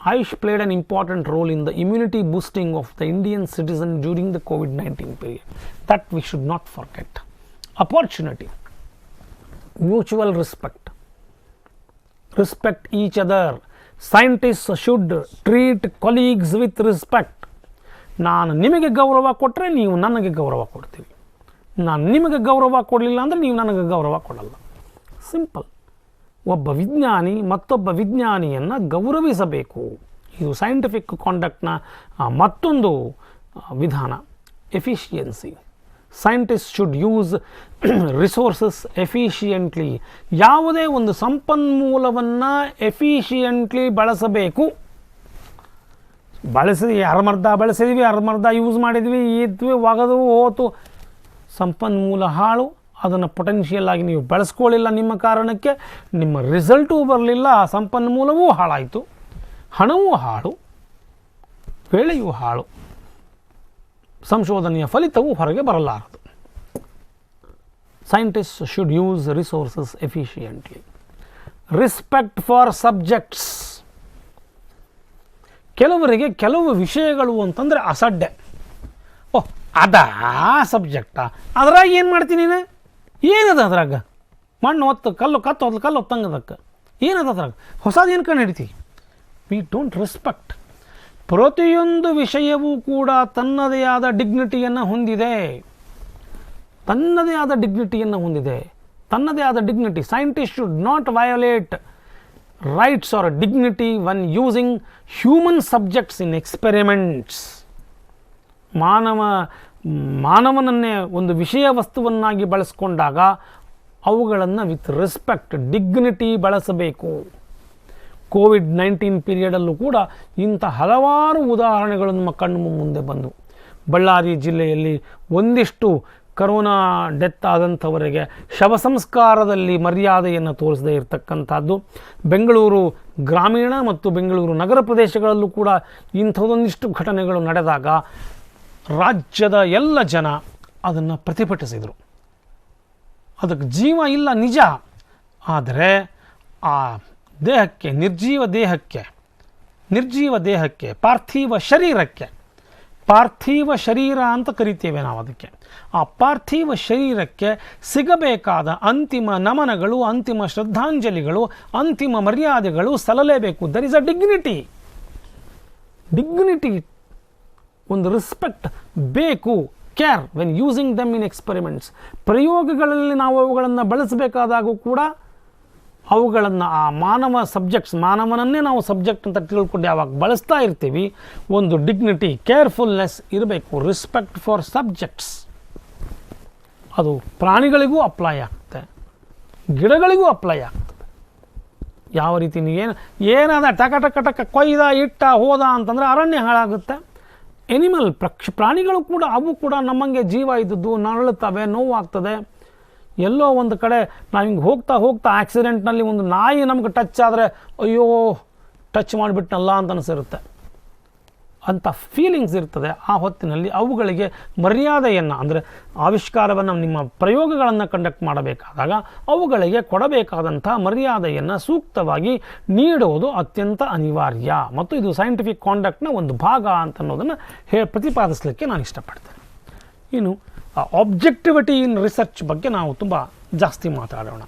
Ayush played an important role in the immunity boosting of the Indian citizen during the COVID-19 period. That we should not forget. Opportunity, mutual respect, respect each other. Scientists should treat colleagues with respect. ನಾನು ನಿಮಗೆ ಗೌರವ ಕೊಟ್ಟರೆ ನೀವು ನನಗೆ ಗೌರವ ಕೊಡ್ತೀವಿ, ನಾನು ನಿಮಗೆ ಗೌರವ ಕೊಡಲಿಲ್ಲ ಅಂದರೆ ನೀವು ನನಗೆ ಗೌರವ ಕೊಡಲ್ಲ. ಸಿಂಪಲ್. ಒಬ್ಬ ವಿಜ್ಞಾನಿ ಮತ್ತೊಬ್ಬ ವಿಜ್ಞಾನಿಯನ್ನು ಗೌರವಿಸಬೇಕು. ಇದು ಸೈಂಟಿಫಿಕ್ ಕಾಂಡಕ್ಟ್ನ ಮತ್ತೊಂದು ವಿಧಾನ. Efficiency. Scientist should use resources efficiently. ಯಾವುದೇ ಒಂದು ಸಂಪನ್ಮೂಲವನ್ನು ಎಫಿಷಿಯೆಂಟ್ಲಿ ಬಳಸಬೇಕು. ಅರ್ಮರ್ಧ ಬಳಸಿದ್ವಿ, ಅರ್ಮರ್ಧ ಯೂಸ್ ಮಾಡಿದ್ವಿ, ಇದ್ವಿ, ಒಗದು ಹೋತು, ಸಂಪನ್ಮೂಲ ಹಾಳು. ಅದನ್ನು ಪೊಟೆನ್ಷಿಯಲ್ ಆಗಿ ನೀವು ಬಳಸ್ಕೊಳ್ಳಿಲ್ಲ, ನಿಮ್ಮ ಕಾರಣಕ್ಕೆ ನಿಮ್ಮ ರಿಸಲ್ಟೂ ಬರಲಿಲ್ಲ, ಆ ಸಂಪನ್ಮೂಲವೂ ಹಾಳಾಯಿತು, ಹಣವೂ ಹಾಳು, ವೇಳೆಯೂ ಹಾಳು, ಸಂಶೋಧನೆಯ ಫಲಿತವೂ ಹೊರಗೆ ಬರಲಾರದು. Scientist should use resources efficiently. Respect for subjects. ಕೆಲವರಿಗೆ ಕೆಲವು ವಿಷಯಗಳು ಅಂತಂದರೆ ಅಸಡ್ಡೆ. ಅದಾ ಸಬ್ಜೆಕ್ಟಾ, ಅದ್ರಾಗ ಏನು ಮಾಡ್ತೀನಿ ನೀನು, ಏನದ ಅದ್ರಾಗ, ಮಣ್ಣು ಹೊತ್ತು ಕಲ್ಲು ಹೊತ್ತಂಗದಕ್ಕೆ ಏನದ ಅದ್ರಾಗ, ಹೊಸದು ಏನು ಕಂಡು ಹಿಡಿತಿ. We don't respect. ಪ್ರತಿಯೊಂದು ವಿಷಯವೂ ಕೂಡ ತನ್ನದೇ ಆದ ಡಿಗ್ನಿಟಿಯನ್ನು ಹೊಂದಿದೆ, ತನ್ನದೇ ಆದ dignity. Scientist should not violate rights or dignity when using human subjects in experiments. ಮಾನವನನ್ನೇ ಒಂದು ವಿಷಯ ವಸ್ತುವನ್ನಾಗಿ ಬಳಸ್ಕೊಂಡಾಗ ಅವುಗಳನ್ನು ವಿತ್ ರೆಸ್ಪೆಕ್ಟ್, ಡಿಗ್ನಿಟಿ ಬಳಸಬೇಕು. ಕೋವಿಡ್-19 ಪೀರಿಯಡಲ್ಲೂ ಕೂಡ ಇಂಥ ಹಲವಾರು ಉದಾಹರಣೆಗಳು ನಮ್ಮ ಕಣ್ಣು ಮುಂದೆ ಬಂದವು. ಬಳ್ಳಾರಿ ಜಿಲ್ಲೆಯಲ್ಲಿ ಒಂದಿಷ್ಟು ಕರೋನಾ ಡೆತ್ ಆದಂಥವರಿಗೆ ಶವ ಸಂಸ್ಕಾರದಲ್ಲಿ ಮರ್ಯಾದೆಯನ್ನು ತೋರಿಸದೇ ಇರತಕ್ಕಂಥದ್ದು. ಬೆಂಗಳೂರು ಗ್ರಾಮೀಣ ಮತ್ತು ಬೆಂಗಳೂರು ನಗರ ಪ್ರದೇಶಗಳಲ್ಲೂ ಕೂಡ ಇಂಥದೊಂದಿಷ್ಟು ಘಟನೆಗಳು ನಡೆದಾಗ ರಾಜ್ಯದ ಎಲ್ಲ ಜನ ಅದನ್ನು ಪ್ರತಿಭಟಿಸಿದರು. ಅದಕ್ಕೆ ಜೀವ ಇಲ್ಲ ನಿಜ, ಆದರೆ ಆ ದೇಹಕ್ಕೆ, ನಿರ್ಜೀವ ದೇಹಕ್ಕೆ, ಪಾರ್ಥಿವ ಶರೀರ ಅಂತ ಕರಿತೇವೆ ನಾವು ಅದಕ್ಕೆ. ಆ ಪಾರ್ಥಿವ ಶರೀರಕ್ಕೆ ಸಿಗಬೇಕಾದ ಅಂತಿಮ ನಮನಗಳು, ಅಂತಿಮ ಶ್ರದ್ಧಾಂಜಲಿಗಳು, ಅಂತಿಮ ಮರ್ಯಾದೆಗಳು ಸಲ್ಲಲೇಬೇಕು. ದರ್ ಇಸ್ ಅ ಡಿಗ್ನಿಟಿ, ಒಂದು ರೆಸ್ಪೆಕ್ಟ್ ಬೇಕು. Care when using dum in experiments. ಪ್ರಯೋಗಗಳಲ್ಲಿ ನಾವು ಅವುಗಳನ್ನು ಬಳಸಬೇಕಾದಾಗೂ ಕೂಡ ಅವುಗಳನ್ನು ಆ ಮಾನವನನ್ನೇ ನಾವು ಸಬ್ಜೆಕ್ಟ್ ಅಂತ ತಿಳ್ಕೊಂಡು ಯಾವಾಗ ಬಳಸ್ತಾ ಇರ್ತೀವಿ, ಒಂದು ಡಿಗ್ನಿಟಿ, ಕೇರ್ಫುಲ್ನೆಸ್ ಇರಬೇಕು. Respect for subjects. ಅದು ಪ್ರಾಣಿಗಳಿಗೂ ಅಪ್ಲೈ ಆಗ್ತದೆ, ಗಿಡಗಳಿಗೂ ಅಪ್ಲೈ ಆಗ್ತದೆ. ಯಾವ ರೀತಿ ಏನಾದ ಟಕ ಕೊಯ್ದ ಇಟ್ಟ ಹೋದ ಅಂತಂದರೆ ಅರಣ್ಯ ಹಾಳಾಗುತ್ತೆ. ಪ್ರಾಣಿಗಳು ಕೂಡ ಅವು ಕೂಡ ನಮ್ಮಂಗೆ ಜೀವ ಇದ್ದದ್ದು, ನರಳುತ್ತವೆ, ನೋವಾಗ್ತದೆ. ಎಲ್ಲೋ ಒಂದು ಕಡೆ ನಾವು ಹಿಂಗೆ ಹೋಗ್ತಾ ಆಕ್ಸಿಡೆಂಟ್ನಲ್ಲಿ ಒಂದು ನಾಯಿ ನಮ್ಗೆ ಟಚ್ ಆದರೆ ಅಯ್ಯೋ ಟಚ್ ಮಾಡಿಬಿಟ್ನಲ್ಲ ಅಂತ ಅನಿಸಿರುತ್ತೆ. ಅಂಥ ಫೀಲಿಂಗ್ಸ್ ಇರ್ತದೆ. ಆ ಹೊತ್ತಿನಲ್ಲಿ ಅವುಗಳಿಗೆ ಮರ್ಯಾದೆಯನ್ನು, ಅಂದರೆ ಆವಿಷ್ಕಾರವನ್ನು, ನಿಮ್ಮ ಪ್ರಯೋಗಗಳನ್ನು ಕಂಡಕ್ಟ್ ಮಾಡಬೇಕಾದಾಗ ಅವುಗಳಿಗೆ ಕೊಡಬೇಕಾದಂಥ ಮರ್ಯಾದೆಯನ್ನು ಸೂಕ್ತವಾಗಿ ನೀಡುವುದು ಅತ್ಯಂತ ಅನಿವಾರ್ಯ. ಮತ್ತು ಇದು ಸೈಂಟಿಫಿಕ್ ಕಾಂಡಕ್ಟ್ನ ಒಂದು ಭಾಗ ಅಂತ ಅನ್ನೋದನ್ನು ಪ್ರತಿಪಾದಿಸಲಿಕ್ಕೆ ನಾನು ಇಷ್ಟಪಡ್ತೇನೆ. ಇನ್ನು ಆಬ್ಜೆಕ್ಟಿವಿಟಿ ಇನ್ ರಿಸರ್ಚ್ ಬಗ್ಗೆ ನಾವು ತುಂಬ ಜಾಸ್ತಿ ಮಾತಾಡೋಣ.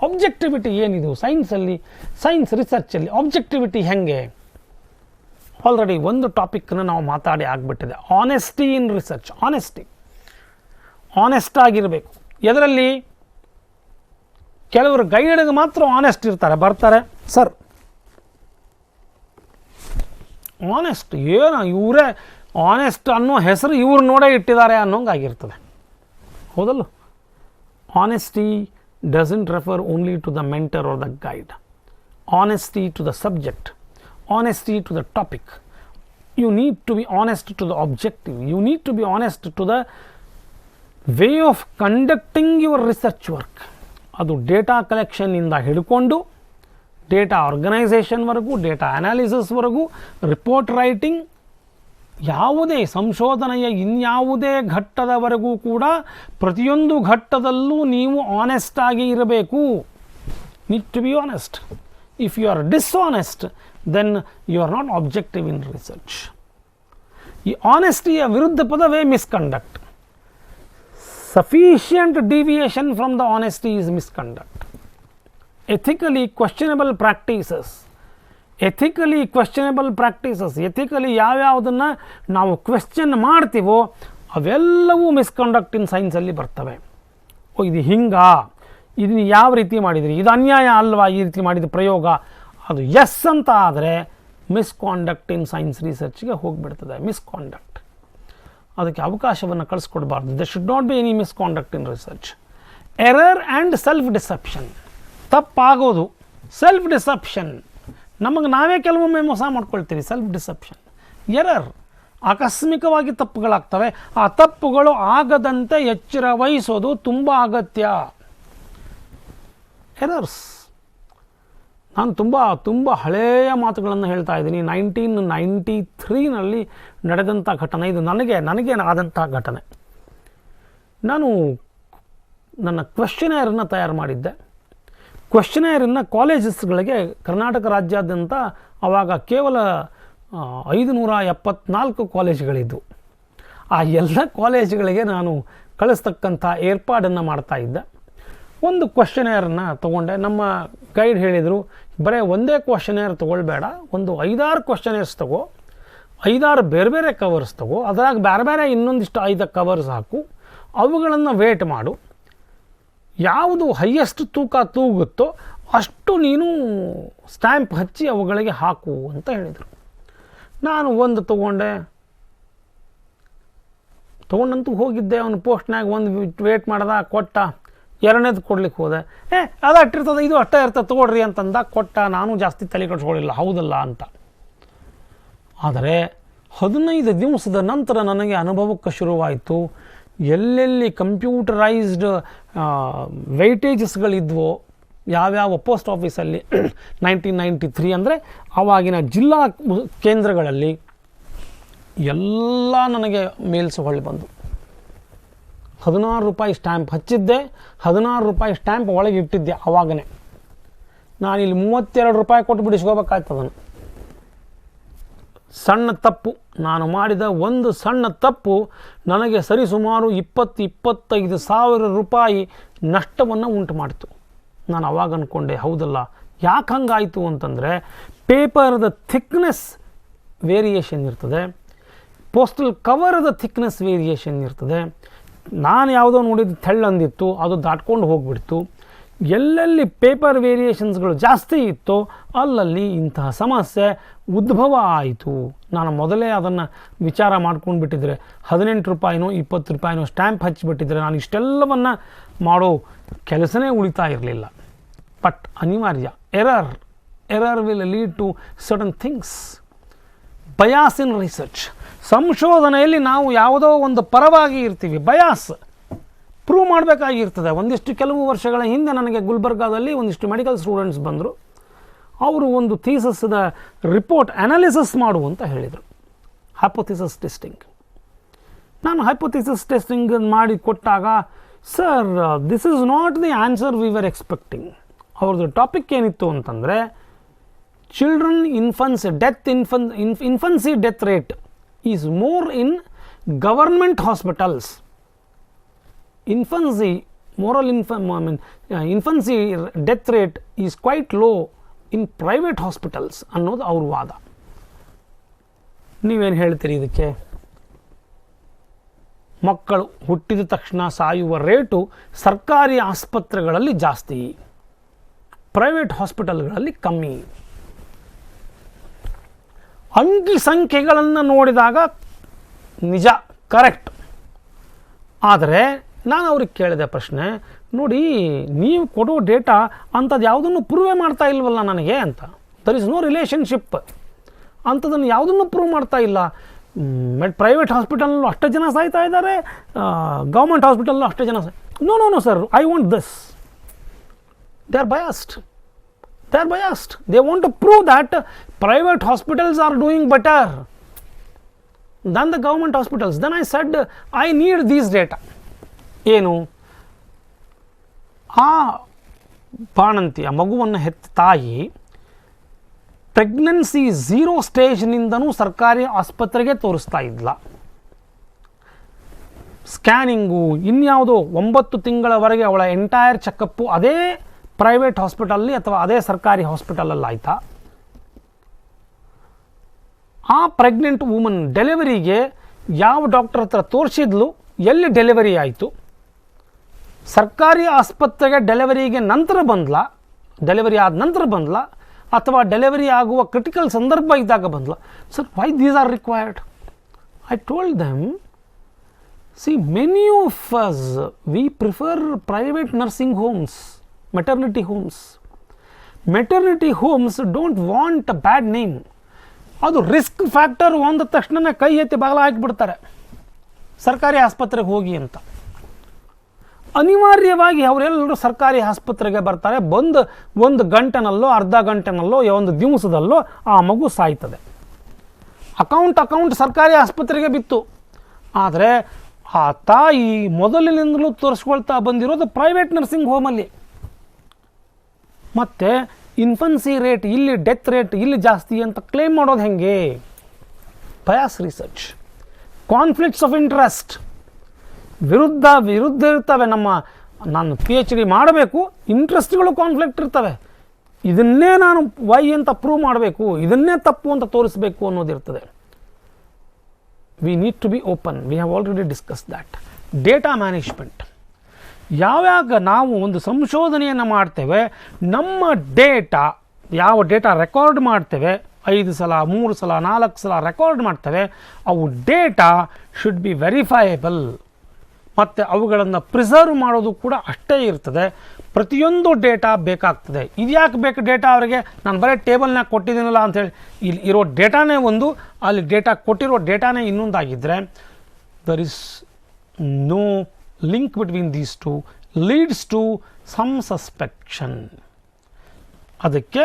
ಆಬ್ಜೆಕ್ಟಿವಿಟಿ ಏನಿದು ಸೈನ್ಸ್ ರಿಸರ್ಚಲ್ಲಿ ಆಬ್ಜೆಕ್ಟಿವಿಟಿ ಹೆಂಗೆ? ಆಲ್ರೆಡಿ ಒಂದು ಟಾಪಿಕ್ನ ನಾವು ಮಾತಾಡಿ ಆಗಿಬಿಟ್ಟಿದೆ. Honesty in research. ಆನೆಸ್ಟ್ ಆಗಿರಬೇಕು. ಎದರಲ್ಲಿ ಕೆಲವರು ಗೈಡ್ಗೆ ಮಾತ್ರ ಆನೆಸ್ಟ್ ಇರ್ತಾರೆ, ಬರ್ತಾರೆ ಸರ್ ಆನೆಸ್ಟ್, ಏನು ಇವರೇ ಆನೆಸ್ಟ್ ಅನ್ನೋ ಹೆಸರು ಇವ್ರು ನೋಡೇ ಇಟ್ಟಿದ್ದಾರೆ ಅನ್ನೋಂಗಾಗಿರ್ತದೆ. ಹೌದಲ್ಲ? Honesty doesn't refer only to the mentor or the guide. Honesty to the subject, honesty to the topic. You need to be honest to the objective. You need to be honest to the way of conducting your research work. ಅದು data ಕಲೆಕ್ಷನ್ನಿಂದ ಹಿಡ್ಕೊಂಡು data ಆರ್ಗನೈಸೇಷನ್ವರೆಗೂ, data ಅನಾಲಿಸಿಸ್ವರೆಗೂ, report writing, ಯಾವುದೇ ಸಂಶೋಧನೆಯ ಇನ್ಯಾವುದೇ ಘಟ್ಟದವರೆಗೂ ಕೂಡ ಪ್ರತಿಯೊಂದು ಘಟ್ಟದಲ್ಲೂ ನೀವು honest ಆಗಿ ಇರಬೇಕು. Need to be honest. If you are dishonest then you are not objective in research. ಈ ಆನೆಸ್ಟಿಯ ವಿರುದ್ಧ ಪದವೇ misconduct. Sufficient deviation from the honesty is misconduct. Ethically questionable practices, ethically ಯಾವ್ಯಾವುದನ್ನು ನಾವು ಕ್ವೆಶ್ಚನ್ ಮಾಡ್ತೀವೋ ಅವೆಲ್ಲವೂ ಮಿಸ್ಕಂಡಕ್ಟ್ ಇನ್ ಸೈನ್ಸಲ್ಲಿ ಬರ್ತವೆ. ಓ ಇದು ಹಿಂಗಾ, ಇದನ್ನು ಯಾವ ರೀತಿ ಮಾಡಿದ್ರಿ, ಇದು ಅನ್ಯಾಯ ಅಲ್ವಾ ಈ ರೀತಿ ಮಾಡಿದ ಪ್ರಯೋಗ, ಅದು ಎಸ್ ಅಂತ ಆದರೆ ಮಿಸ್ಕಾಂಡಕ್ಟ್ ಇನ್ ಸೈನ್ಸ್ ರಿಸರ್ಚ್ಗೆ ಹೋಗಿಬಿಡ್ತದೆ. ಮಿಸ್ಕಾಂಡಕ್ಟ್, ಅದಕ್ಕೆ ಅವಕಾಶವನ್ನು ಕಳಿಸ್ಕೊಡ್ಬಾರ್ದು. They should not be any misconduct in research. Error and self deception, ತಪ್ಪಾಗೋದು, ಸೆಲ್ಫ್ ಡಿಸೆಪ್ಷನ್, ನಮಗೆ ನಾವೇ ಕೆಲವೊಮ್ಮೆ ಮೋಸ ಮಾಡ್ಕೊಳ್ತೀವಿ. ಸೆಲ್ಫ್ ಡಿಸೆಪ್ಷನ್, ಎರರ್, ಆಕಸ್ಮಿಕವಾಗಿ ತಪ್ಪುಗಳಾಗ್ತವೆ. ಆ ತಪ್ಪುಗಳು ಆಗದಂತೆ ಎಚ್ಚರ ವಹಿಸೋದು ತುಂಬ ಅಗತ್ಯ. ಎರರ್ಸ್, ನಾನು ತುಂಬ ಹಳೆಯ ಮಾತುಗಳನ್ನು ಹೇಳ್ತಾ ಇದ್ದೀನಿ. 1993ನಲ್ಲಿ ನಡೆದಂಥ ಘಟನೆ ಇದು. ನನಗೆ ಆದಂಥ ಘಟನೆ. ನಾನು ನನ್ನ ಕ್ವೆಶ್ಚನೇರನ್ನು ತಯಾರು ಮಾಡಿದ್ದೆ. ಕ್ವೆಶ್ಚನೇರನ್ನು ಕಾಲೇಜಸ್ಗಳಿಗೆ ಕರ್ನಾಟಕ ರಾಜ್ಯಾದ್ಯಂತ ಆವಾಗ ಕೇವಲ 574 ಕಾಲೇಜುಗಳಿದ್ದು. ಆ ಎಲ್ಲ ಕಾಲೇಜುಗಳಿಗೆ ನಾನು ಕಳಿಸ್ತಕ್ಕಂಥ ಏರ್ಪಾಡನ್ನು ಮಾಡ್ತಾಯಿದ್ದೆ. ಒಂದು ಕ್ವೆಶ್ಚನೇರನ್ನು ತೊಗೊಂಡೆ. ನಮ್ಮ ಗೈಡ್ ಹೇಳಿದರು, ಬರೀ ಒಂದೇ ಕ್ವೆಶ್ಚನೇರ್ ತೊಗೊಳ್ಬೇಡ, ಒಂದು 5-6 ಕ್ವೆಶ್ಚನೇರ್ಸ್ ತಗೋ, 5-6 ಬೇರೆ ಬೇರೆ ಕವರ್ಸ್ ತಗೋ, ಅದರಾಗ ಬೇರೆ ಬೇರೆ ಇನ್ನೊಂದಿಷ್ಟು 5 ಕವರ್ಸ್ ಹಾಕು, ಅವುಗಳನ್ನು ವೇಟ್ ಮಾಡು, ಯಾವುದು ಹೈಯೆಸ್ಟ್ ತೂಕ ತೂಗುತ್ತೋ ಅಷ್ಟು ನೀನು ಸ್ಟ್ಯಾಂಪ್ ಹಚ್ಚಿ ಅವುಗಳಿಗೆ ಹಾಕು ಅಂತ ಹೇಳಿದರು. ನಾನು ಒಂದು ತೊಗೊಂಡಂತೂ ಹೋಗಿದ್ದೆ. ಅವನು ಪೋಸ್ಟ್ನಾಗ ಒಂದು ವೇಟ್ ಮಾಡ್ದ, ಕೊಟ್ಟ. ಎರಡನೇದು ಕೊಡ್ಲಿಕ್ಕೆ ಹೋದೆ. ಅದು ಅಟ್ಟಿರ್ತದೆ, ಇದು ಅಷ್ಟೇ ಇರ್ತದೆ, ತೊಗೊಳ್ರಿ ಅಂತಂದ, ಕೊಟ್ಟ. ನಾನು ಜಾಸ್ತಿ ತಲೆ ಕಟ್ಕೊಳ್ಳಿಲ್ಲ, ಹೌದಲ್ಲ ಅಂತ. ಆದರೆ 15 ದಿವಸದ ನಂತರ ನನಗೆ ಅನುಭವಕ್ಕೆ ಶುರುವಾಯಿತು. ಎಲ್ಲೆಲ್ಲಿ ಕಂಪ್ಯೂಟರೈಸ್ಡ್ ವೆಯ್ಟೇಜಸ್ಗಳಿದ್ವೋ ಯಾವ್ಯಾವ ಪೋಸ್ಟ್ ಆಫೀಸಲ್ಲಿ 1993 ಅಂದರೆ ಆವಾಗಿನ ಜಿಲ್ಲಾ ಕೇಂದ್ರಗಳಲ್ಲಿ ಎಲ್ಲ ನನಗೆ ಮೇಲ್ಸ್ ಹೊಳ್ಳಿ ಬಂದು. 16 ರೂಪಾಯಿ ಸ್ಟ್ಯಾಂಪ್ ಹಚ್ಚಿದ್ದೆ, 16 ರೂಪಾಯಿ ಸ್ಟ್ಯಾಂಪ್ ಒಳಗೆ ಇಟ್ಟಿದ್ದೆ. ಆವಾಗನೇ ನಾನಿಲ್ಲಿ 32 ರೂಪಾಯಿ ಕೊಟ್ಟು ಬಿಡಿಸ್ಕೋಬೇಕಾಯ್ತು. ಅದನ್ನು ಸಣ್ಣ ತಪ್ಪು, ನಾನು ಮಾಡಿದ ಒಂದು ಸಣ್ಣ ತಪ್ಪು ನನಗೆ ಸರಿಸುಮಾರು 20-25 ಸಾವಿರ ರೂಪಾಯಿ ನಷ್ಟವನ್ನು ಉಂಟು ಮಾಡಿತು. ನಾನು ಅವಾಗ ಅಂದ್ಕೊಂಡೆ, ಹೌದಲ್ಲ, ಯಾಕೆ ಹಂಗಾಯಿತು ಅಂತಂದರೆ ಪೇಪರ್ದ ಥಿಕ್ನೆಸ್ ವೇರಿಯೇಷನ್ ಇರ್ತದೆ, ಪೋಸ್ಟಲ್ ಕವರ್ದ ಥಿಕ್ನೆಸ್ ವೇರಿಯೇಷನ್ ಇರ್ತದೆ. ನಾನು ಯಾವುದೋ ನೋಡಿದ್ದು ತೆಳ್ಳಂದಿತ್ತು, ಅದು ದಾಟ್ಕೊಂಡು ಹೋಗಿಬಿಡ್ತು. ಎಲ್ಲೆಲ್ಲಿ ಪೇಪರ್ ವೇರಿಯೇಷನ್ಸ್ಗಳು ಜಾಸ್ತಿ ಇತ್ತೋ ಅಲ್ಲಲ್ಲಿ ಇಂತಹ ಸಮಸ್ಯೆ ಉದ್ಭವ ಆಯಿತು. ನಾನು ಮೊದಲೇ ಅದನ್ನು ವಿಚಾರ ಮಾಡ್ಕೊಂಡು ಬಿಟ್ಟಿದ್ರೆ 18 ರೂಪಾಯಿನೋ 20 ರೂಪಾಯಿನೋ ಸ್ಟ್ಯಾಂಪ್ ಹಚ್ಚಿಬಿಟ್ಟಿದ್ರೆ ನಾನು ಇಷ್ಟೆಲ್ಲವನ್ನು ಮಾಡೋ ಕೆಲಸನೇ ಉಳಿತಾ ಇರಲಿಲ್ಲ. ಬಟ್ ಅನಿವಾರ್ಯ. Error will lead to certain things. Bias in research, ಸಂಶೋಧನೆಯಲ್ಲಿ ನಾವು ಯಾವುದೋ ಒಂದು ಪರವಾಗಿ ಇರ್ತೀವಿ. ಬಯಾಸ್ ಪ್ರೂವ್ ಮಾಡಬೇಕಾಗಿರ್ತದೆ. ಕೆಲವು ವರ್ಷಗಳ ಹಿಂದೆ ನನಗೆ ಗುಲ್ಬರ್ಗಾದಲ್ಲಿ ಒಂದಿಷ್ಟು ಮೆಡಿಕಲ್ ಸ್ಟೂಡೆಂಟ್ಸ್ ಬಂದರು. ಅವರು ಒಂದು ಥೀಸಸ್ದ ರಿಪೋರ್ಟ್ ಅನಾಲಿಸಿಸ್ ಮಾಡು ಅಂತ ಹೇಳಿದರು, ಹೈಪೋಥಿಸಿಸ್ ಟೆಸ್ಟಿಂಗ್. ನಾನು ಹೈಪೋಥಿಸಿಸ್ ಟೆಸ್ಟಿಂಗ್ ಮಾಡಿ ಕೊಟ್ಟಾಗ, sir this is not the answer we were expecting. ಅವ್ರದ್ದು ಟಾಪಿಕ್ ಏನಿತ್ತು ಅಂತಂದರೆ infancy death rate is more in government hospitals. Infancy death rate is quite low in private hospitals ಅನ್ನೋದು ಅವ್ರ ವಾದ. ನೀವೇನು ಹೇಳ್ತೀರಿ ಇದಕ್ಕೆ? ಮಕ್ಕಳು ಹುಟ್ಟಿದ ತಕ್ಷಣ ಸಾಯುವ ರೇಟು ಸರ್ಕಾರಿ ಆಸ್ಪತ್ರೆಗಳಲ್ಲಿ ಜಾಸ್ತಿ, ಪ್ರೈವೇಟ್ ಹಾಸ್ಪಿಟಲ್ಗಳಲ್ಲಿ ಕಮ್ಮಿ. ಅಂಕಿ ಸಂಖ್ಯೆಗಳನ್ನು ನೋಡಿದಾಗ ನಿಜ, ಕರೆಕ್ಟ್. ಆದರೆ ನಾನು ಅವ್ರಿಗೆ ಕೇಳಿದೆ ಪ್ರಶ್ನೆ, ನೋಡಿ ನೀವು ಕೊಡೋ ಡೇಟಾ ಅಂಥದ್ದು ಯಾವುದನ್ನು ಪ್ರೂವೇ ಮಾಡ್ತಾ ಇಲ್ವಲ್ಲ ನನಗೆ ಅಂತ. There is no relationship. ಅಂಥದ್ದನ್ನು ಯಾವುದನ್ನು ಪ್ರೂವ್ ಮಾಡ್ತಾ ಇಲ್ಲ. ಪ್ರೈವೇಟ್ ಹಾಸ್ಪಿಟಲ್ನಲ್ಲೂ ಅಷ್ಟು ಜನ ಸಾಯ್ತಾ ಇದ್ದಾರೆ, ಗೌರ್ಮೆಂಟ್ ಹಾಸ್ಪಿಟಲ್ನಲ್ಲೂ ಅಷ್ಟು ಜನ no no no sir, I want this. They are biased. They want to prove that private hospitals are doing better than the government hospitals. Then I said, I need these data. ಏನು ಆ ಬಾಣಂತಿ, ಆ ಮಗುವನ್ನು ಹೆತ್ತ ತಾಯಿ pregnancy 0 ಸ್ಟೇಜ್ನಿಂದನೂ ಸರ್ಕಾರಿ ಆಸ್ಪತ್ರೆಗೆ ತೋರಿಸ್ತಾ ಇದ್ಲ. ಸ್ಕ್ಯಾನಿಂಗು ಇನ್ಯಾವುದೋ 9 ತಿಂಗಳವರೆಗೆ ಅವಳ ಎಂಟೈರ್ ಚೆಕಪ್ಪು ಅದೇ ಪ್ರೈವೇಟ್ ಹಾಸ್ಪಿಟಲ್ಲಿ ಅಥವಾ ಅದೇ ಸರ್ಕಾರಿ ಹಾಸ್ಪಿಟಲಲ್ಲಿ ಆಯಿತಾ? ಆ ಪ್ರೆಗ್ನೆಂಟ್ ವುಮನ್ ಡೆಲಿವರಿಗೆ ಯಾವ ಡಾಕ್ಟರ್ ಹತ್ರ ತೋರಿಸಿದ್ಲು, ಎಲ್ಲಿ ಡೆಲಿವರಿ ಆಯಿತು? ಸರ್ಕಾರಿ ಆಸ್ಪತ್ರೆಗೆ ಡೆಲಿವರಿಗೆ ನಂತರ ಬಂದ್ಲ, ಡೆಲಿವರಿ ಆದ ನಂತರ ಬಂದ್ಲ, ಅಥವಾ ಡೆಲಿವರಿ ಆಗುವ ಕ್ರಿಟಿಕಲ್ ಸಂದರ್ಭ ಇದ್ದಾಗ ಬಂದ್ಲ? Sir, why these are required? I told them, see many of us we prefer private nursing homes, maternity homes. Maternity homes don't want a bad name. ಅದು ರಿಸ್ಕ್ ಫ್ಯಾಕ್ಟರ್ ಒಂದ ತಕ್ಷಣ ಕೈ ಎತ್ತಿ ಬಾಗಿಲ ಹಾಕಿಬಿಡ್ತಾರೆ ಸರ್ಕಾರಿ ಆಸ್ಪತ್ರೆಗೆ ಹೋಗಿ ಅಂತ. ಅನಿವಾರ್ಯವಾಗಿ ಅವರೆಲ್ಲರೂ ಸರ್ಕಾರಿ ಆಸ್ಪತ್ರೆಗೆ ಬರ್ತಾರೆ. ಬಂದು 1 ಗಂಟೆನಲ್ಲೋ ಅರ್ಧ ಗಂಟೆನಲ್ಲೋ 1 ದಿವಸದಲ್ಲೋ ಆ ಮಗು ಸಾಯ್ತದೆ. ಅಕೌಂಟ್ ಸರ್ಕಾರಿ ಆಸ್ಪತ್ರೆಗೆ ಬಿತ್ತು. ಆದರೆ ಆ ತಾಯಿ ಮೊದಲಿನಿಂದಲೂ ತೋರಿಸ್ಕೊಳ್ತಾ ಬಂದಿರೋದು ಪ್ರೈವೇಟ್ ನರ್ಸಿಂಗ್ ಹೋಮಲ್ಲಿ. ಮತ್ತು ಇನ್ಫನ್ಸಿ ರೇಟ್ ಇಲ್ಲಿ, ಡೆತ್ ರೇಟ್ ಇಲ್ಲಿ ಜಾಸ್ತಿ ಅಂತ ಕ್ಲೇಮ್ ಮಾಡೋದು ಹೆಂಗೆ? Bias research, conflicts of interest, ವಿರುದ್ಧ ಇರ್ತವೆ. ನಾನು PhD ಮಾಡಬೇಕು, ಇಂಟ್ರೆಸ್ಟ್ಗಳು ಕಾನ್ಫ್ಲಿಕ್ಟ್ ಇರ್ತವೆ. ಇದನ್ನೇ ನಾನು ವೈ ಅಂತ ಪ್ರೂವ್ ಮಾಡಬೇಕು, ಇದನ್ನೇ ತಪ್ಪು ಅಂತ ತೋರಿಸಬೇಕು ಅನ್ನೋದಿರ್ತದೆ. We need to be open. We have already discuss that. Data management, ಯಾವಾಗ ನಾವು ಒಂದು ಸಂಶೋಧನೆಯನ್ನು ಮಾಡ್ತೇವೆ, ನಮ್ಮ ಡೇಟಾ, ಯಾವ ಡೇಟಾ ರೆಕಾರ್ಡ್ ಮಾಡ್ತೇವೆ, 5 ಸಲ 3 ಸಲ 4 ಸಲ ರೆಕಾರ್ಡ್ ಮಾಡ್ತೇವೆ, ಅವು ಡೇಟಾ ಶುಡ್ ಬಿ ವೆರಿಫೈಯಬಲ್. ಮತ್ತು ಅವುಗಳನ್ನು ಪ್ರಿಸರ್ವ್ ಮಾಡೋದು ಕೂಡ ಅಷ್ಟೇ ಇರ್ತದೆ. ಪ್ರತಿಯೊಂದು ಡೇಟಾ ಬೇಕಾಗ್ತದೆ. ಇದ್ಯಾಕೆ ಬೇಕು ಡೇಟಾ ಅವರಿಗೆ? ನಾನು ಬರೀ ಟೇಬಲ್ನಾಗ ಕೊಟ್ಟಿದ್ದೀನಲ್ಲ ಅಂಥೇಳಿ ಇಲ್ಲಿ ಇರೋ ಡೇಟಾನೇ ಒಂದು, ಅಲ್ಲಿ ಡೇಟಾ ಕೊಟ್ಟಿರೋ ಡೇಟಾನೇ ಇನ್ನೊಂದಾಗಿದ್ದರೆ there is no link between these two, leads to some suspicion. ಅದಕ್ಕೆ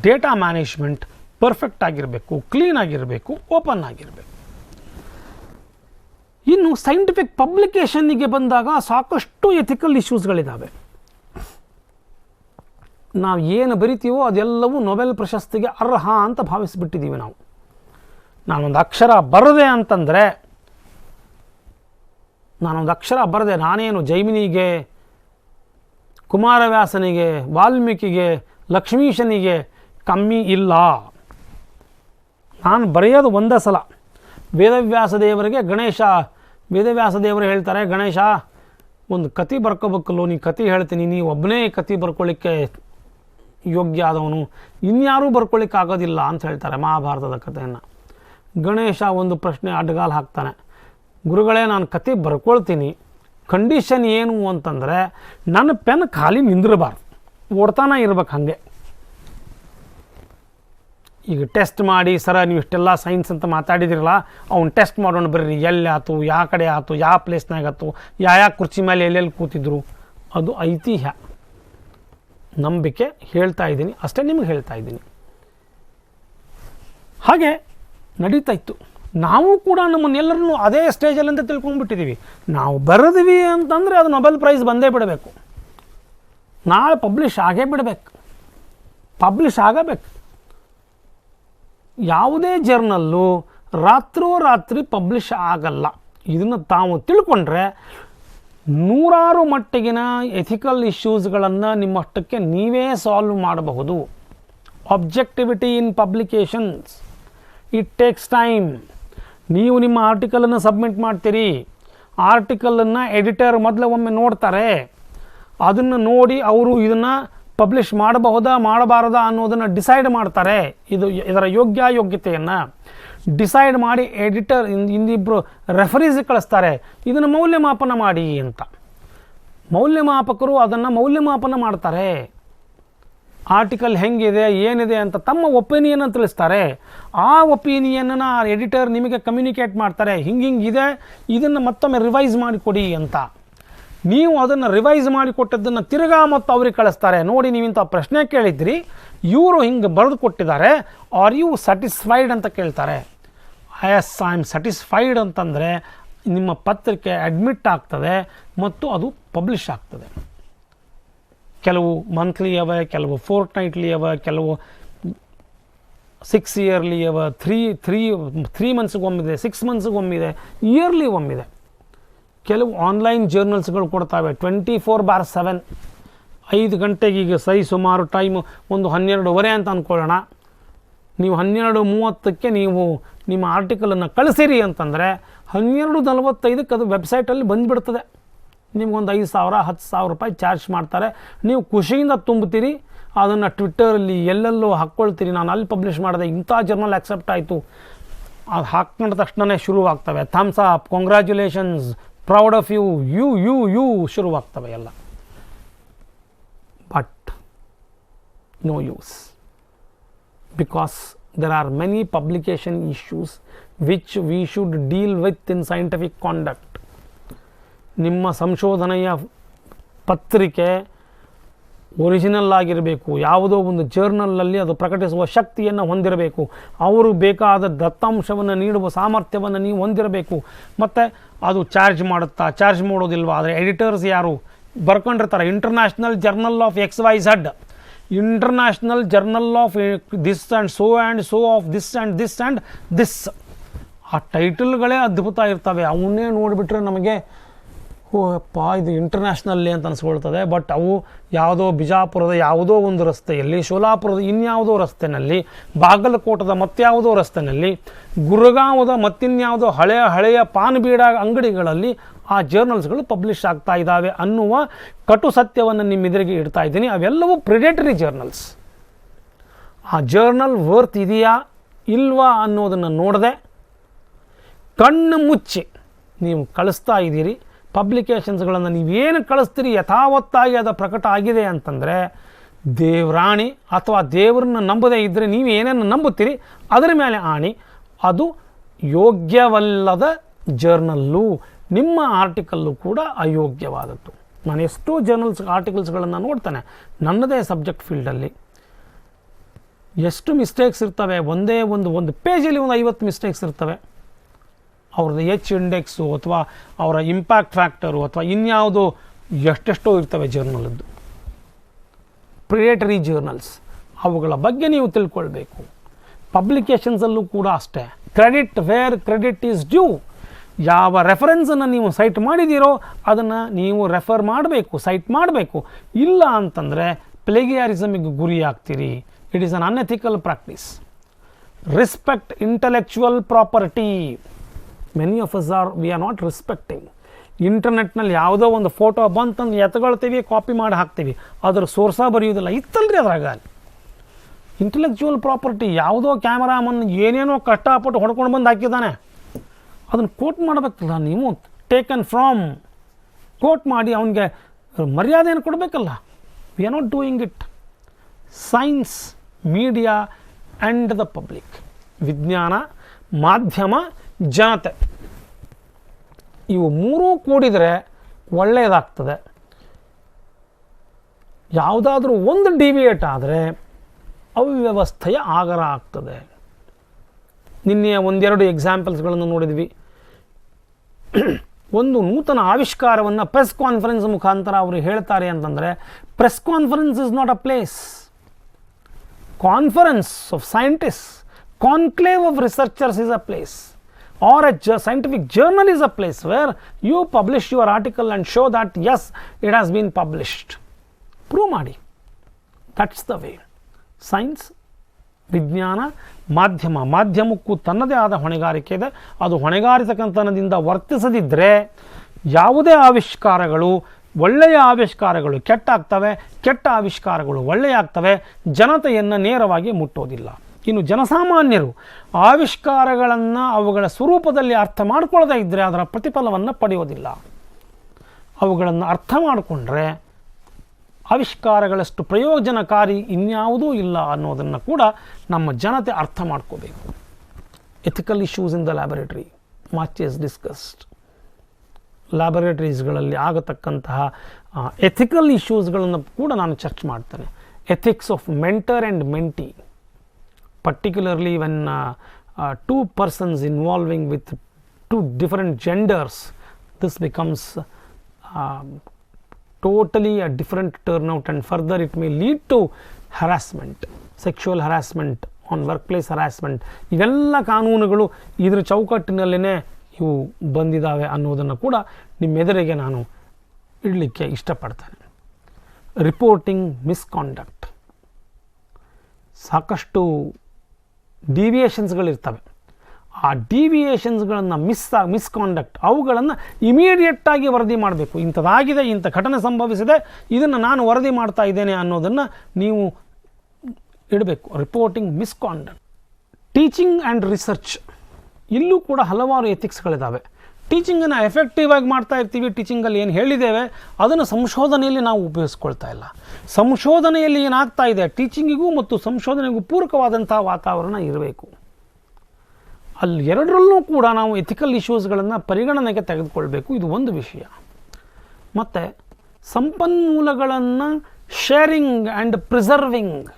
ಡೇಟಾ ಮ್ಯಾನೇಜ್ಮೆಂಟ್ ಪರ್ಫೆಕ್ಟ್ ಆಗಿರಬೇಕು, ಕ್ಲೀನ್ ಆಗಿರಬೇಕು, ಓಪನ್ ಆಗಿರಬೇಕು. ಇನ್ನು ಸೈಂಟಿಫಿಕ್ ಪಬ್ಲಿಕೇಷನ್ನಿಗೆ ಬಂದಾಗ ಸಾಕಷ್ಟು ಎಥಿಕಲ್ ಇಶ್ಯೂಸ್ಗಳಿದ್ದಾವೆ. ನಾವು ಏನು ಬರಿತೀವೋ ಅದೆಲ್ಲವೂ ನೊಬೆಲ್ ಪ್ರಶಸ್ತಿಗೆ ಅರ್ಹ ಅಂತ ಭಾವಿಸಿಬಿಟ್ಟಿದ್ದೀವಿ ನಾವು. ನಾನೊಂದು ಅಕ್ಷರ ಬರದೆ ಅಂತಂದರೆ, ನಾನೇನು ಜೈಮಿನಿಗೆ, ಕುಮಾರವ್ಯಾಸನಿಗೆ, ವಾಲ್ಮೀಕಿಗೆ, ಲಕ್ಷ್ಮೀಶನಿಗೆ ಕಮ್ಮಿ ಇಲ್ಲ. ನಾನು ಬರೆಯೋದು ಒಂದೇ ಸಲ. ವೇದವ್ಯಾಸ ದೇವರು ಹೇಳ್ತಾರೆ, ಗಣೇಶ ಒಂದು ಕತೆ ಬರ್ಕೋಬೇಕಲ್ಲೋ, ನೀ ಕತೆ ಹೇಳ್ತೀನಿ, ನೀವು ಒಬ್ಬನೇ ಕತೆ ಬರ್ಕೊಳ್ಳಿಕ್ಕೆ ಯೋಗ್ಯ ಆದವನು, ಇನ್ಯಾರೂ ಬರ್ಕೊಳ್ಳಿಕ್ಕೆ ಆಗೋದಿಲ್ಲ ಅಂತ ಹೇಳ್ತಾರೆ ಮಹಾಭಾರತದ ಕಥೆಯನ್ನು. ಗಣೇಶ ಒಂದು ಪ್ರಶ್ನೆ ಅಡ್ಡಗಾಲು ಹಾಕ್ತಾನೆ, ಗುರುಗಳೇ ನಾನು ಕತೆ ಬರ್ಕೊಳ್ತೀನಿ, ಕಂಡೀಷನ್ ಏನು ಅಂತಂದರೆ ನನ್ನ ಪೆನ್ ಖಾಲಿ ನಿಂದಿರಬಾರ್ದು, ಓಡ್ತಾನೆ ಇರ್ಬೇಕು ಹಾಗೆ. ಈಗ ಟೆಸ್ಟ್ ಮಾಡಿ, ಸರ ನೀವು ಇಷ್ಟೆಲ್ಲ ಸೈನ್ಸ್ ಅಂತ ಮಾತಾಡಿದಿರಲ್ಲ, ಅವ್ನು ಟೆಸ್ಟ್ ಮಾಡೋಣ ಬರ್ರಿ, ಎಲ್ಲಿ ಆಯ್ತು, ಯಾವ ಕಡೆ ಆಯ್ತು, ಯಾವ ಪ್ಲೇಸ್ನಾಗ ಆಯ್ತು, ಯಾವ ಕುರ್ಚಿ ಮೇಲೆ ಎಲ್ಲೆಲ್ಲಿ ಕೂತಿದ್ರು, ಅದು ಐತಿಹ್ಯ, ನಂಬಿಕೆ ಹೇಳ್ತಾ ಇದ್ದೀನಿ ಅಷ್ಟೇ, ನಿಮಗೆ ಹೇಳ್ತಾ ಇದ್ದೀನಿ. ಹಾಗೆ ನಡೀತಾ ಇತ್ತು. ನಾವು ಕೂಡ ನಮ್ಮನ್ನೆಲ್ಲರನ್ನು ಅದೇ ಸ್ಟೇಜಲ್ಲಿ ಅಂತ ತಿಳ್ಕೊಂಡ್ಬಿಟ್ಟಿದ್ದೀವಿ. ನಾವು ಬರೆದ್ವಿ ಅಂತಂದರೆ ಅದು ನೊಬೆಲ್ ಪ್ರೈಸ್ ಬಂದೇ ಬಿಡಬೇಕು, ನಾಳೆ ಪಬ್ಲಿಷ್ ಆಗಬೇಕು. ಯಾವುದೇ ಜರ್ನಲ್ಲು ರಾತ್ರಿ ಪಬ್ಲಿಷ್ ಆಗಲ್ಲ. ಇದನ್ನು ತಾವು ತಿಳ್ಕೊಂಡ್ರೆ ನೂರಾರು ಮಟ್ಟಿಗಿನ ಎಥಿಕಲ್ ಇಶ್ಯೂಸ್ಗಳನ್ನು ನಿಮ್ಮಷ್ಟಕ್ಕೆ ನೀವೇ ಸಾಲ್ವ್ ಮಾಡಬಹುದು. Objectivity in publications, it takes time. ನೀವು ನಿಮ್ಮ ಆರ್ಟಿಕಲನ್ನು ಸಬ್ಮಿಟ್ ಮಾಡ್ತೀರಿ, ಆರ್ಟಿಕಲನ್ನು ಎಡಿಟರ್ ಮೊದಲು ಒಮ್ಮೆ ನೋಡ್ತಾರೆ, ಅದನ್ನು ನೋಡಿ ಅವರು ಇದನ್ನು ಪಬ್ಲಿಷ್ ಮಾಡಬಹುದಾ ಮಾಡಬಾರದಾ ಅನ್ನೋದನ್ನು ಡಿಸೈಡ್ ಮಾಡ್ತಾರೆ. ಇದರ ಯೋಗ್ಯತೆಯನ್ನು ಡಿಸೈಡ್ ಮಾಡಿ ಎಡಿಟರ್ ಇನ್ನಿಬ್ಬರು ರೆಫರೀಸ್ ಕಳಿಸ್ತಾರೆ, ಇದನ್ನು ಮೌಲ್ಯಮಾಪನ ಮಾಡಿ ಅಂತ. ಮೌಲ್ಯಮಾಪಕರು ಅದನ್ನು ಮೌಲ್ಯಮಾಪನ ಮಾಡ್ತಾರೆ. ಆರ್ಟಿಕಲ್ ಹೆಂಗಿದೆ ಏನಿದೆ ಅಂತ ತಮ್ಮ ಒಪಿನಿಯನ್ ತಿಳಿಸ್ತಾರೆ. ಆ ಒಪಿನಿಯನ್ನ ಎಡಿಟರ್ ನಿಮಗೆ ಕಮ್ಯುನಿಕೇಟ್ ಮಾಡ್ತಾರೆ, ಹಿಂಗಿದೆ, ಇದನ್ನು ಮತ್ತೊಮ್ಮೆ ರಿವೈಸ್ ಮಾಡಿಕೊಡಿ ಅಂತ. ನೀವು ಅದನ್ನು ರಿವೈಸ್ ಮಾಡಿಕೊಟ್ಟದ್ದನ್ನು ತಿರ್ಗಾ ಮತ್ತು ಅವ್ರಿಗೆ ಕಳಿಸ್ತಾರೆ. ನೋಡಿ, ನೀವಿಂಥ ಪ್ರಶ್ನೆ ಕೇಳಿದ್ರಿ, ಇವರು ಹಿಂಗೆ ಬರೆದು ಕೊಟ್ಟಿದ್ದಾರೆ, ಆರ್ ಯು ಸ್ಯಾಟಿಸ್ಫೈಡ್ ಅಂತ ಕೇಳ್ತಾರೆ. ಎಸ್, ಐ ಆಮ್ ಸ್ಯಾಟಿಸ್ಫೈಡ್ ಅಂತಂದರೆ ನಿಮ್ಮ ಪತ್ರಿಕೆ ಅಡ್ಮಿಟ್ ಆಗ್ತದೆ ಮತ್ತು ಅದು ಪಬ್ಲಿಷ್ ಆಗ್ತದೆ. ಕೆಲವು ಮಂತ್ಲಿ ಅವೆ, ಕೆಲವು ಫೋರ್ಟ್ ನೈಟ್ಲಿ ಅವೆ, ಕೆಲವು 6 ಇಯರ್ಲಿ ಅವೆ, ತ್ರೀ ಮಂತ್ಸ್ಗೊಮ್ಮಿದೆ, 6 ಮಂತ್ಸ್ಗೊಮ್ಮಿದೆ, ಇಯರ್ಲಿ ಒಮ್ಮಿದೆ. ಕೆಲವು ಆನ್ಲೈನ್ ಜರ್ನಲ್ಸ್ಗಳು ಕೊಡ್ತಾವೆ 24/7. 5 ಗಂಟೆಗೆ ಈಗ ಸುಮಾರು ಟೈಮು ಒಂದು 12:15 ಅಂತ ಅಂದ್ಕೊಳ್ಳೋಣ. ನೀವು 12:30ಕ್ಕೆ ನೀವು ನಿಮ್ಮ ಆರ್ಟಿಕಲನ್ನು ಕಳಿಸಿರಿ ಅಂತಂದರೆ 12:45ಕ್ಕೆ ಅದು ವೆಬ್ಸೈಟಲ್ಲಿ ಬಂದುಬಿಡ್ತದೆ. ನಿಮ್ಗೊಂದು 5,000 10,000 ರೂಪಾಯಿ ಚಾರ್ಜ್ ಮಾಡ್ತಾರೆ. ನೀವು ಖುಷಿಯಿಂದ ತುಂಬ್ತೀರಿ, ಅದನ್ನು ಟ್ವಿಟ್ಟರಲ್ಲಿ ಎಲ್ಲೆಲ್ಲೋ ಹಾಕ್ಕೊಳ್ತೀರಿ. ನಾನು ಅಲ್ಲಿ ಪಬ್ಲಿಷ್ ಮಾಡಿದೆ, ಇಂಥ ಜರ್ನಲ್ ಆಕ್ಸೆಪ್ಟ್ ಆಯಿತು, ಅದು ಹಾಕ್ಕೊಂಡ ತಕ್ಷಣವೇ ಶುರುವಾಗ್ತವೆ. Thumbs up, congratulations, proud of you ಶುರುವಾಗ್ತವೆ ಎಲ್ಲ. But no use, because there are many publication issues which we should deal with in scientific conduct. ನಿಮ್ಮ ಸಂಶೋಧನೆಯ ಪತ್ರಿಕೆ ಒರಿಜಿನಲ್ ಆಗಿರಬೇಕು, ಯಾವುದೋ ಒಂದು ಜರ್ನಲಲ್ಲಿ ಅದು ಪ್ರಕಟಿಸುವ ಶಕ್ತಿಯನ್ನು ಹೊಂದಿರಬೇಕು, ಅವರು ಬೇಕಾದ ದತ್ತಾಂಶವನ್ನು ನೀಡುವ ಸಾಮರ್ಥ್ಯವನ್ನು ನೀವು ಹೊಂದಿರಬೇಕು. ಮತ್ತು ಅದು ಚಾರ್ಜ್ ಮಾಡುತ್ತಾ, ಚಾರ್ಜ್ ಮಾಡೋದಿಲ್ವ, ಆದರೆ ಎಡಿಟರ್ಸ್ ಯಾರು ಬರ್ಕೊಂಡಿರ್ತಾರೆ, international journal of XYZ, international journal of this and so of this and this. ಆ ಟೈಟಲ್ಗಳೇ ಅದ್ಭುತ ಇರ್ತವೆ. ಅವನ್ನೇ ನೋಡಿಬಿಟ್ರೆ ನಮಗೆ ಓಪ್ಪ ಇದು ಇಂಟರ್ನ್ಯಾಷನಲ್ಲಿ ಅಂತ ಅನಿಸ್ಕೊಳ್ತದೆ. ಬಟ್ ಅವು ಯಾವುದೋ ಬಿಜಾಪುರದ ಯಾವುದೋ ಒಂದು ರಸ್ತೆಯಲ್ಲಿ, ಶೋಲಾಪುರದ ಇನ್ಯಾವುದೋ ರಸ್ತೆಯಲ್ಲಿ, ಬಾಗಲಕೋಟದ ಮತ್ಯಾವುದೋ ರಸ್ತೆಯಲ್ಲಿ, ಗುರುಗಾಂವದ ಮತ್ತಿನ್ಯಾವುದೋ ಹಳೆಯ ಪಾನ್ ಬೀಡ ಅಂಗಡಿಗಳಲ್ಲಿ ಆ ಜರ್ನಲ್ಸ್ಗಳು ಪಬ್ಲಿಷ್ ಆಗ್ತಾ ಇದ್ದಾವೆ ಅನ್ನುವ ಕಟು ಸತ್ಯವನ್ನು ನಿಮ್ಮೆದುರಿಗೆ ಇಡ್ತಾ ಇದ್ದೀನಿ. ಅವೆಲ್ಲವೂ ಪ್ರಿಡೇಟರಿ ಜರ್ನಲ್ಸ್. ಆ ಜರ್ನಲ್ ವರ್ತ್ ಇದೆಯಾ ಇಲ್ವಾ ಅನ್ನೋದನ್ನು ನೋಡದೆ ಕಣ್ಣು ಮುಚ್ಚಿ ನೀವು ಕಳಿಸ್ತಾ ಇದ್ದೀರಿ. ಪಬ್ಲಿಕೇಶನ್ಸ್ಗಳನ್ನು ನೀವೇನು ಕಳಿಸ್ತೀರಿ ಯಥಾವತ್ತಾಗಿ ಅದು ಪ್ರಕಟ ಆಗಿದೆ ಅಂತಂದರೆ ದೇವರಾಣಿ ಅಥವಾ ದೇವರನ್ನ ನಂಬದೇ ಇದ್ದರೆ ನೀವು ಏನೇನು ನಂಬುತ್ತೀರಿ ಅದರ ಮೇಲೆ ಆಣಿ ಅದು ಯೋಗ್ಯವಲ್ಲದ ಜರ್ನಲ್ಲು. ನಿಮ್ಮ ಆರ್ಟಿಕಲ್ಲು ಕೂಡ ಅಯೋಗ್ಯವಾದದ್ದು. ನಾನು ಎಷ್ಟೋ ಆರ್ಟಿಕಲ್ಸ್ಗಳನ್ನು ನೋಡ್ತಾನೆ ನನ್ನದೇ ಸಬ್ಜೆಕ್ಟ್ ಫೀಲ್ಡಲ್ಲಿ. ಎಷ್ಟು ಮಿಸ್ಟೇಕ್ಸ್ ಇರ್ತವೆ, ಒಂದೇ ಒಂದು ಪೇಜಲ್ಲಿ ಒಂದು 50 ಮಿಸ್ಟೇಕ್ಸ್ ಇರ್ತವೆ. ಅವ್ರದ್ದು ಇಂಡೆಕ್ಸು ಅಥವಾ ಅವರ ಇಂಪ್ಯಾಕ್ಟ್ ಫ್ಯಾಕ್ಟರು ಅಥವಾ ಇನ್ಯಾವುದೋ ಎಷ್ಟೆಷ್ಟೋ ಇರ್ತವೆ ಜರ್ನಲದ್ದು. ಪ್ರಿಡೇಟರಿ ಜರ್ನಲ್ಸ್, ಅವುಗಳ ಬಗ್ಗೆ ನೀವು ತಿಳ್ಕೊಳ್ಬೇಕು. ಪಬ್ಲಿಕೇಶನ್ಸಲ್ಲೂ ಕೂಡ ಅಷ್ಟೇ. Credit where credit is due. ಯಾವ ರೆಫರೆನ್ಸನ್ನು ನೀವು ಸೈಟ್ ಮಾಡಿದ್ದೀರೋ ಅದನ್ನು ನೀವು ರೆಫರ್ ಮಾಡಬೇಕು, ಸೈಟ್ ಮಾಡಬೇಕು. ಇಲ್ಲ ಅಂತಂದರೆ ಪ್ಲೇಗಿಯಾರಿಸಮಿಗೆ ಗುರಿ ಆಗ್ತೀರಿ. It is an unethical practice. Respect intellectual property. Many of us we are not respecting. ಇಂಟರ್ನೆಟ್ನಲ್ಲಿ ಯಾವುದೋ ಒಂದು ಫೋಟೋ ಬಂತಂದು ಎತ್ಕೊಳ್ತೀವಿ, ಕಾಪಿ ಮಾಡಿ ಹಾಕ್ತೀವಿ, ಅದ್ರ ಸೋರ್ಸ ಬರೆಯೋದಿಲ್ಲ. ಇತ್ತಲ್ರಿ ಅದ್ರಾಗ ಇಂಟೆಲೆಕ್ಚುವಲ್ ಪ್ರಾಪರ್ಟಿ. ಯಾವುದೋ ಕ್ಯಾಮರಾಮನ್ ಏನೇನೋ ಕಷ್ಟಪಟ್ಟು ಹೊಡ್ಕೊಂಡು ಬಂದು ಹಾಕಿದ್ದಾನೆ, ಅದನ್ನು ಕೋಟ್ ಮಾಡಬೇಕಲ್ಲ ನೀವು. ಟೇಕನ್ ಫ್ರಾಮ್ ಕೋಟ್ ಮಾಡಿ ಅವನಿಗೆ ಮರ್ಯಾದೆಯನ್ನು ಕೊಡಬೇಕಲ್ಲ. V are not doing it. Science, media and the public. ವಿಜ್ಞಾನ, ಮಾಧ್ಯಮ, ಜನತೆ, ಇವು ಮೂರೂ ಕೂಡಿದರೆ ಒಳ್ಳೆಯದಾಗ್ತದೆ. ಯಾವುದಾದ್ರೂ ಒಂದು ಡಿವಿಯೇಟ್ ಆದರೆ ಅವ್ಯವಸ್ಥೆಯ ಆಗರ ಆಗ್ತದೆ. ನಿನ್ನೆ ಒಂದೆರಡು ಎಕ್ಸಾಂಪಲ್ಸ್ಗಳನ್ನು ನೋಡಿದ್ವಿ. ಒಂದು ನೂತನ ಆವಿಷ್ಕಾರವನ್ನು ಪ್ರೆಸ್ ಕಾನ್ಫರೆನ್ಸ್ ಮುಖಾಂತರ ಅವರು ಹೇಳ್ತಾರೆ ಅಂತಂದರೆ press conference is not a place. Conference of scientist, conclave of researchers is a place. Or a scientific journal is a place where you publish your article and show that yes, it has been published. Prove ಮಾಡಿ. That's the way. Science, ವಿಜ್ಞಾನ, ಮಾಧ್ಯಮಕ್ಕೂ ತನ್ನದೇ ಆದ ಹೊಣೆಗಾರಿಕೆ ಇದೆ. ಅದು ಹೊಣೆಗಾರಿತಕ್ಕಂತನದಿಂದ ವರ್ತಿಸದಿದ್ದರೆ ಯಾವುದೇ ಆವಿಷ್ಕಾರಗಳು, ಒಳ್ಳೆಯ ಆವಿಷ್ಕಾರಗಳು ಕೆಟ್ಟಾಗ್ತವೆ, ಕೆಟ್ಟ ಆವಿಷ್ಕಾರಗಳು ಒಳ್ಳೆಯ ಆಗ್ತವೆ, ಜನತೆಯನ್ನು ನೇರವಾಗಿ ಮುಟ್ಟೋದಿಲ್ಲ. ಇನ್ನು ಜನಸಾಮಾನ್ಯರು ಆವಿಷ್ಕಾರಗಳನ್ನು ಅವುಗಳ ಸ್ವರೂಪದಲ್ಲಿ ಅರ್ಥ ಮಾಡ್ಕೊಳ್ಳದೇ ಇದ್ದರೆ ಅದರ ಪ್ರತಿಫಲವನ್ನು ಪಡೆಯೋದಿಲ್ಲ. ಅವುಗಳನ್ನು ಅರ್ಥ ಮಾಡಿಕೊಂಡ್ರೆ ಆವಿಷ್ಕಾರಗಳಷ್ಟು ಪ್ರಯೋಜನಕಾರಿ ಇನ್ಯಾವುದೂ ಇಲ್ಲ ಅನ್ನೋದನ್ನು ಕೂಡ ನಮ್ಮ ಜನತೆ ಅರ್ಥ ಮಾಡ್ಕೋಬೇಕು. Ethical issues in the laboratory much is discussed. ಲ್ಯಾಬೊರೇಟರೀಸ್ಗಳಲ್ಲಿ ಆಗತಕ್ಕಂತಹ ಎಥಿಕಲ್ ಇಶ್ಯೂಸ್ಗಳನ್ನು ಕೂಡ ನಾನು ಚರ್ಚೆ ಮಾಡ್ತೇನೆ. Ethics of mentor and mentee, particularly when two persons involving with two different genders, this becomes totally a different turnout, and further it may lead to harassment, sexual harassment on workplace harassment. ಇವೆಲ್ಲ ಕಾನೂನುಗಳು ಇದರ ಚೌಕಟ್ಟಿನಲ್ಲೇ ಇವು ಬಂದಿದ್ದಾವೆ ಅನ್ನೋದನ್ನು ಕೂಡ ನಿಮ್ಮೆದುರಿಗೆ ನಾನು ಇಡಲಿಕ್ಕೆ ಇಷ್ಟಪಡ್ತೇನೆ. ರಿಪೋರ್ಟಿಂಗ್ ಮಿಸ್ಕಾಂಡಕ್ಟ್, ಸಾಕಷ್ಟು ಡಿವಿಯೇಷನ್ಸ್ಗಳಿರ್ತವೆ. ಆ ಡಿವಿಯೇಷನ್ಸ್ಗಳನ್ನು ಮಿಸ್ಕಾಂಡಕ್ಟ್ ಅವುಗಳನ್ನು ಇಮಿಡಿಯೇಟಾಗಿ ವರದಿ ಮಾಡಬೇಕು. ಇಂಥದ್ದಾಗಿದೆ, ಇಂಥ ಘಟನೆ ಸಂಭವಿಸಿದೆ, ಇದನ್ನು ನಾನು ವರದಿ ಮಾಡ್ತಾ ಇದ್ದೇನೆ ಅನ್ನೋದನ್ನು ನೀವು ಇಡಬೇಕು. Reporting misconduct. Teaching and research, ಇಲ್ಲೂ ಕೂಡ ಹಲವಾರು ಎಥಿಕ್ಸ್ಗಳಿದ್ದಾವೆ. ಟೀಚಿಂಗನ್ನು ಎಫೆಕ್ಟಿವ್ ಆಗಿ ಮಾಡ್ತಾ ಇರ್ತೀವಿ, ಟೀಚಿಂಗಲ್ಲಿ ಏನು ಹೇಳಿದ್ದೇವೆ ಅದನ್ನು ಸಂಶೋಧನೆಯಲ್ಲಿ ನಾವು ಉಪಯೋಗಿಸ್ಕೊಳ್ತಾ ಇಲ್ಲ. ಸಂಶೋಧನೆಯಲ್ಲಿ ಏನಾಗ್ತಾ ಇದೆ, ಟೀಚಿಂಗಿಗೂ ಮತ್ತು ಸಂಶೋಧನೆಗೂ ಪೂರಕವಾದಂಥ ವಾತಾವರಣ ಇರಬೇಕು. ಅಲ್ಲಿ ಎರಡರಲ್ಲೂ ಕೂಡ ನಾವು ಎಥಿಕಲ್ ಇಶ್ಯೂಸ್ಗಳನ್ನು ಪರಿಗಣನೆಗೆ ತೆಗೆದುಕೊಳ್ಬೇಕು. ಇದು ಒಂದು ವಿಷಯ. ಮತ್ತು ಸಂಪನ್ಮೂಲಗಳನ್ನು ಶೇರಿಂಗ್ ಆ್ಯಂಡ್ ಪ್ರಿಸರ್ವಿಂಗ್,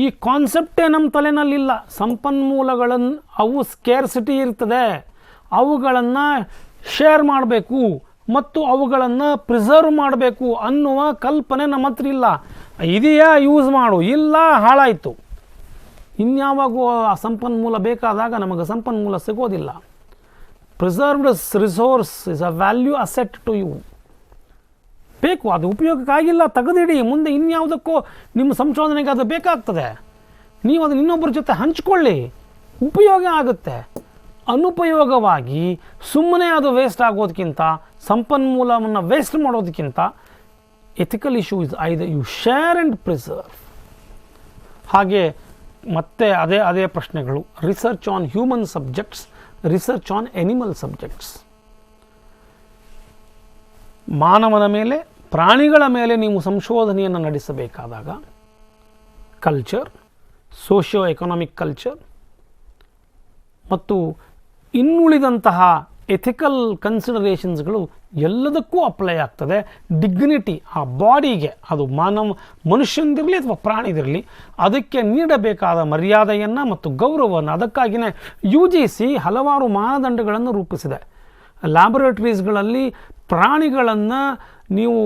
ಈ ಕಾನ್ಸೆಪ್ಟೇ ನಮ್ಮ ತಲೆನಲ್ಲಿಲ್ಲ. ಸಂಪನ್ಮೂಲಗಳನ್ನು ಅವು ಸ್ಕೇರ್ಸಿಟಿ ಇರ್ತದೆ, ಅವುಗಳನ್ನು ಶೇರ್ ಮಾಡಬೇಕು ಮತ್ತು ಅವುಗಳನ್ನು ಪ್ರಿಸರ್ವ್ ಮಾಡಬೇಕು ಅನ್ನುವ ಕಲ್ಪನೆ ನಮ್ಮ ಹತ್ರ ಇಲ್ಲ. ಇದೆಯಾ ಯೂಸ್ ಮಾಡು, ಇಲ್ಲ ಹಾಳಾಯಿತು. ಇನ್ಯಾವಾಗೂ ಆ ಸಂಪನ್ಮೂಲ ಬೇಕಾದಾಗ ನಮಗೆ ಸಂಪನ್ಮೂಲ ಸಿಗೋದಿಲ್ಲ. Preserved resource is a value asset to you. ಬೇಕು, ಅದು ಉಪಯೋಗಕ್ಕಾಗಿಲ್ಲ ತೆಗೆದಿಡಿ, ಮುಂದೆ ಇನ್ಯಾವುದಕ್ಕೋ ನಿಮ್ಮ ಸಂಶೋಧನೆಗೆ ಅದು ಬೇಕಾಗ್ತದೆ. ನೀವು ಅದನ್ನು ಇನ್ನೊಬ್ಬರ ಜೊತೆ ಹಂಚ್ಕೊಳ್ಳಿ, ಉಪಯೋಗ ಆಗುತ್ತೆ. ಅನುಪಯೋಗವಾಗಿ ಸುಮ್ಮನೆ ಅದು ವೇಸ್ಟ್ ಆಗೋದಕ್ಕಿಂತ, ಸಂಪನ್ಮೂಲವನ್ನು ವೇಸ್ಟ್ ಮಾಡೋದಕ್ಕಿಂತ ethical issue is either you share and preserve. ಹಾಗೆ ಮತ್ತೆ ಅದೇ ಪ್ರಶ್ನೆಗಳು. Research on human subjects, research on animal subjects. ಮಾನವನ ಮೇಲೆ, ಪ್ರಾಣಿಗಳ ಮೇಲೆ ನೀವು ಸಂಶೋಧನೆಯನ್ನು ನಡೆಸಬೇಕಾದಾಗ ಕಲ್ಚರ್, ಸೋಷಿಯೋ ಎಕನಾಮಿಕ್ ಕಲ್ಚರ್ ಮತ್ತು ಇನ್ನುಳಿದಂತಹ ಎಥಿಕಲ್ ಕನ್ಸಿಡರೇಷನ್ಸ್ಗಳು ಎಲ್ಲದಕ್ಕೂ ಅಪ್ಲೈ ಆಗ್ತದೆ. ಡಿಗ್ನಿಟಿ, ಆ ಬಾಡಿಗೆ, ಅದು ಮನುಷ್ಯಂದಿರಲಿ ಅಥವಾ ಪ್ರಾಣಿದಿರಲಿ, ಅದಕ್ಕೆ ನೀಡಬೇಕಾದ ಮರ್ಯಾದೆಯನ್ನು ಮತ್ತು ಗೌರವವನ್ನು, ಅದಕ್ಕಾಗಿಯೇ UGC ಹಲವಾರು ಮಾನದಂಡಗಳನ್ನು ರೂಪಿಸಿದೆ. ಲ್ಯಾಬೊರೇಟರೀಸ್ಗಳಲ್ಲಿ ಪ್ರಾಣಿಗಳನ್ನು ನೀವು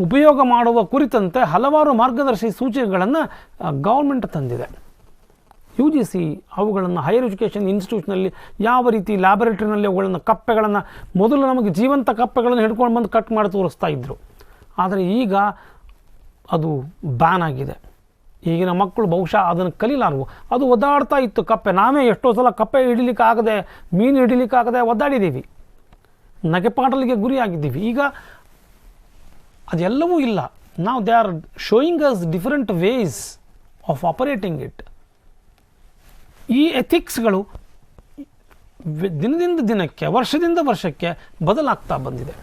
ಉಪಯೋಗ ಮಾಡುವ ಕುರಿತಂತೆ ಹಲವಾರು ಮಾರ್ಗದರ್ಶಿ ಸೂಚನೆಗಳನ್ನು ಗೌರ್ಮೆಂಟ್ ತಂದಿದೆ. UGC ಅವುಗಳನ್ನು ಹೈಯರ್ ಎಜುಕೇಷನ್ ಇನ್ಸ್ಟಿಟ್ಯೂಷನಲ್ಲಿ ಯಾವ ರೀತಿ ಲ್ಯಾಬೊರೇಟರಿನಲ್ಲಿ ಅವುಗಳನ್ನು ಕಪ್ಪೆಗಳನ್ನು, ಮೊದಲು ನಮಗೆ ಜೀವಂತ ಕಪ್ಪೆಗಳನ್ನು ಹಿಡ್ಕೊಂಡು ಬಂದು ಕಟ್ ಮಾಡಿ ತೋರಿಸ್ತಾ ಇದ್ದರು. ಆದರೆ ಈಗ ಅದು ಬ್ಯಾನ್ ಆಗಿದೆ. ಈಗಿನ ಮಕ್ಕಳು ಬಹುಶಃ ಅದನ್ನು ಕಲೀಲಾರವು. ಅದು ಒದ್ದಾಡ್ತಾ ಇತ್ತು ಕಪ್ಪೆ. ನಾವೇ ಎಷ್ಟೋ ಸಲ ಕಪ್ಪೆ ಹಿಡಿಲಿಕ್ಕಾಗದೆ, ಮೀನು ಹಿಡಿಲಿಕ್ಕಾಗದೆ ಒದ್ದಾಡಿದ್ದೀವಿ, ನಗೆಪಾಟಲಿಗೆ ಗುರಿಯಾಗಿದ್ದೀವಿ. ಈಗ ಅದೆಲ್ಲವೂ ಇಲ್ಲ. ನಾವು they are showing us different ways of operating it. ಈ ಎಥಿಕ್ಸ್ಗಳು ದಿನದಿಂದ ದಿನಕ್ಕೆ, ವರ್ಷದಿಂದ ವರ್ಷಕ್ಕೆ ಬದಲಾಗ್ತಾ ಬಂದಿದೆ.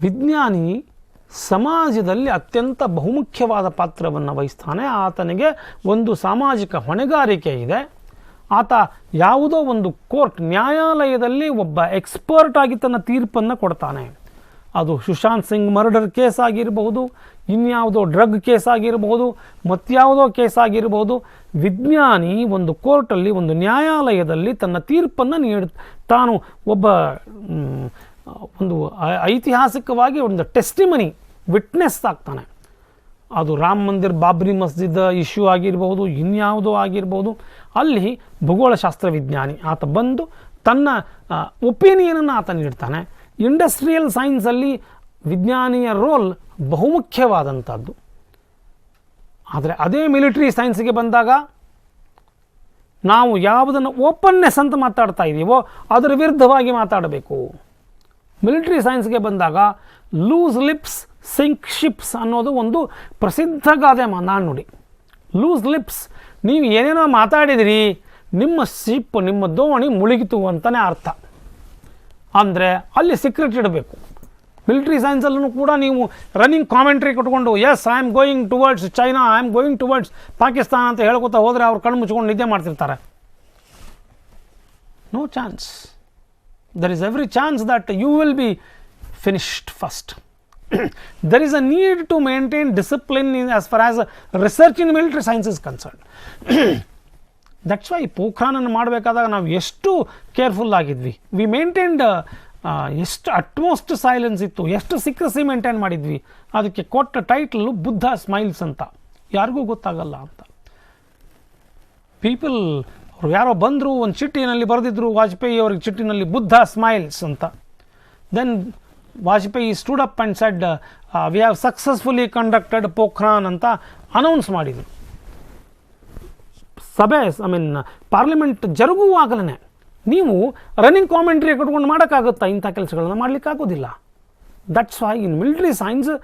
ವಿಜ್ಞಾನಿ ಸಮಾಜದಲ್ಲಿ ಅತ್ಯಂತ ಬಹುಮುಖ್ಯವಾದ ಪಾತ್ರವನ್ನು ವಹಿಸ್ತಾನೆ. ಆತನಿಗೆ ಒಂದು ಸಾಮಾಜಿಕ ಹೊಣೆಗಾರಿಕೆ ಇದೆ. ಆತ ಯಾವುದೋ ಒಂದು ಕೋರ್ಟ್, ನ್ಯಾಯಾಲಯದಲ್ಲಿ ಒಬ್ಬ ಎಕ್ಸ್ಪರ್ಟ್ ಆಗಿ ತನ್ನ ತೀರ್ಪನ್ನು ಕೊಡ್ತಾನೆ. ಅದು ಸುಶಾಂತ್ ಸಿಂಗ್ ಮರ್ಡರ್ ಕೇಸ್ ಆಗಿರಬಹುದು, ಇನ್ಯಾವುದೋ ಡ್ರಗ್ ಕೇಸ್ ಆಗಿರಬಹುದು, ಮತ್ಯಾವುದೋ ಕೇಸ್ ಆಗಿರಬಹುದು. ವಿಜ್ಞಾನಿ ಒಂದು ಕೋರ್ಟಲ್ಲಿ, ಒಂದು ನ್ಯಾಯಾಲಯದಲ್ಲಿ ತನ್ನ ತೀರ್ಪನ್ನು ತಾನು ಒಬ್ಬ ಒಂದು ಐತಿಹಾಸಿಕವಾಗಿ ಒಂದು ಟೆಸ್ಟಿಮನಿ, ವಿಟ್ನೆಸ್ ಆಗ್ತಾನೆ. ಅದು ರಾಮ ಮಂದಿರ್, ಬಾಬ್ರಿ ಮಸ್ಜಿದ್ ಇಶ್ಯೂ ಆಗಿರ್ಬೋದು, ಇನ್ಯಾವುದೋ ಆಗಿರ್ಬೋದು. ಅಲ್ಲಿ ಭೂಗೋಳಶಾಸ್ತ್ರ ವಿಜ್ಞಾನಿ ಆತ ಬಂದು ತನ್ನ ಒಪಿನಿಯನನ್ನು ಆತ ನೀಡ್ತಾನೆ. Industrial ಸೈನ್ಸಲ್ಲಿ ವಿಜ್ಞಾನಿಯ roll ಬಹುಮುಖ್ಯವಾದಂಥದ್ದು. ಆದರೆ ಅದೇ ಮಿಲಿಟರಿ ಸೈನ್ಸ್ಗೆ ಬಂದಾಗ ನಾವು ಯಾವುದನ್ನು ಓಪನ್ನೆಸ್ ಅಂತ ಮಾತಾಡ್ತಾ ಇದ್ದೀವೋ ಅದರ ವಿರುದ್ಧವಾಗಿ ಮಾತಾಡಬೇಕು. ಮಿಲಿಟರಿ ಸೈನ್ಸ್ಗೆ ಬಂದಾಗ ಲೂಸ್ ಲಿಪ್ಸ್ ಸಿಂಕ್ ಶಿಪ್ಸ್ ಅನ್ನೋದು ಒಂದು ಪ್ರಸಿದ್ಧ ಗಾದೆ ನಾಣ್ಣುಡಿ. ಲೂಸ್ ಲಿಪ್ಸ್, ನೀವು ಏನೇನೋ ಮಾತಾಡಿದಿರಿ, ನಿಮ್ಮ ಶಿಪ್, ನಿಮ್ಮ ದೋಣಿ ಮುಳುಗಿತು ಅಂತಲೇ ಅರ್ಥ. ಅಂದರೆ ಅಲ್ಲಿ ಸೀಕ್ರೆಟ್ ಇಡಬೇಕು. ಮಿಲಿಟ್ರಿ ಸೈನ್ಸಲ್ಲೂ ಕೂಡ ನೀವು ರನ್ನಿಂಗ್ ಕಾಮೆಂಟ್ರಿ ಕೊಟ್ಕೊಂಡು yes I am going towards China, I am going towards Pakistan ಅಂತ ಹೇಳ್ಕೊತಾ ಹೋದರೆ ಅವ್ರು ಕಣ್ಣು ಮುಚ್ಕೊಂಡು ನಿದ್ದೆ ಮಾಡ್ತಿರ್ತಾರೆ. No chance. There is every chance that you will be finished first. There is a need to maintain discipline as far as research in military science is concerned. That's why ಪೋಖ್ರಾನನ್ನು ಮಾಡಬೇಕಾದಾಗ ನಾವು ಎಷ್ಟು ಕೇರ್ಫುಲ್ ಆಗಿದ್ವಿ. ವಿ ಮೇಂಟೈನ್ಡ್ ಎಷ್ಟು utmost silence ಇತ್ತು, ಎಷ್ಟು secrecy maintain ಮಾಡಿದ್ವಿ. ಅದಕ್ಕೆ ಕೊಟ್ಟ title Buddha smiles ಅಂತ, ಯಾರಿಗೂ ಗೊತ್ತಾಗಲ್ಲ ಅಂತ. ಪೀಪಲ್ ಅವರು ಯಾರೋ ಬಂದರು, ಒಂದು ಚಿಟ್ಟಿನಲ್ಲಿ ಬರೆದಿದ್ರು ವಾಜಪೇಯಿ ಅವ್ರಿಗೆ ಚಿಟ್ಟಿನಲ್ಲಿ ಬುದ್ಧ ಸ್ಮೈಲ್ಸ್ ಅಂತ. Then Vajpayee stood up and said we have successfully conducted Pokhran ಅಂತ ಅನೌನ್ಸ್ ಮಾಡಿದರು. ಸಭೆ ಪಾರ್ಲಿಮೆಂಟ್ ಜರುಗುವಾಗಲೇ ನೀವು ರನ್ನಿಂಗ್ ಕಾಮೆಂಟ್ರಿ ಕಟ್ಕೊಂಡು ಮಾಡೋಕ್ಕಾಗುತ್ತಾ? ಇಂಥ ಕೆಲಸಗಳನ್ನು ಮಾಡಲಿಕ್ಕಾಗೋದಿಲ್ಲ. That's why in military science you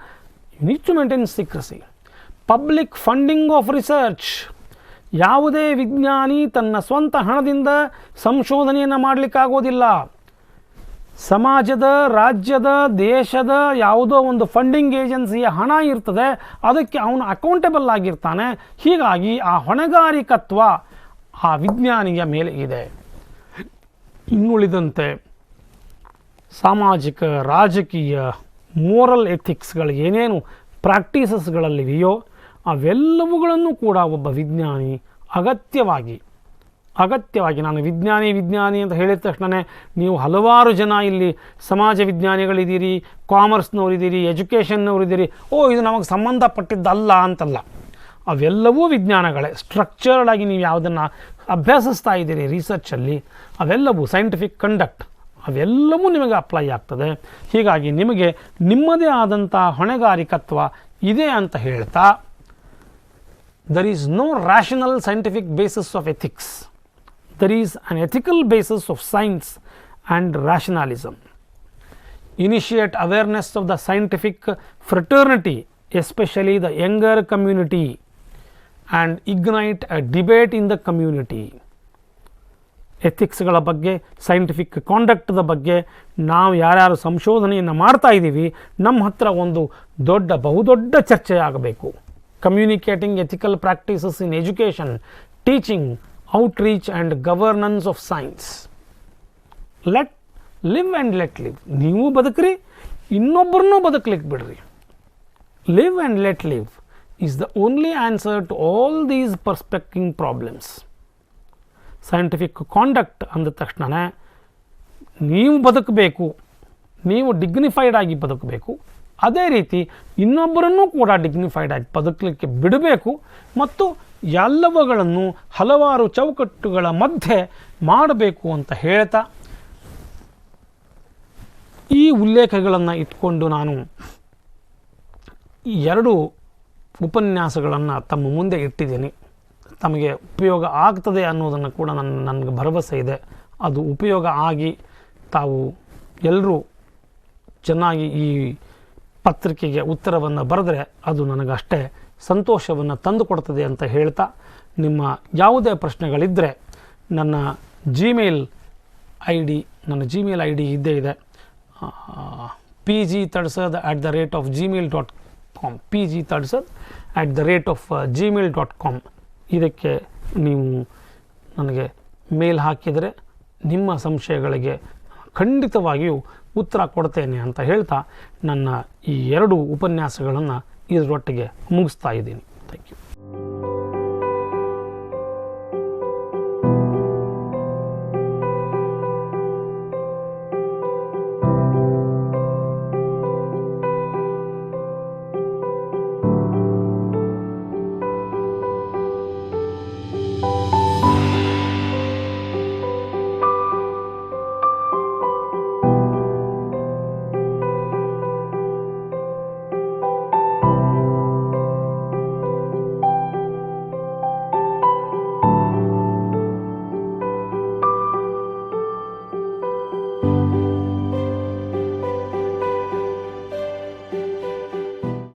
need to maintain secrecy. Public funding of research. ಯಾವುದೇ ವಿಜ್ಞಾನಿ ತನ್ನ ಸ್ವಂತ ಹಣದಿಂದ ಸಂಶೋಧನೆಯನ್ನು ಮಾಡಲಿಕ್ಕಾಗೋದಿಲ್ಲ. ಸಮಾಜದ, ರಾಜ್ಯದ, ದೇಶದ ಯಾವುದೋ ಒಂದು ಫಂಡಿಂಗ್ ಏಜೆನ್ಸಿಯ ಹಣ ಇರ್ತದೆ, ಅದಕ್ಕೆ ಅವನು ಅಕೌಂಟೇಬಲ್ ಆಗಿರ್ತಾನೆ. ಹೀಗಾಗಿ ಆ ಹೊಣೆಗಾರಿಕತ್ವ ಆ ವಿಜ್ಞಾನಿಯ ಮೇಲೆ ಇದೆ. ಇನ್ನುಳಿದಂತೆ ಸಾಮಾಜಿಕ, ರಾಜಕೀಯ, ಮೋರಲ್ ಎಥಿಕ್ಸ್ಗಳು ಏನೇನು ಪ್ರಾಕ್ಟೀಸಸ್ಗಳಲ್ಲಿವೆಯೋ ಅವೆಲ್ಲವುಗಳನ್ನು ಕೂಡ ಒಬ್ಬ ವಿಜ್ಞಾನಿ ಅಗತ್ಯವಾಗಿ ನಾನು ವಿಜ್ಞಾನಿ ಅಂತ ಹೇಳಿದ ತಕ್ಷಣ ನೀವು ಹಲವಾರು ಜನ ಇಲ್ಲಿ ಸಮಾಜ ವಿಜ್ಞಾನಿಗಳಿದ್ದೀರಿ, ಕಾಮರ್ಸ್ನವರಿದ್ದೀರಿ, ಎಜುಕೇಷನ್ನವರಿದ್ದೀರಿ, ಇದು ನಮಗೆ ಸಂಬಂಧಪಟ್ಟಿದ್ದಲ್ಲ ಅಂತಲ್ಲ. ಅವೆಲ್ಲವೂ ವಿಜ್ಞಾನಗಳೇ. ಸ್ಟ್ರಕ್ಚರ್ಡ್ ಆಗಿ ನೀವು ಯಾವುದನ್ನು ಅಭ್ಯಾಸಿಸ್ತಾ ಇದ್ದೀರಿ ರಿಸರ್ಚಲ್ಲಿ, ಅವೆಲ್ಲವೂ ಸೈಂಟಿಫಿಕ್ ಕಂಡಕ್ಟ್, ಅವೆಲ್ಲವೂ ನಿಮಗೆ ಅಪ್ಲೈ ಆಗ್ತದೆ. ಹೀಗಾಗಿ ನಿಮಗೆ ನಿಮ್ಮದೇ ಆದಂಥ ಹೊಣೆಗಾರಿಕತ್ವ ಇದೆ ಅಂತ ಹೇಳ್ತಾ, there is no rational scientific basis of ethics. There is an ethical basis of science and rationalism. Initiate awareness of the scientific fraternity, especially the younger community, and ignite a debate in the community. ಎಥಿಕ್ಸ್ಗಳ ಬಗ್ಗೆ, scientific ಕಾಂಡಕ್ಟ್ದ ಬಗ್ಗೆ ನಾವು ಯಾರ್ಯಾರು ಸಂಶೋಧನೆಯನ್ನು ಮಾಡ್ತಾ ಇದ್ದೀವಿ, ನಮ್ಮ ಹತ್ರ ಒಂದು ಬಹುದೊಡ್ಡ ಚರ್ಚೆ ಆಗಬೇಕು. Communicating ethical practices in education, teaching, outreach and governance of science. Let live and let live. ನೀವು ಬದುಕ್ರಿ, ಇನ್ನೊಬ್ಬರನ್ನೂ ಬದುಕಲಿಕ್ಕೆ ಬಿಡ್ರಿ. Live and let live is the only answer to all these perspecting problems. Scientific conduct ಅಂದ ತಕ್ಷಣ ನೀವು ಬದುಕಬೇಕು, ನೀವು dignified ಆಗಿ ಬದುಕಬೇಕು. ಅದೇ ರೀತಿ ಇನ್ನೊಬ್ಬರನ್ನೂ ಕೂಡ ಡಿಗ್ನಿಫೈಡ್ ಆಗಿ ಬದುಕಲಿಕ್ಕೆ ಬಿಡಬೇಕು. ಮತ್ತು ಎಲ್ಲವುಗಳನ್ನು ಹಲವಾರು ಚೌಕಟ್ಟುಗಳ ಮಧ್ಯೆ ಮಾಡಬೇಕು ಅಂತ ಹೇಳ್ತಾ, ಈ ಉಲ್ಲೇಖಗಳನ್ನು ಇಟ್ಕೊಂಡು ನಾನು ಈ 2 ಉಪನ್ಯಾಸಗಳನ್ನು ತಮ್ಮ ಮುಂದೆ ಇಟ್ಟಿದ್ದೀನಿ. ತಮಗೆ ಉಪಯೋಗ ಆಗ್ತದೆ ಅನ್ನೋದನ್ನು ಕೂಡ ನನಗೆ ಭರವಸೆ ಇದೆ. ಅದು ಉಪಯೋಗ ಆಗಿ ತಾವು ಎಲ್ಲರೂ ಚೆನ್ನಾಗಿ ಈ ಪತ್ರಿಕೆಗೆ ಉತ್ತರವನ್ನು ಬರೆದರೆ ಅದು ನನಗಷ್ಟೇ ಸಂತೋಷವನ್ನು ತಂದುಕೊಡ್ತದೆ ಅಂತ ಹೇಳ್ತಾ, ನಿಮ್ಮ ಯಾವುದೇ ಪ್ರಶ್ನೆಗಳಿದ್ದರೆ ನನ್ನ ಜಿಮೇಲ್ ಐ ಡಿ ಇದ್ದೇ ಇದೆ, pgthadsad@gmail.com, pgthadsad@gmail.com. ಇದಕ್ಕೆ ನೀವು ನನಗೆ ಮೇಲ್ ಹಾಕಿದರೆ ನಿಮ್ಮ ಸಂಶಯಗಳಿಗೆ ಖಂಡಿತವಾಗಿಯೂ ಉತ್ತರ ಕೊಡ್ತೇನೆ ಅಂತ ಹೇಳ್ತಾ ನನ್ನ ಈ 2 ಉಪನ್ಯಾಸಗಳನ್ನು ಇದರೊಟ್ಟಿಗೆ ಮುಗಿಸ್ತಾ ಇದ್ದೀನಿ. Thank you.